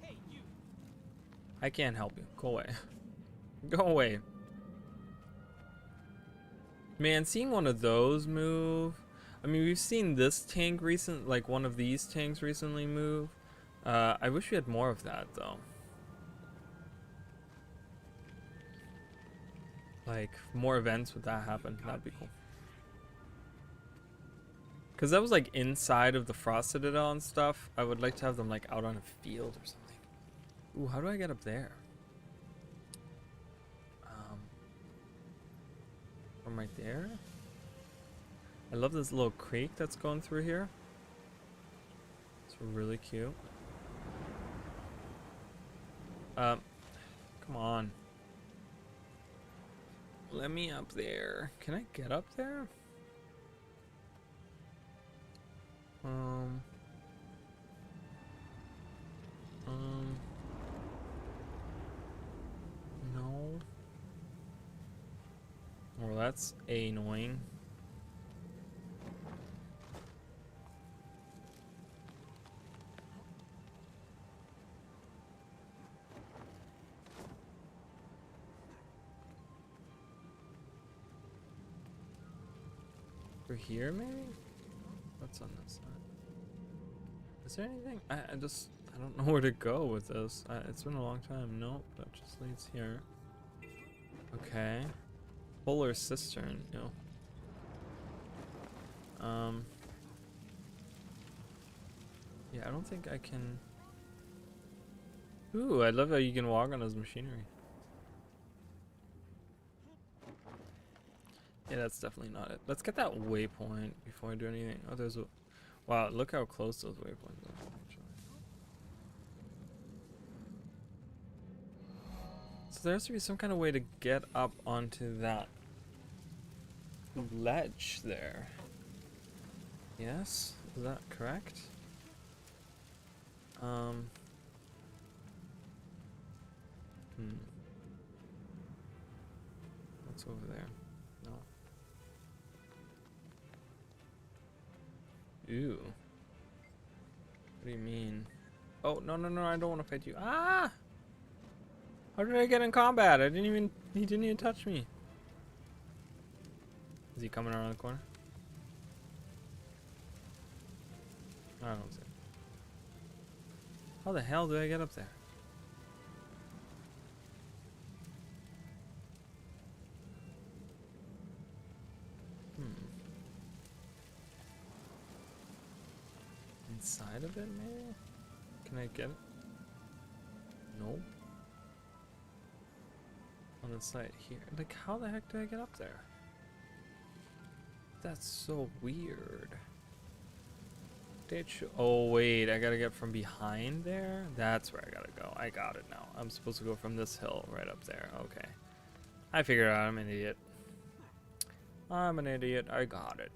Hey, you. I can't help you. Go away. Go away. Man, seeing one of those move. I mean, we've seen this tank like one of these tanks recently move. I wish we had more of that though. Like more events would that happen? That'd be cool. Cause that was like inside of the Frost Citadel and stuff. I would like to have them like out on a field or something. Ooh, how do I get up there? From right there. I love this little creek that's going through here. It's really cute. Come on. Let me up there. Can I get up there? Um. No. Well, that's annoying. Over here, maybe? What's on this side? Is there anything? I don't know where to go with this. It's been a long time. Nope, that just leads here. Okay. Polar cistern, no. Yeah, I don't think I can. Ooh, I love how you can walk on this machinery. Yeah, that's definitely not it. Let's get that waypoint before I do anything. Oh, there's a. Wow, look how close those waypoints are. Actually. So there has to be some kind of way to get up onto that ledge there. Yes? Is that correct? What's over there? No. Ew. What do you mean? Oh, no, no, no, I don't want to fight you. Ah! How did I get in combat? He didn't even touch me. Is he coming around the corner? I don't see him. How the hell do I get up there? Inside of it, maybe? Can I get it? Nope. On the side here. Like, how the heck do I get up there? That's so weird. Oh, wait. I gotta get from behind there? That's where I gotta go. I got it now. I'm supposed to go from this hill right up there. Okay. I figured out. I'm an idiot. I'm an idiot. I got it.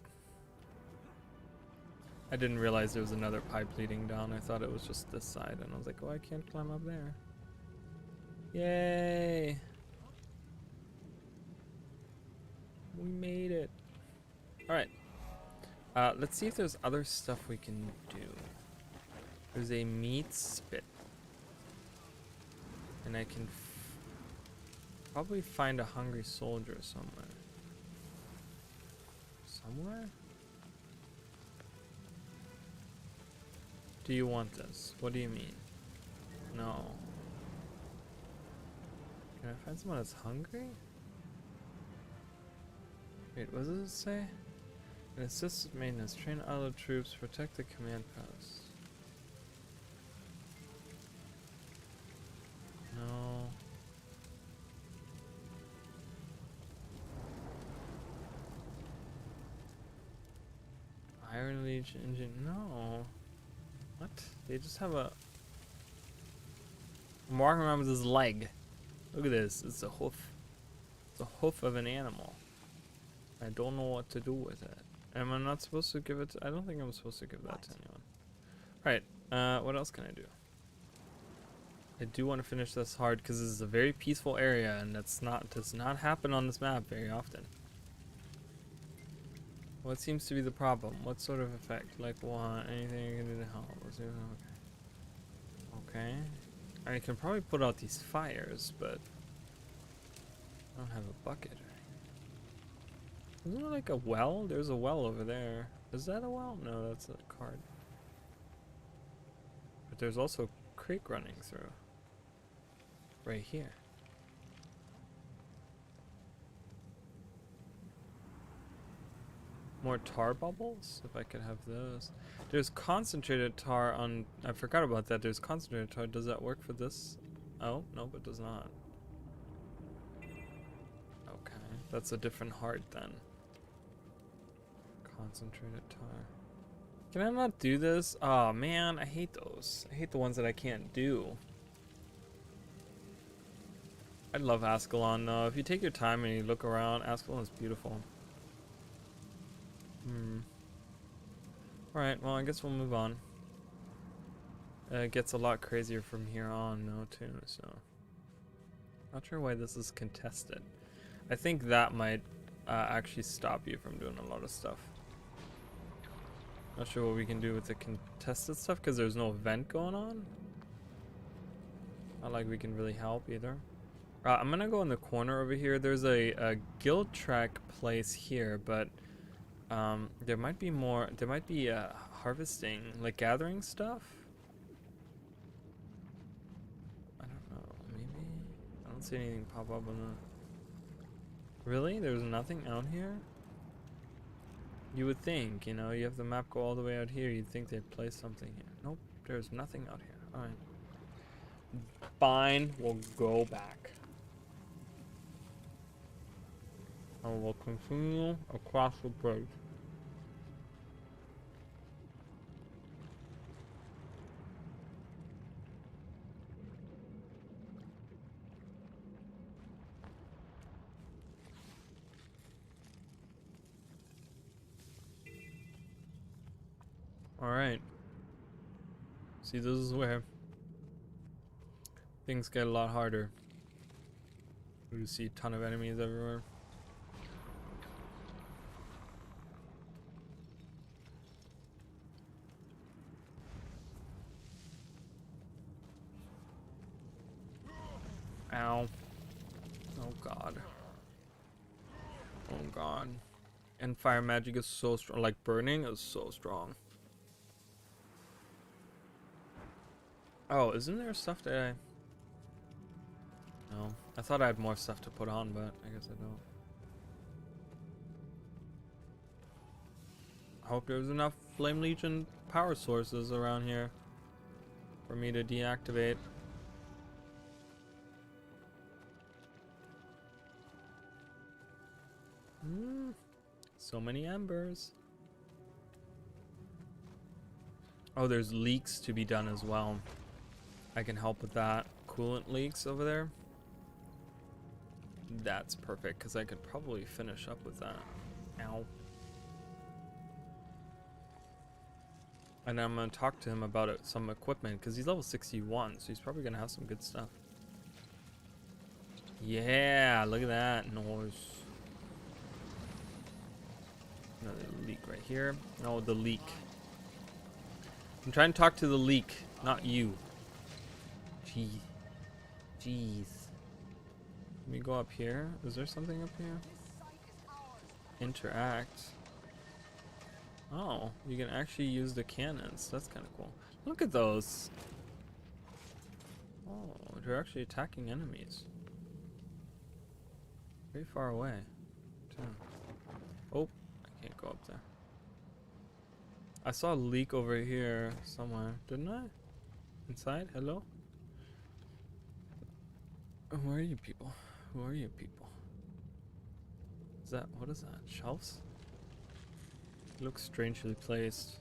I didn't realize there was another pipe leading down. I thought it was just this side, and I was like, oh, I can't climb up there. Yay! We made it. Alright. Let's see if there's other stuff we can do. There's a meat spit. And I can probably find a hungry soldier somewhere. Somewhere? Do you want this? What do you mean? No. Can I find someone that's hungry? Wait, what does it say? And assist with maintenance. Train other troops. Protect the command post. No. Iron Legion engine. No. What? They just have a. I'm walking around with his leg. Look at this. It's a hoof. It's a hoof of an animal. I don't know what to do with it. Am I not supposed to give it? I don't think I'm supposed to give that to anyone. Right. What else can I do? I do want to finish this hard because this is a very peaceful area, and does not happen on this map very often. What seems to be the problem? What sort of effect? Like what? Anything you can do to help? Okay. I can probably put out these fires, but I don't have a bucket. Isn't there like a well? There's a well over there. Is that a well? No, that's a card. But there's also a creek running through. Right here. More tar bubbles? If I could have those. There's concentrated tar on... I forgot about that. There's concentrated tar. Does that work for this? Oh, nope, it does not. Okay. That's a different heart then. Concentrated tar. Can I not do this? Oh man, I hate those. I hate the ones that I can't do. I love Ascalon though. If you take your time and you look around, Ascalon is beautiful. Alright, well, I guess we'll move on. It gets a lot crazier from here on, though, too, so. Not sure why this is contested. I think that might actually stop you from doing a lot of stuff. Not sure what we can do with the contested stuff because there's no event going on. Not like we can really help either. I'm gonna go in the corner over here. There's a guild track place here, but there might be more. There might be harvesting, like gathering stuff. I don't know. Maybe I don't see anything pop up on the. Really? There's nothing out here? You would think, you know, you have the map go all the way out here. You'd think they'd place something here. Nope, there's nothing out here. All right. Fine, we'll go back. And we'll continue across the bridge. Alright. See, this is where things get a lot harder. You see a ton of enemies everywhere. Ow. Oh god. Oh god. And fire magic is so strong. Like burning is so strong. Oh, isn't there stuff that I... No. I thought I had more stuff to put on, but I guess I don't. I hope there's enough Flame Legion power sources around here for me to deactivate. So many embers. Oh, there's leaks to be done as well. I can help with that. Coolant leaks over there. That's perfect, because I could probably finish up with that. Ow. And I'm going to talk to him about some equipment, because he's level 61, so he's probably going to have some good stuff. Yeah, look at that noise. Another leak right here. No, the leak. I'm trying to talk to the leak, not you. Jeez. Let me go up here. Is there something up here? Interact. Oh, you can actually use the cannons. That's kind of cool. Look at those. Oh, they're actually attacking enemies. Very far away, too. Oh, I can't go up there. I saw a leak over here somewhere, didn't I? Inside? Hello? Where are you people? Who are you people? Is that, what is that? Shelves? It looks strangely placed.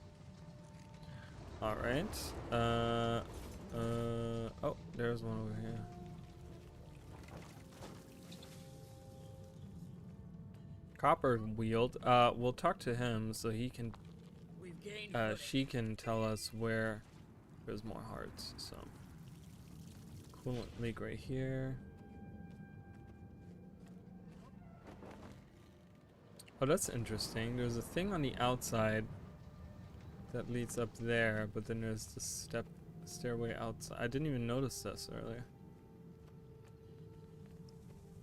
Alright. Oh, there's one over here. Copper Wield. We'll talk to him so he can she can tell us where there's more hearts. So coolant leak right here. Oh, that's interesting. There's a thing on the outside that leads up there, but then there's the stairway outside. I didn't even notice this earlier.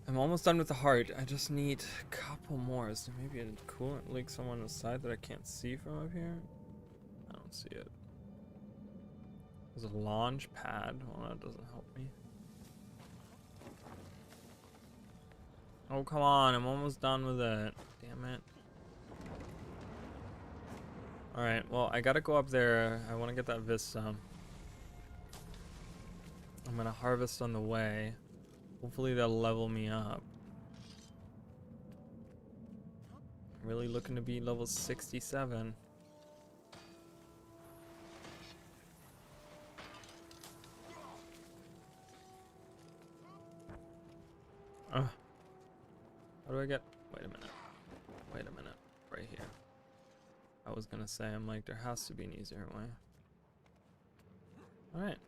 I'm almost done with the heart. I just need a couple more. Is there maybe a coolant leak somewhere on the side that I can't see from up here? I don't see it. There's a launch pad. Well, that doesn't help me. Oh, come on. I'm almost done with it. Damn it. Alright, well, I gotta go up there. I want to get that vista. I'm gonna harvest on the way. Hopefully that'll level me up. I'm really looking to be level 67. How do I get... Wait a minute. Wait a minute. Right here. I was gonna say, I'm like, there has to be an easier way. Alright.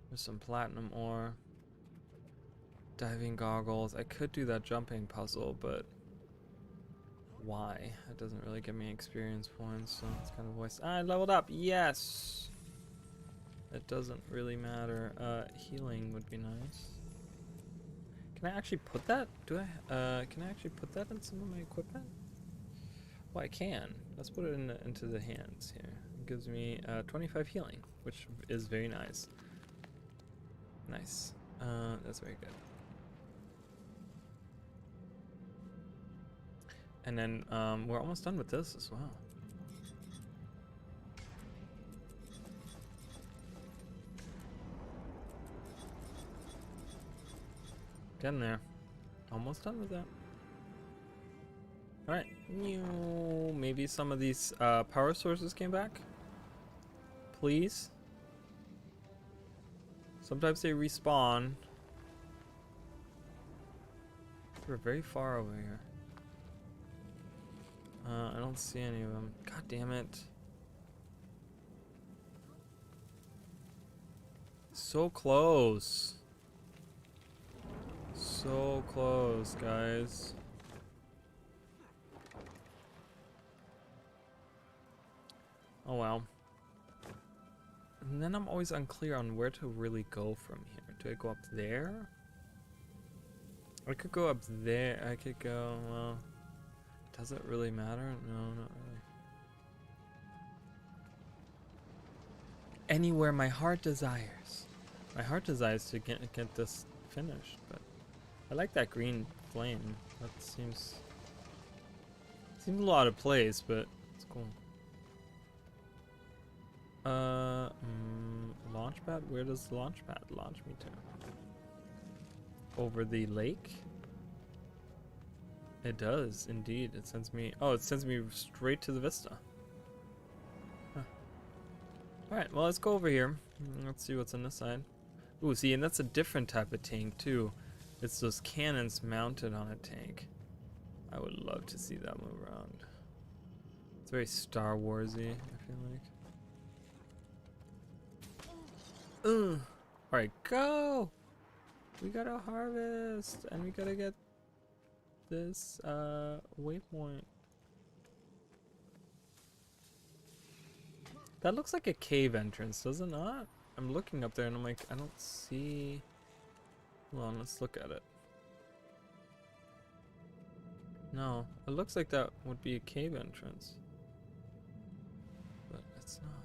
There's some platinum ore. Diving goggles. I could do that jumping puzzle, but why? It doesn't really give me experience points, so it's kind of a waste. I leveled up! Yes! It doesn't really matter. Healing would be nice. Can I actually put that? Can I actually put that in some of my equipment? Well, I can. Let's put it into the hands here. It gives me 25 healing, which is very nice. Nice. That's very good. And then we're almost done with this as well. Getting there. Almost done with that. Alright. Maybe some of these power sources came back. Please. Sometimes they respawn. We're very far over here. I don't see any of them. God damn it. So close. So close, guys. Oh well. And then I'm always unclear on where to really go from here. Do I go up there? I could go up there. I could go, well, does it really matter? No, not really. Anywhere my heart desires. My heart desires to get this finished, but I like that green flame. That seems a lot out of place, but it's cool. Launchpad? Where does the launchpad launch me to? Over the lake? It does, indeed. It sends me... Oh, it sends me straight to the vista. Huh. Alright, well, let's go over here. Let's see what's on this side. Ooh, see, and that's a different type of tank, too. It's those cannons mounted on a tank. I would love to see that move around. It's very Star Warsy, I feel like. Alright, go! We gotta harvest, and we gotta get this waypoint. That looks like a cave entrance, does it not? I'm looking up there and I'm like, I don't see... Hold on, let's look at it. No, it looks like that would be a cave entrance. But it's not.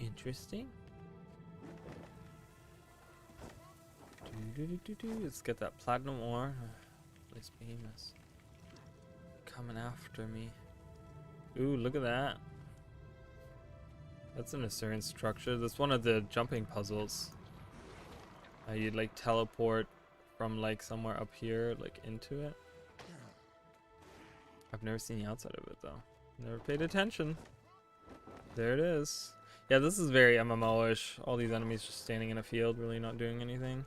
Interesting. Let's get that platinum ore. This behemoth coming after me. Ooh, look at that. That's an Assyrian structure. That's one of the jumping puzzles. You'd like teleport from like somewhere up here, like into it. I've never seen the outside of it though. Never paid attention. There it is. Yeah, this is very MMO-ish. All these enemies just standing in a field, really not doing anything.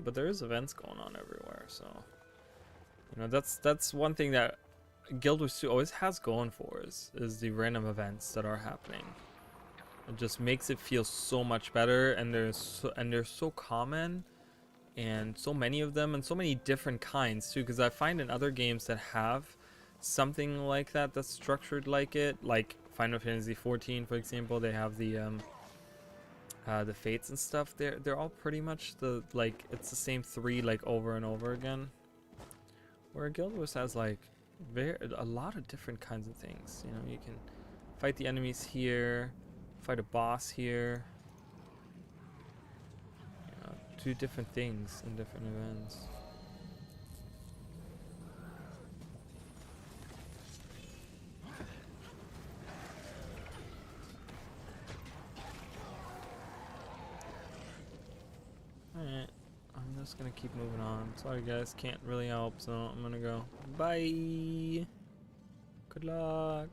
But there is events going on everywhere, so you know that's one thing that Guild Wars 2 always has going for us is the random events that are happening. It just makes it feel so much better, and they're so common, and so many of them, and so many different kinds too. Because I find in other games that have something like that that's structured like it, like Final Fantasy 14, for example, they have the fates and stuff. They're all pretty much it's the same three like over and over again. Where Guild Wars has like a lot of different kinds of things. You know, you can fight the enemies here, fight a boss here. You know, do different things in different events. Alright, I'm just gonna keep moving on. Sorry guys, can't really help, so I'm gonna go. Bye! Good luck!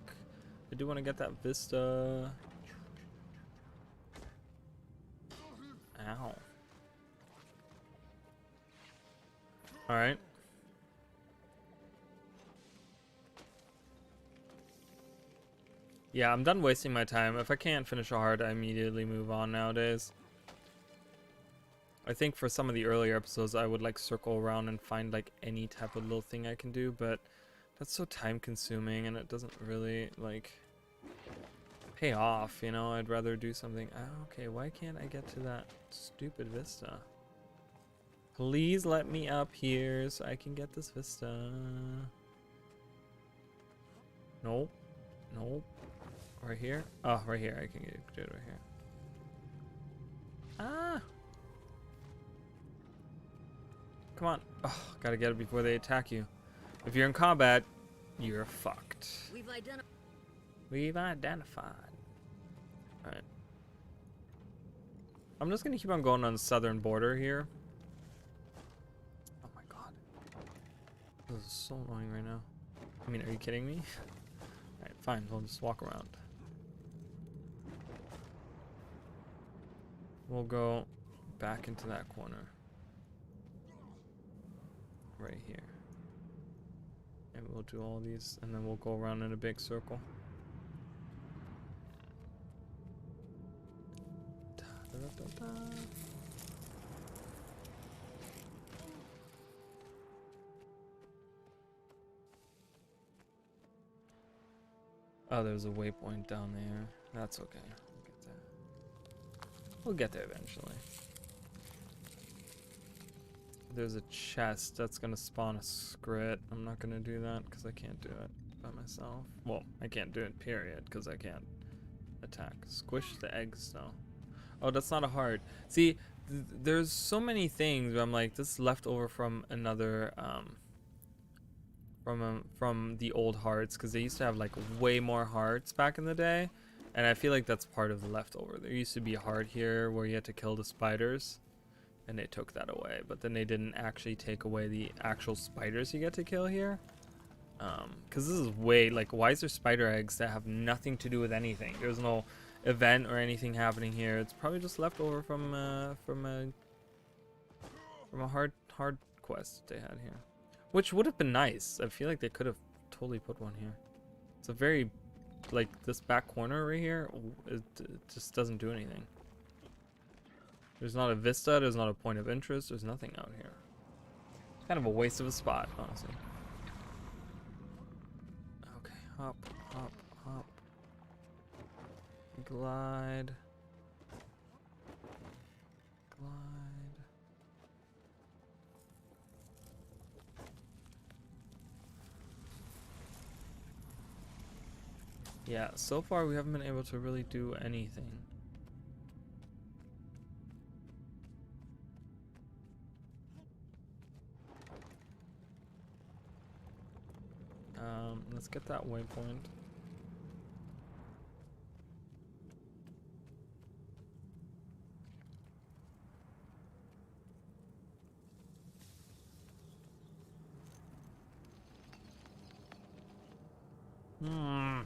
I do want to get that vista. Ow. Alright. Yeah, I'm done wasting my time. If I can't finish a hard, I immediately move on nowadays. I think for some of the earlier episodes, I would like circle around and find like any type of little thing I can do, but that's so time consuming and it doesn't really like pay off, you know? I'd rather do something. Oh, okay, why can't I get to that stupid vista? Please let me up here so I can get this vista. Nope. Nope. Right here? Oh, right here. I can do it right here. Ah! Come on. Oh, gotta get it before they attack you. If you're in combat, you're fucked. We've identified. Alright. I'm just gonna keep on going on the southern border here. Oh my god. This is so annoying right now. I mean, are you kidding me? Alright, fine. We'll just walk around. We'll go back into that corner. Right here. And we'll do all these, and then we'll go around in a big circle. Da, da, da, da. Oh, there's a waypoint down there. That's okay. We'll get there. We'll get there eventually. There's a chest that's gonna spawn a scrit. I'm not gonna do that because I can't do it by myself. Well, I can't do it, period, because I can't attack. Squish the eggs though. Oh, that's not a heart. See, there's so many things where I'm like, this is left over from another, from the old hearts, because they used to have like way more hearts back in the day, and I feel like that's part of the leftover. There used to be a heart here where you had to kill the spiders. And they took that away, but then they didn't actually take away the actual spiders you get to kill here. Because this is way, like, why is there spider eggs that have nothing to do with anything? There's no event or anything happening here. It's probably just left over from a hard quest they had here. Which would have been nice. I feel like they could have totally put one here. It's a very, like, this back corner right here, it just doesn't do anything. There's not a vista, there's not a point of interest, there's nothing out here. It's kind of a waste of a spot, honestly. Okay, hop, hop, hop. Glide. Glide. Yeah, so far we haven't been able to really do anything. Let's get that waypoint. Hmm.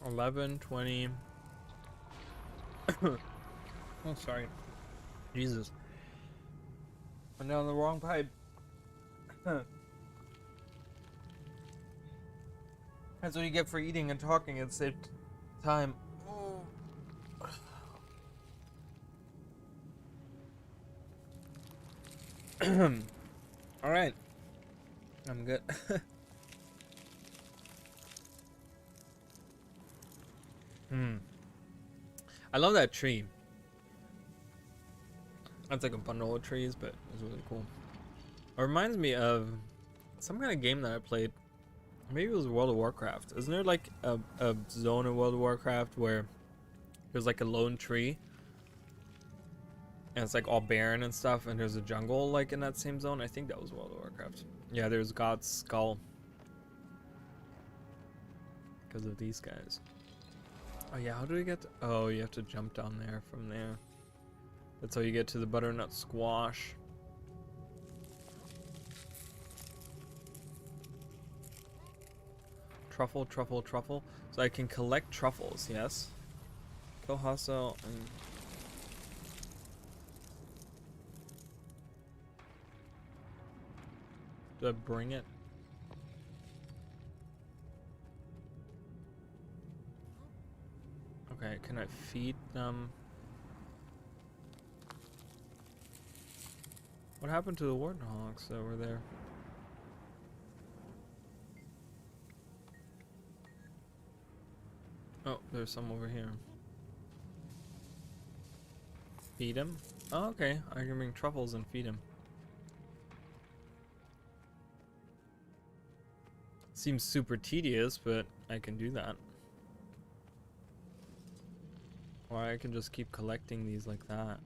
$11, $20. Oh, sorry. Jesus. I'm down the wrong pipe. That's what you get for eating and talking. It saved time. All right. I'm good. I love that tree. That's like a bundle of trees, but it's really cool. It reminds me of some kind of game that I played. Maybe it was World of Warcraft. Isn't there like a zone in World of Warcraft where there's like a lone tree and it's like all barren and stuff, and there's a jungle like in that same zone? I think that was World of Warcraft. Yeah, there's God's skull because of these guys. Oh yeah, how do we get to, oh, you have to jump down there from there. That's how you get to the butternut squash. truffle, truffle, truffle. So I can collect truffles, yes? Kill hostile and... Do I bring it? Okay, can I feed them? What happened to the warthogs that were there? Oh, there's some over here. Feed him? Oh, okay. I can bring truffles and feed him. Seems super tedious, but I can do that. Or I can just keep collecting these like that.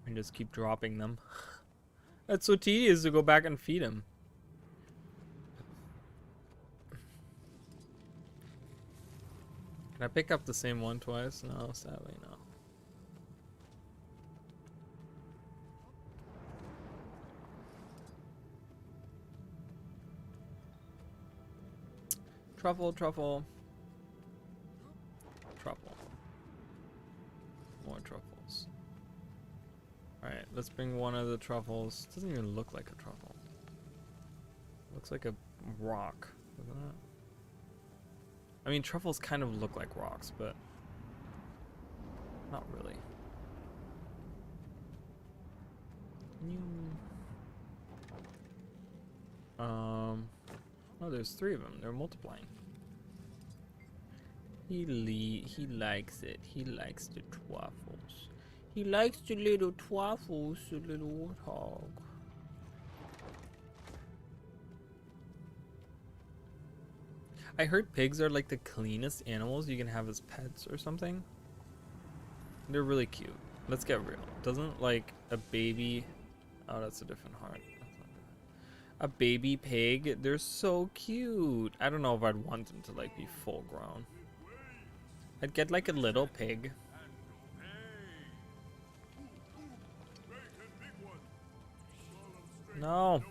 And just keep dropping them. That's so tedious to go back and feed him. Can I pick up the same one twice? No, sadly no. Truffle, truffle. Truffle. More truffles. Alright, let's bring one of the truffles. Doesn't even look like a truffle. Looks like a rock, doesn't it? I mean, truffles kind of look like rocks, but not really. Oh, there's 3 of them. They're multiplying. He likes it. He likes the truffles. He likes the little truffles, the little warthog. I heard pigs are like the cleanest animals you can have as pets or something. They're really cute. Let's get real. Doesn't like a baby... Oh, that's a different heart. A baby pig, they're so cute. I don't know if I'd want them to like be full grown. I'd get like a little pig. No.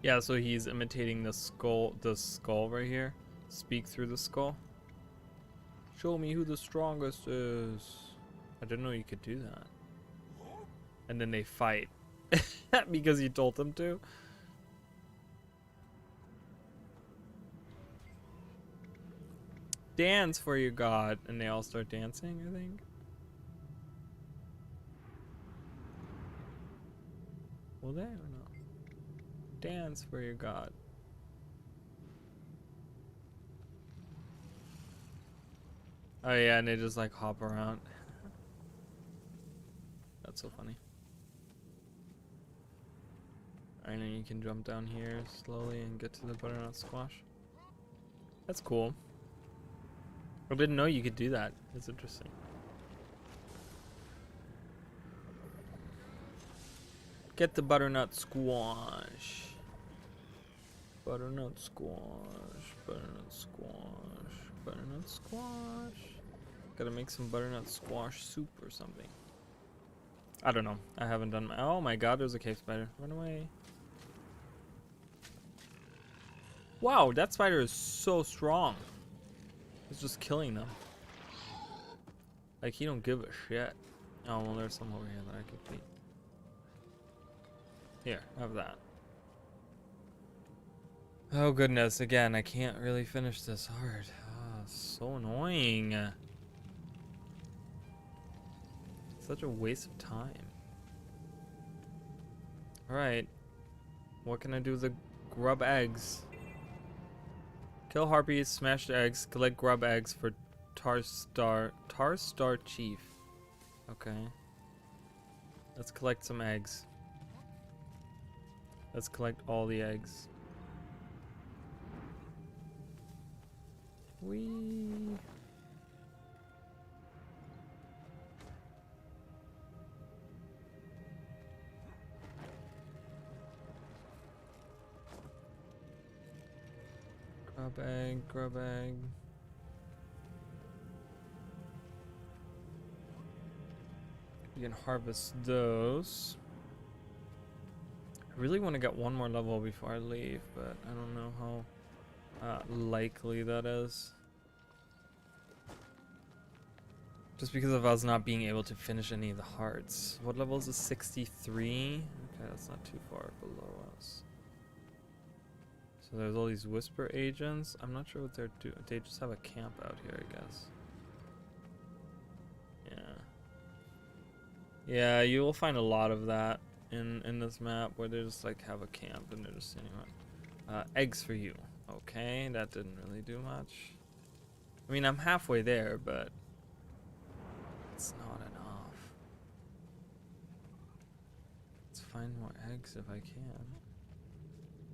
Yeah, so he's imitating the skull right here. Speak through the skull. Show me who the strongest is. I didn't know you could do that. And then they fight. Because you told them to. Dance for your god. And they all start dancing, I think. Will they or no? Dance for your god. Oh yeah, and they just like hop around. That's so funny. Alright, and you can jump down here slowly and get to the butternut squash. That's cool. I didn't know you could do that. It's interesting. Get the butternut squash. Butternut squash. Butternut squash. Butternut squash. Gotta make some butternut squash soup or something. I don't know. I haven't done my... Oh my god, there's a cave spider. Run away. Wow, that spider is so strong. It's just killing them. Like, he don't give a shit. Oh, well, there's some over here that I could feed. Here, have that. Oh, goodness. Again, I can't really finish this hard. Oh, so annoying. Such a waste of time. Alright. What can I do with the grub eggs? Kill harpies, smash the eggs, collect grub eggs for Tarstar Chief. Okay. Let's collect some eggs. Let's collect all the eggs. Whee! Grub egg, grub egg. We can harvest those. I really want to get one more level before I leave, but I don't know how likely that is. Just because of us not being able to finish any of the hearts. What level is this? 63? Okay, that's not too far below us. So there's all these whisper agents. I'm not sure what they're doing. They just have a camp out here, I guess. Yeah. Yeah, you will find a lot of that in this map where they just like have a camp and they're just sitting around. Eggs for you. Okay, that didn't really do much. I mean, I'm halfway there, but it's not enough. Let's find more eggs if I can.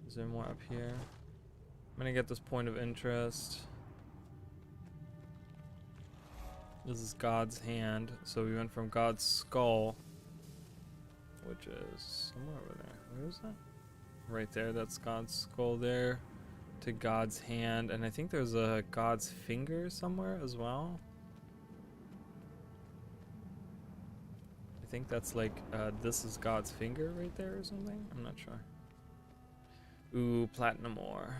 Is there more up here? I'm gonna get this point of interest. This is God's hand. So we went from God's skull, which is somewhere over there. Where is that? Right there, that's God's skull there, to God's hand. And I think there's a God's finger somewhere as well. I think that's like, this is God's finger right there or something. I'm not sure. Ooh, platinum ore.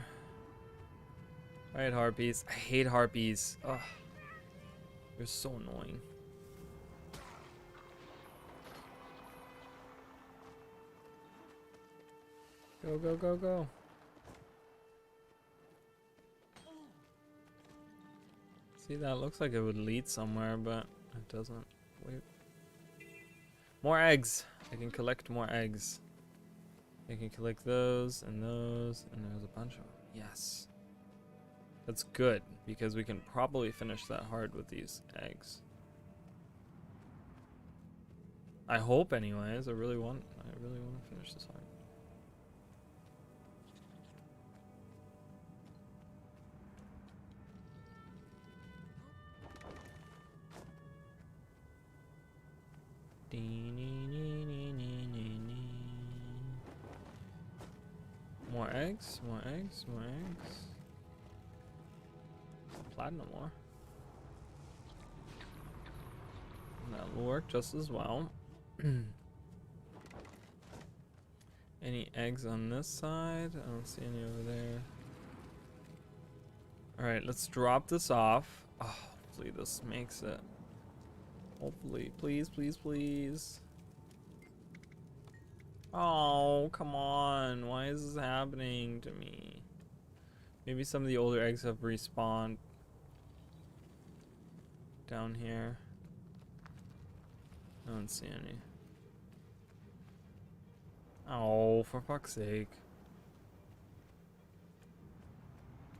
Alright, harpies. I hate harpies. Ugh. They're so annoying. Go, go, go, go. See, that looks like it would lead somewhere, but it doesn't. Wait. More eggs. I can collect more eggs. I can collect those, and there's a bunch of them. Yes. That's good, because we can probably finish that hard with these eggs. I hope, anyways. I really want to finish this hard. More eggs, more eggs, more eggs. Platinum ore. That will work just as well. Any eggs on this side? I don't see any over there. Alright, let's drop this off. Oh, hopefully this makes it. Hopefully, please, please, please. Oh, come on. Why is this happening to me? Maybe some of the older eggs have respawned down here. I don't see any. Oh, for fuck's sake.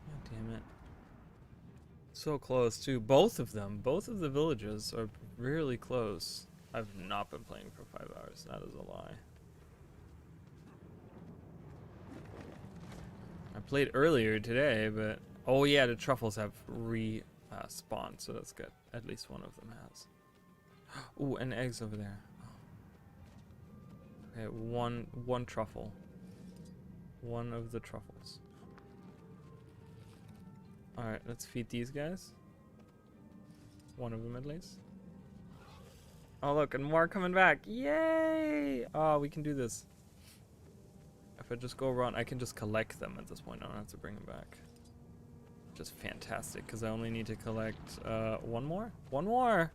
God damn it. So close too. Both of them. Both of the villages are really close. I've not been playing for 5 hours. That is a lie. I played earlier today, but oh yeah, the truffles have spawned, so that's good. At least one of them has. Ooh, and eggs over there. Okay, one truffle. One of the truffles. All right, let's feed these guys. One of them at least. Oh look, and more coming back! Yay! Oh, we can do this. If I just go around, I can just collect them at this point. I don't have to bring them back. Just fantastic, because I only need to collect one more? One more!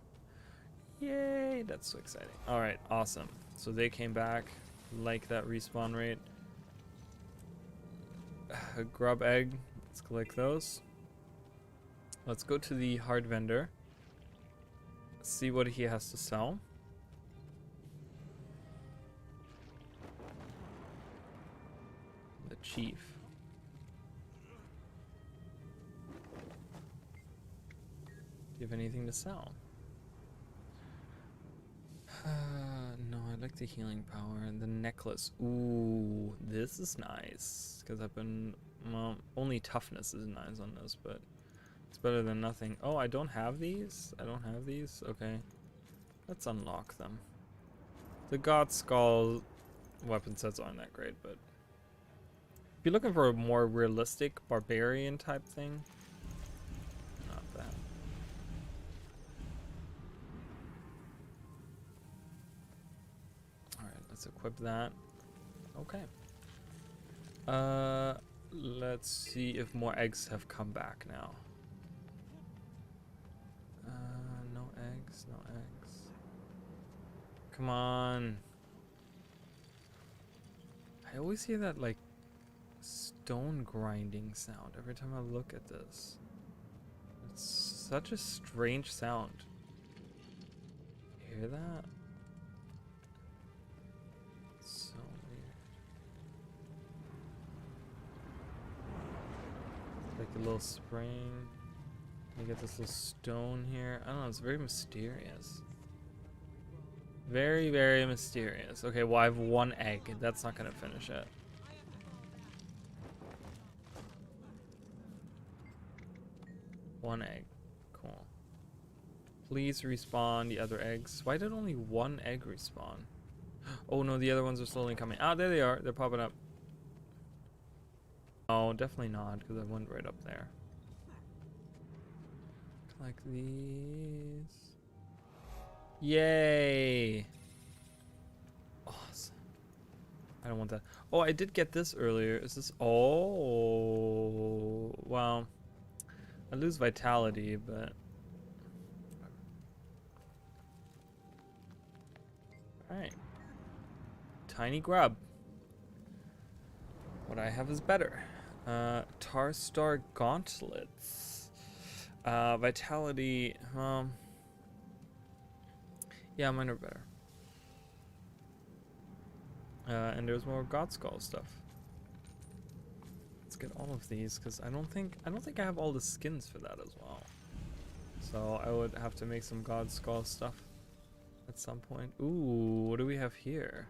Yay! That's so exciting. Alright, awesome. So they came back. Like that respawn rate. A grub egg. Let's collect those. Let's go to the hard vendor. See what he has to sell. The chief. Do you have anything to sell? No, I like the healing power and the necklace. Ooh, this is nice. Because I've been, well, only toughness is nice on this, but it's better than nothing. Oh, I don't have these? I don't have these? Okay. Let's unlock them. The God Skull weapon sets aren't that great, but you're looking for a more realistic barbarian type thing, not that. All right, let's equip that. Okay. Let's see if more eggs have come back now. No eggs, no eggs. Come on. I always hear that like stone grinding sound every time I look at this. It's such a strange sound. Hear that? It's so weird. Like a little spring. You get this little stone here. I don't know, it's very mysterious. Very, very mysterious. Okay, well I have one egg. That's not gonna finish it. One egg. Cool. Please respawn the other eggs. Why did only one egg respawn? Oh no, the other ones are slowly coming. Ah, there they are. They're popping up. Oh, definitely not, because I went right up there. Like these. Yay! Awesome. I don't want that. Oh, I did get this earlier. Is this? Oh, well. I lose vitality, but. Alright. Tiny grub. What I have is better. Tar Star Gauntlets. Vitality. Yeah, mine are better. And there's more God Skull stuff. Let's get all of these because I don't think I have all the skins for that as well. So I would have to make some God Skull stuff at some point. Ooh, what do we have here?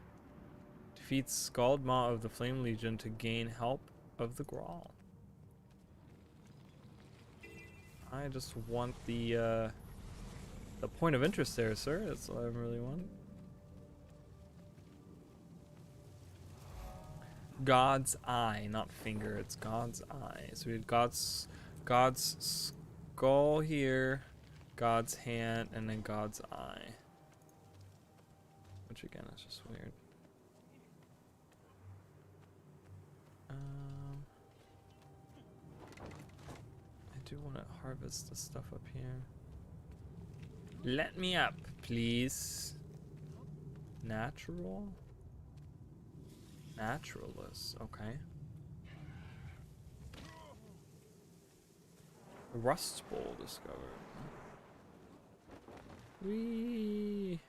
Defeats Scald Maw of the Flame Legion to gain help of the Grawl. I just want the point of interest there, sir. That's all I really want. God's eye, not finger. It's God's eye. So we had God's skull here, God's hand, and then God's eye. Which again is just weird. I do want to harvest the stuff up here. Let me up, please. Natural? Naturalist, okay. Rust bowl discovered. Whee!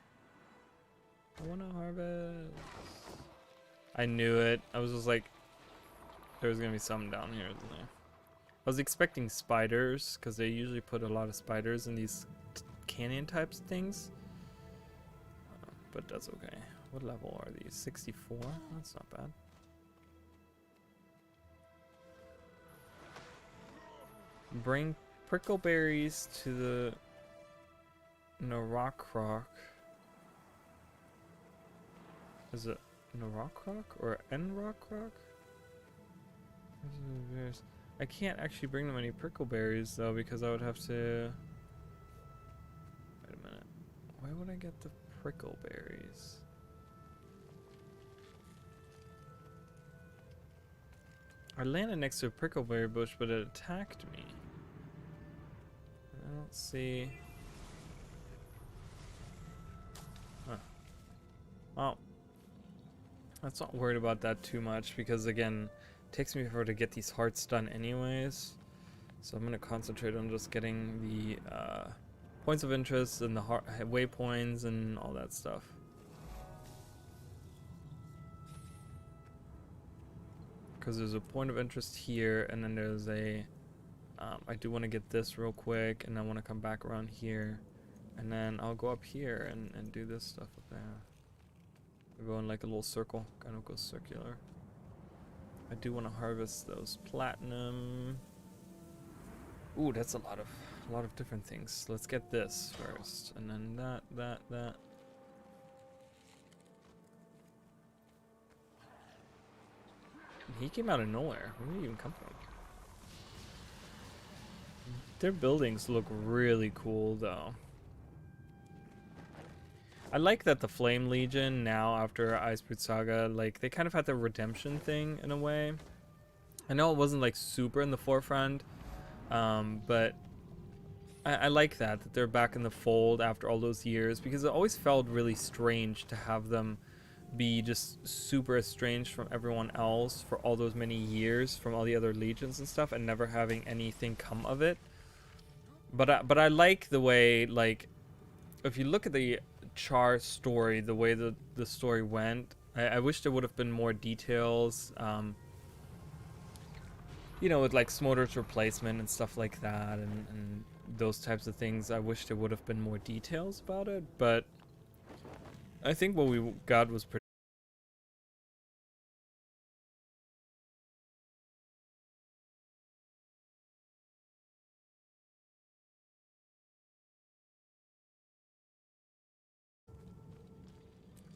I wanna harvest. I knew it. I was just like, there was gonna be something down here, isn't there? I was expecting spiders, because they usually put a lot of spiders in these canyon types things. But that's okay. What level are these? 64? That's not bad. Bring prickleberries to the Narokroc. Is it Narokroc or Enrokroc? I can't actually bring them any prickleberries though because I would have to. Wait a minute. Where would I get the prickleberries? I landed next to a prickleberry bush, but it attacked me. I don't see. Huh. Well, let's not worry about that too much because again, it takes me forever to get these hearts done anyways. So I'm gonna concentrate on just getting the points of interest and the waypoints and all that stuff. Because there's a point of interest here, and then there's a. I do want to get this real quick, and I want to come back around here, and then I'll go up here and do this stuff up there. I go in like a little circle, kind of goes circular. I do want to harvest those platinum. Ooh, that's a lot of different things. Let's get this first, and then that. He came out of nowhere. Where did he even come from? Their buildings look really cool, though. I like that the Flame Legion now, after Icebrood Saga, like, they kind of had the redemption thing in a way. I know it wasn't, like, super in the forefront, but I like that they're back in the fold after all those years, because it always felt really strange to have them be just super estranged from everyone else for all those many years, from all the other legions and stuff, and never having anything come of it. But I like the way, like, if you look at the Char story, the way the story went, I wish there would have been more details, you know, with like Smolder's replacement and stuff like that, and those types of things. I wish there would have been more details about it, but I think what we got was pretty.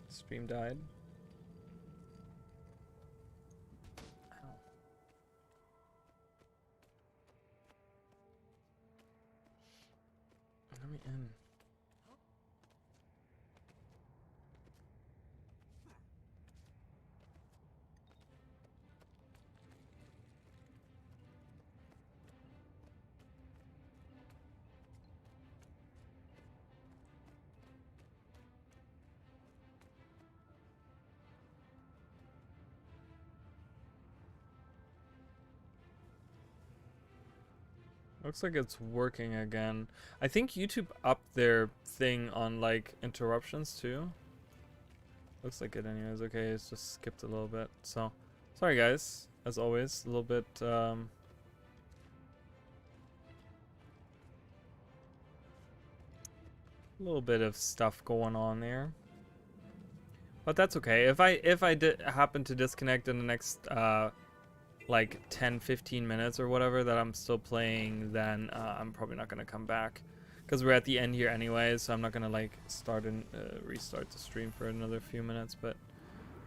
Stream died. Ow. Let me in. Looks like it's working again. I think YouTube upped their thing on like interruptions too. Looks like it anyways. Okay, it's just skipped a little bit. So, sorry guys. As always, a little bit a little bit of stuff going on there. But that's okay. If I did happen to disconnect in the next like 10-15 minutes or whatever that I'm still playing, then I'm probably not gonna come back, because we're at the end here anyways, so I'm not gonna like start and restart the stream for another few minutes. But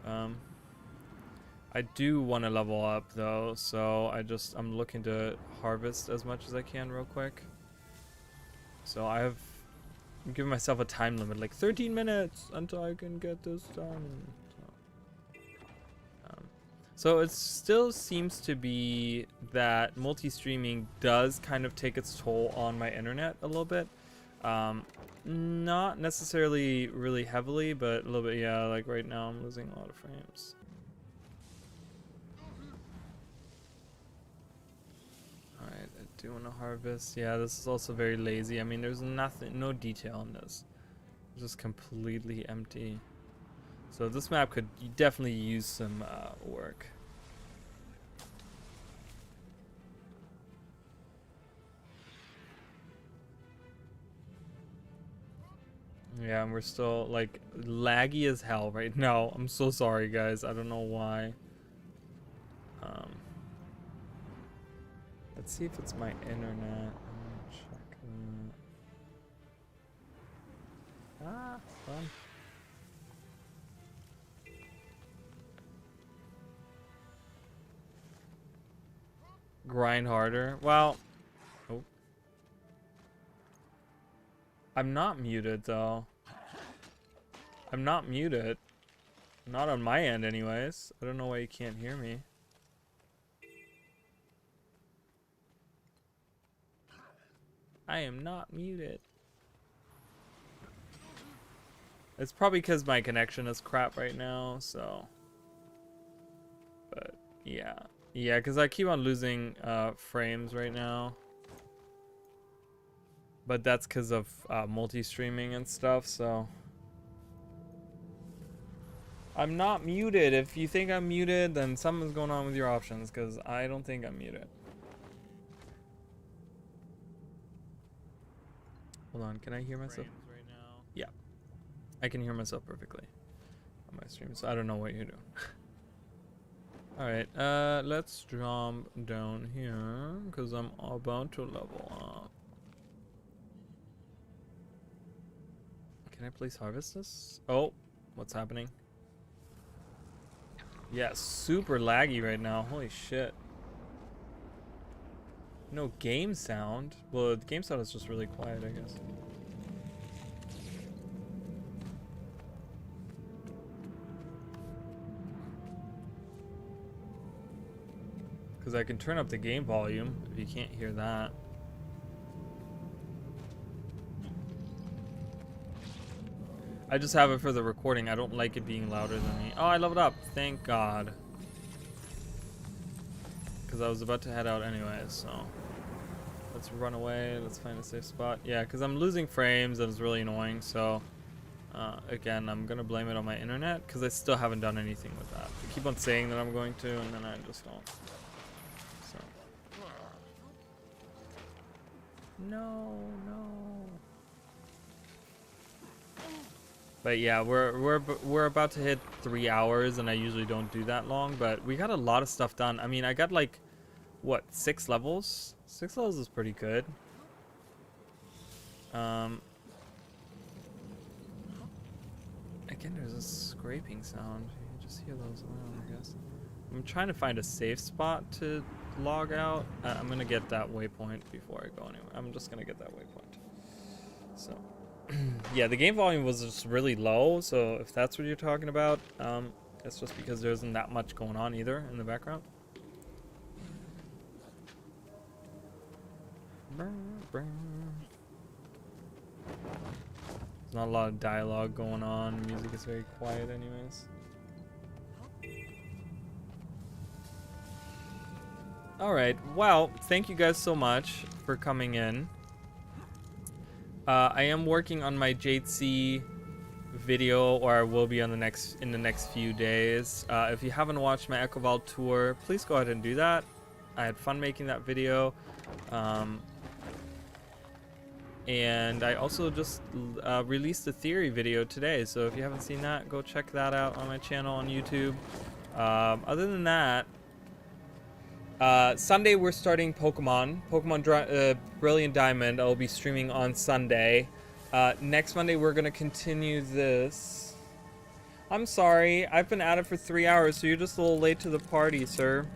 I do want to level up though, so I'm looking to harvest as much as I can real quick. So I'm giving myself a time limit, like 13 minutes until I can get this done. So it still seems to be that multi-streaming does kind of take its toll on my internet a little bit. Not necessarily really heavily, but a little bit, yeah. Like right now I'm losing a lot of frames. Alright, I do want to harvest. Yeah, this is also very lazy. I mean, there's nothing, no detail in this. It's just completely empty. So this map could definitely use some work. Yeah, and we're still like laggy as hell right now. I'm so sorry guys. I don't know why. Let's see if it's my internet. Check that. Ah, fun. Grind harder. Well, oh. I'm not muted though. I'm not muted. Not on my end anyways. I don't know why you can't hear me. I am not muted. It's probably because my connection is crap right now, so. But yeah. Yeah, because I keep on losing frames right now. But that's because of multi-streaming and stuff, so. I'm not muted. If you think I'm muted, then something's going on with your options, because I don't think I'm muted. Hold on, can I hear myself? Right now? Yeah. I can hear myself perfectly on my stream, so I don't know what you're doing. Alright, let's jump down here, because I'm about to level up. Can I please harvest this? Oh, what's happening? Yeah, super laggy right now. Holy shit. No game sound. Well, the game sound is just really quiet, I guess. Because I can turn up the game volume if you can't hear that. I just have it for the recording. I don't like it being louder than me. Oh, I leveled up. Thank God. Because I was about to head out anyways, so. Let's run away. Let's find a safe spot. Yeah, because I'm losing frames and it's really annoying, so. Again, I'm going to blame it on my internet because I still haven't done anything with that. I keep on saying that I'm going to, and then I just don't. So. No. But yeah, we're about to hit 3 hours, and I usually don't do that long. But we got a lot of stuff done. I mean, I got like, what, 6 levels? 6 levels is pretty good. Again, there's a scraping sound. You can just hear those around, I guess. I'm trying to find a safe spot to log out. I'm gonna get that waypoint before I go anywhere. I'm just gonna get that waypoint. So. Yeah, the game volume was just really low, so if that's what you're talking about, it's just because there isn't that much going on either in the background. There's not a lot of dialogue going on. Music is very quiet anyways. Alright, well, thank you guys so much for coming in. I am working on my JC video, or I will be on in the next few days. If you haven't watched my Echoval tour, please go ahead and do that. I had fun making that video. And I also just released a theory video today, so if you haven't seen that, go check that out on my channel on YouTube. Other than that, Sunday we're starting Pokemon Brilliant Diamond. I'll be streaming on Sunday. Next Monday we're gonna continue this. I'm sorry, I've been at it for 3 hours, so you're just a little late to the party, sir.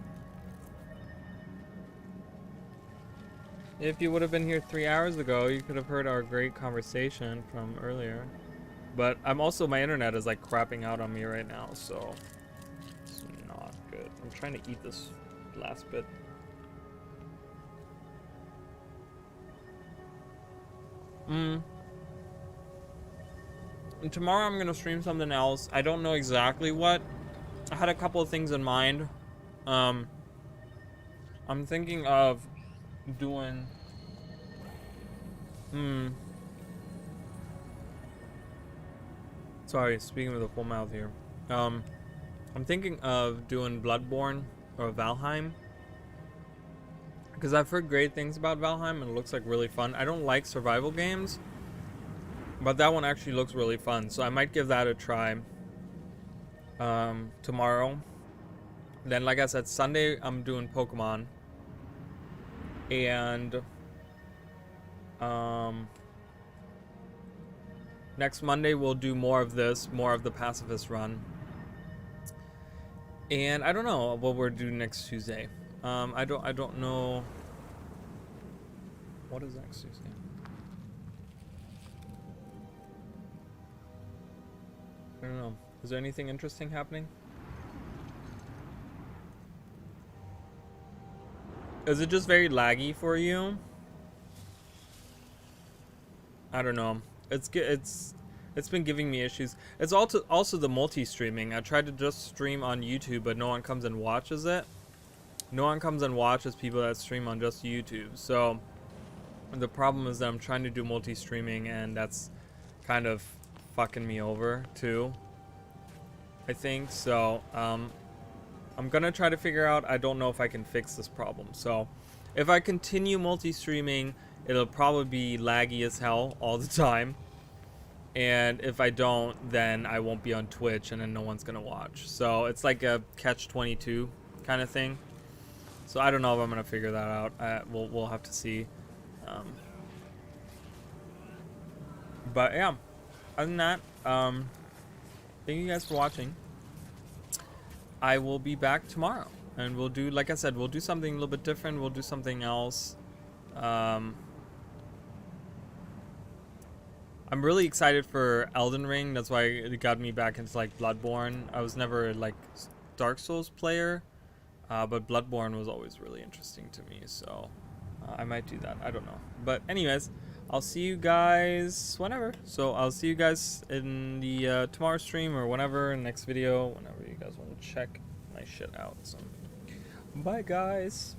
If you would have been here 3 hours ago, you could have heard our great conversation from earlier. But my internet is like crapping out on me right now, so it's not good. I'm trying to eat this last bit. And tomorrow I'm gonna stream something else. I don't know exactly what. I had a couple of things in mind. I'm thinking of doing sorry, speaking with a full mouth here. I'm thinking of doing Bloodborne or Valheim, because I've heard great things about Valheim and it looks like really fun. I don't like survival games, but that one actually looks really fun, so I might give that a try tomorrow. Then, like I said, Sunday I'm doing Pokemon, and next Monday we'll do more of the Pacifist Run. And I don't know what we're doing next Tuesday. I don't know. What is next Tuesday? I don't know. Is there anything interesting happening? Is it just very laggy for you? I don't know. It's been giving me issues. It's also the multi-streaming. I tried to just stream on YouTube, but no one comes and watches it. No one comes and watches people that stream on just YouTube. So the problem is that I'm trying to do multi-streaming, and that's kind of fucking me over too, I think. So I'm gonna try to figure out. I don't know if I can fix this problem. So if I continue multi-streaming, it'll probably be laggy as hell all the time. And if I don't, then I won't be on Twitch, and then no one's gonna watch. So it's like a catch-22 kind of thing. So I don't know if I'm gonna figure that out. We'll have to see. But yeah, other than that, thank you guys for watching. I will be back tomorrow, and we'll do, like I said, we'll do something a little bit different. We'll do something else. I'm really excited for Elden Ring. That's why it got me back into like Bloodborne. I was never like Dark Souls player, but Bloodborne was always really interesting to me. So I might do that. I don't know. But anyways, I'll see you guys whenever. So I'll see you guys in the tomorrow stream or whenever, next video, whenever you guys want to check my shit out. So bye guys.